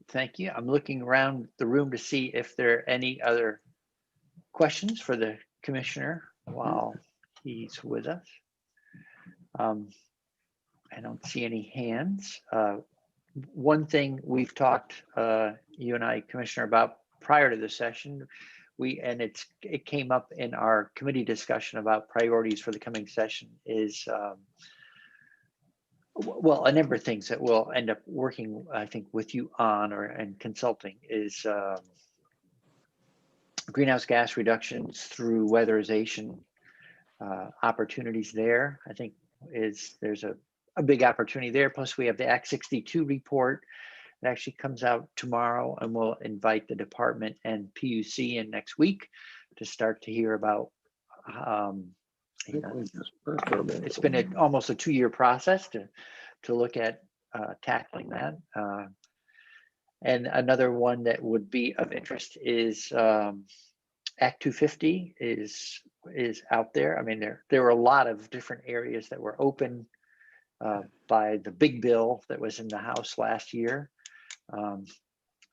Thank you. I'm looking around the room to see if there are any other questions for the commissioner while he's with us. I don't see any hands. One thing we've talked, you and I, Commissioner, about prior to the session, it came up in our committee discussion about priorities for the coming session is, well, a number of things that we'll end up working, I think, with you on and consulting is greenhouse gas reductions through weatherization opportunities there. I think there's a big opportunity there. Plus we have the Act 62 report It actually comes out tomorrow, and we'll invite the department and PUC in next week to start to hear about. It's been almost a 2-year process to look at tackling that. And another one that would be of interest is Act 250 is out there. I mean, there were a lot of different areas that were open by the big bill that was in the House last year.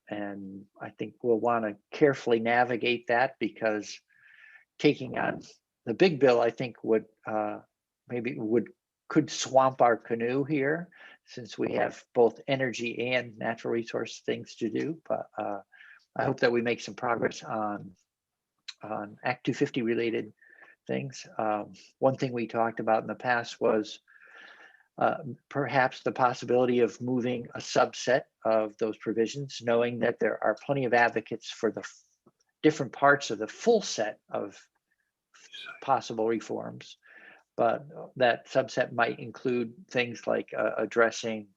And I think we'll want to carefully navigate that, because taking on the big bill, I think could swamp our canoe here, since we have both energy and natural resource things to do. But I hope that we make some progress on Act 250 related things. One thing we talked about in the past was perhaps the possibility of moving a subset of those provisions, knowing that there are plenty of advocates for the different parts of the full set of possible reforms, but that subset might include things like addressing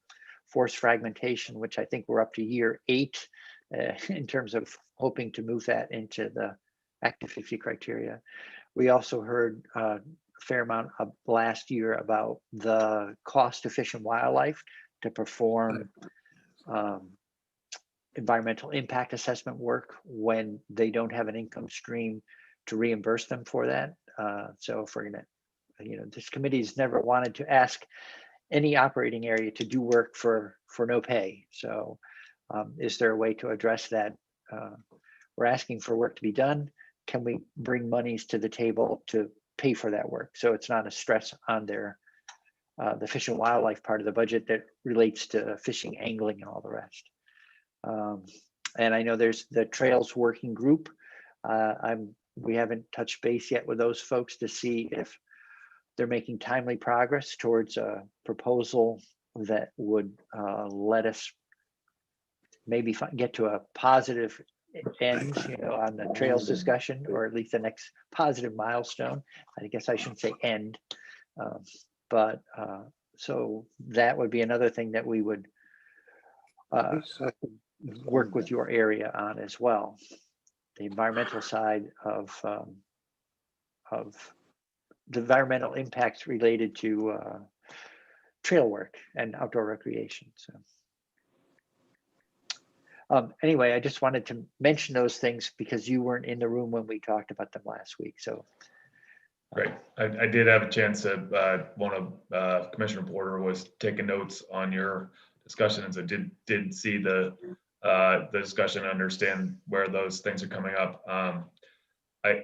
force fragmentation, which I think we're up to year 8 in terms of hoping to move that into the Act 250 criteria. We also heard a fair amount of last year about the cost-efficient wildlife to perform environmental impact assessment work when they don't have an income stream to reimburse them for that. So if we're gonna, this committee's never wanted to ask any operating area to do work for no pay. So is there a way to address that? We're asking for work to be done. Can we bring monies to the table to pay for that work, so it's not a stress on their the fish and wildlife part of the budget that relates to fishing, angling, and all the rest. And I know there's the Trails Working Group. We haven't touched base yet with those folks to see if they're making timely progress towards a proposal that would let us maybe get to a positive end, on the trails discussion, or at least the next positive milestone. I guess I shouldn't say end, but so that would be another thing that we would work with your area on as well. The environmental side of the environmental impacts related to trail work and outdoor recreation. So anyway, I just wanted to mention those things because you weren't in the room when we talked about them last week. So great. I did have a chance to, one of Commissioner Porter was taking notes on your discussions. I did see the discussion, understand where those things are coming up. I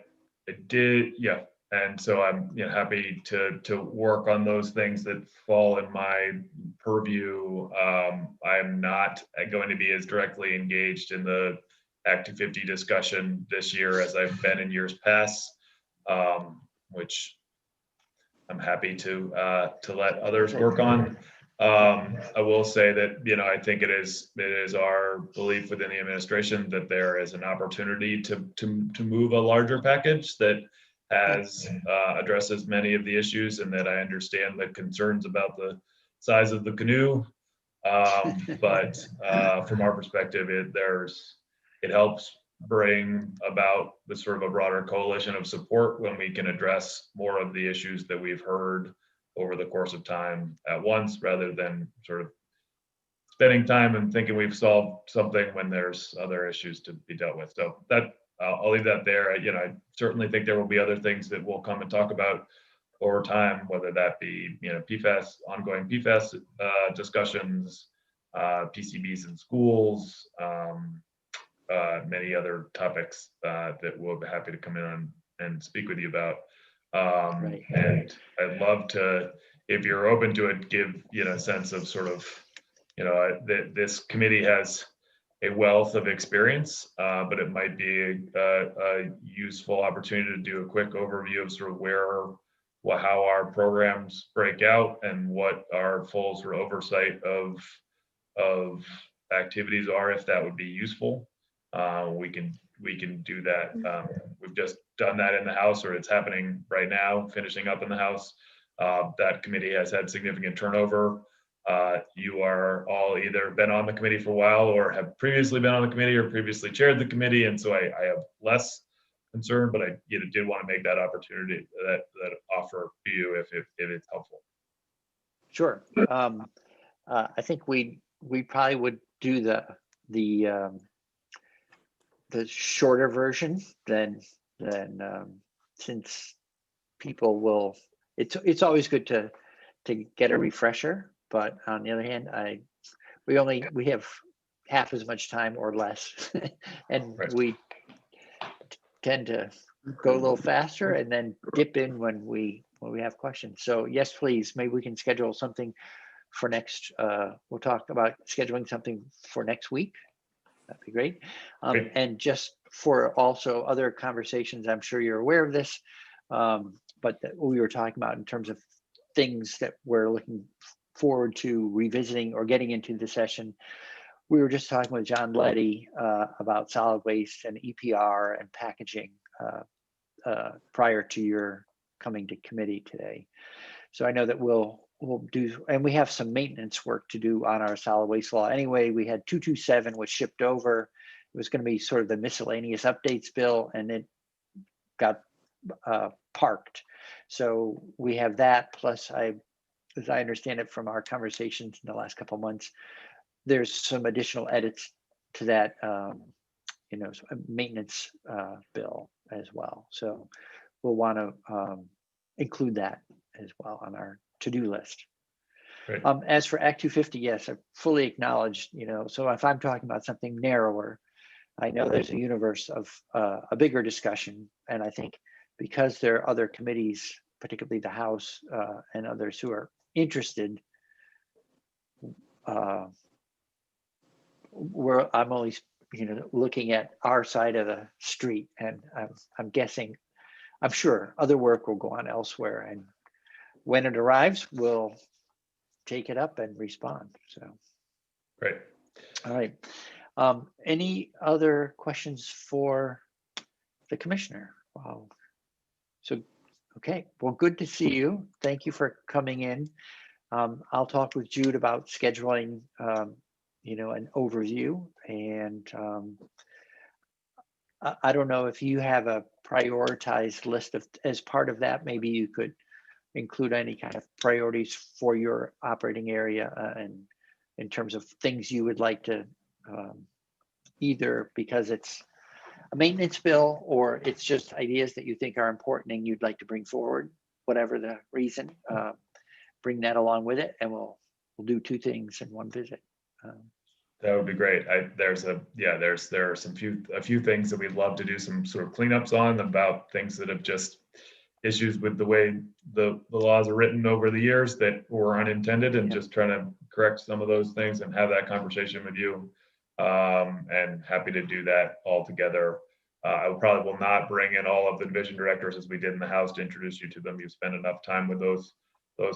did, yeah. And so I'm happy to work on those things that fall in my purview. I'm not going to be as directly engaged in the Act 250 discussion this year as I've been in years past, which I'm happy to let others work on. I will say that I think it is our belief within the administration that there is an opportunity to move a larger package that addresses many of the issues, and that I understand the concerns about the size of the canoe. But from our perspective, it helps bring about the sort of a broader coalition of support when we can address more of the issues that we've heard over the course of time at once, rather than sort of spending time and thinking we've solved something when there's other issues to be dealt with. So that I'll leave that there. I certainly think there will be other things that we'll come and talk about over time, whether that be PFAS, ongoing PFAS discussions, PCBs in schools, many other topics that we'll be happy to come in on and speak with you about. And I'd love to, if you're open to it, give a sense of sort of this committee has a wealth of experience, but it might be a useful opportunity to do a quick overview of sort of how our programs break out and what our full sort of oversight of activities are, if that would be useful. We can do that. We've just done that in the House, or it's happening right now, finishing up in the House. That committee has had significant turnover. You are all either been on the committee for a while or have previously been on the committee or previously chaired the committee. And so I have less concern, but I did want to make that opportunity, that offer to you if it's helpful. Sure. I think we probably would do the shorter version than since people will. It's always good to get a refresher, but on the other hand, we have half as much time or less, and Right. we tend to go a little faster and then dip in when we have questions. So yes, please, maybe we can schedule something for next. We'll talk about scheduling something for next week. That'd be great. Great. And just for also other conversations, I'm sure you're aware of this, but that we were talking about in terms of things that we're looking forward to revisiting or getting into the session. We were just talking with John Letty about solid waste and EPR and packaging prior to your coming to committee today. So I know that we'll do, and we have some maintenance work to do on our solid waste law. Anyway, we had 227 was shipped over. It was going to be sort of the miscellaneous updates bill, and it got parked. So we have that, plus as I understand it from our conversations in the last couple of months, there's some additional edits to that, maintenance bill as well. So we'll want to include that as well on our to-do list. Great. As for Act 250, yes, I fully acknowledge, so if I'm talking about something narrower, I know there's a universe of a bigger discussion. And I think because there are other committees, particularly the House and others who are interested, I'm only looking at our side of the street, and I'm guessing, I'm sure other work will go on elsewhere, and when it arrives, we'll take it up and respond. So Great. all right. Any other questions for the commissioner? Wow. So okay, well, good to see you. Thank you for coming in. I'll talk with Jude about scheduling an overview, and I don't know if you have a prioritized list of, as part of that, maybe you could include any kind of priorities for your operating area and in terms of things you would like to either because it's a maintenance bill or it's just ideas that you think are important and you'd like to bring forward, whatever the reason, bring that along with it, and we'll do two things in one visit. That would be great. There are a few things that we'd love to do some sort of cleanups on about things that have just issues with the way the laws are written over the years that were unintended, and just trying to correct some of those things and have that conversation with you. And happy to do that all together. I probably will not bring in all of the division directors as we did in the House to introduce you to them. You've spent enough time with those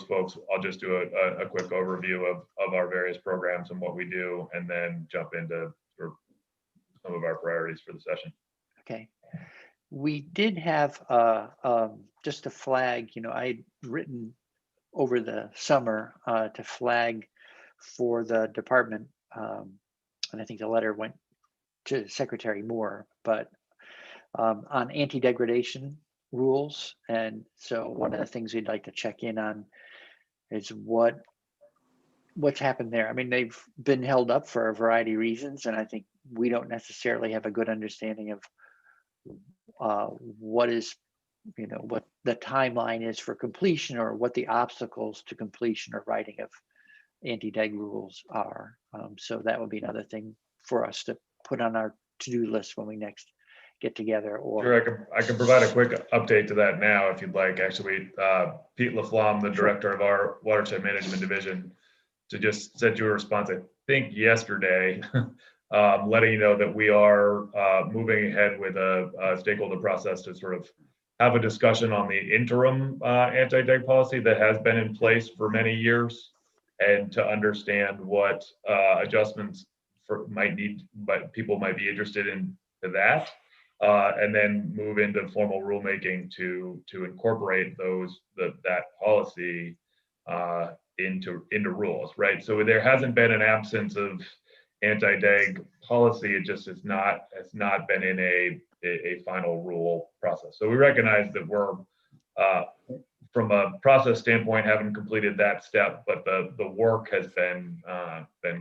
folks. I'll just do a quick overview of our various programs and what we do, and then jump into sort of some of our priorities for the session. Okay. We did have just a flag, I'd written over the summer to flag for the department, and I think the letter went to Secretary Moore, but on anti-degradation rules. And so one of the things we'd like to check in on is what's happened there. I mean, they've been held up for a variety of reasons, and I think we don't necessarily have a good understanding of what the timeline is for completion, or what the obstacles to completion or writing of anti-deg rules are. So that would be another thing for us to put on our to-do list when we next get together. Or sure, I can provide a quick update to that now if you'd like. Actually, Pete Laflamme, the director of our watershed management division, to just send you a response, I think yesterday, letting you know that we are moving ahead with a stakeholder process to sort of have a discussion on the interim anti-deg policy that has been in place for many years, and to understand what adjustments but people might be interested in to that, and then move into formal rulemaking to incorporate that policy into rules, right? So there hasn't been an absence of anti-DEG policy. It just has not been in a final rule process. So we recognize that we're from a process standpoint haven't completed that step, but the work has been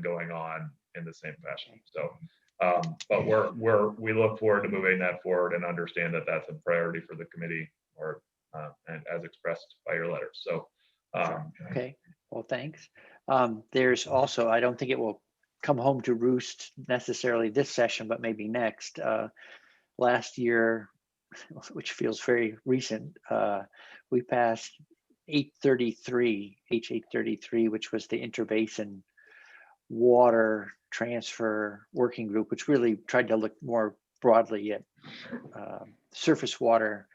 going on in the same fashion. So but we look forward to moving that forward and understand that that's a priority for the committee, or and as expressed by your letter. So Okay, well, thanks. There's also, I don't think it will come home to roost necessarily this session, but maybe next. Last year, which feels very recent, we passed 833, H833, which was the Interbasin Water Transfer Working Group, which really tried to look more broadly at surface water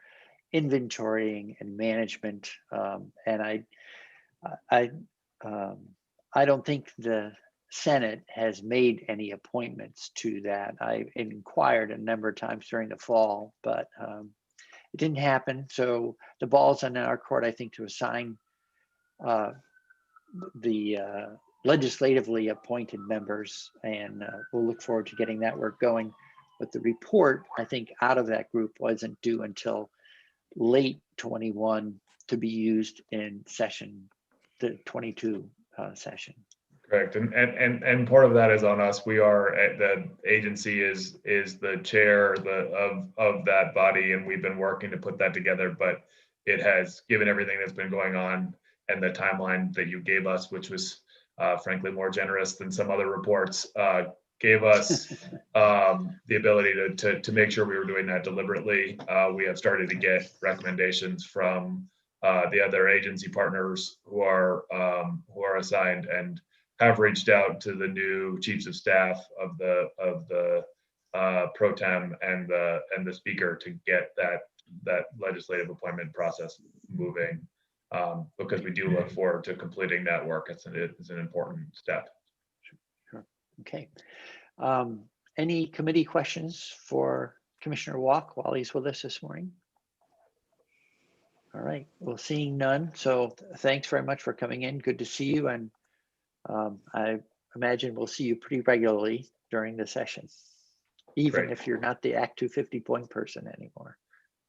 inventorying and management. And I don't think the Senate has made any appointments to that. I inquired a number of times during the fall, but it didn't happen. So the ball's in our court, I think, to assign the legislatively appointed members, and we'll look forward to getting that work going. But the report, I think, out of that group wasn't due until late 21 to be used in the 22 session. Correct, and part of that is on us. We are at the agency is the chair of that body, and we've been working to put that together. But it has, given everything that's been going on and the timeline that you gave us, which was frankly more generous than some other reports, gave us the ability to make sure we were doing that deliberately. We have started to get recommendations from the other agency partners who are assigned, and have reached out to the new chiefs of staff of the pro tem and the speaker to get that legislative appointment process moving, because we do look forward to completing that work. It's an important step. Sure. Okay. Any committee questions for Commissioner Walk while he's with us this morning? All right. Well, seeing none. So thanks very much for coming in. Good to see you. And I imagine we'll see you pretty regularly during the session, even if you're not the Act 250 point person anymore.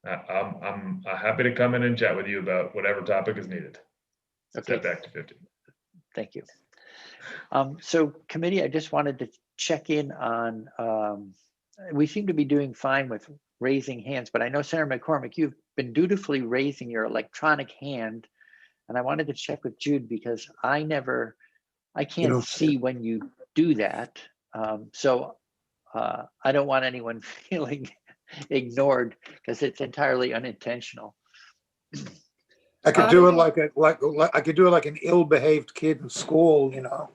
I'm happy to come in and chat with you about whatever topic is needed. Okay. Back to 50. Thank you. So committee, I just wanted to check in on, we seem to be doing fine with raising hands, but I know Senator McCormick, you've been dutifully raising your electronic hand. And I wanted to check with Jude because I can't see when you do that. So I don't want anyone feeling ignored because it's entirely unintentional. I could do it I could do it like an ill-behaved kid in school, you know.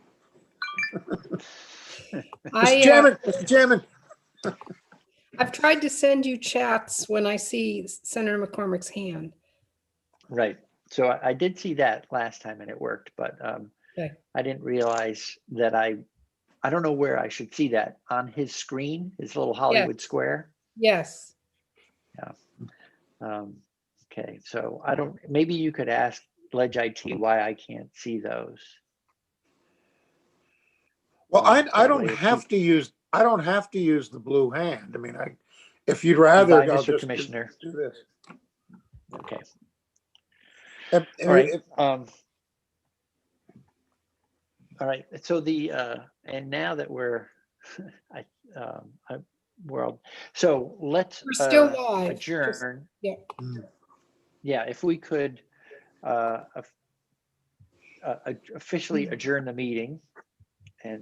Mr. Chairman. I've tried to send you chats when I see Senator McCormick's hand. Right. So I did see that last time and it worked, but Okay. I didn't realize that I don't know where I should see that on his screen, his little Hollywood square. Yes. Yeah. Okay. So maybe you could ask Ledge IT why I can't see those. Well, I don't have to use the blue hand. I mean, if you'd rather, I'll just Commissioner. do this. Okay. All right. All right. So and now that we're so let's We're still live. adjourn. Yeah. Yeah. If we could officially adjourn the meeting and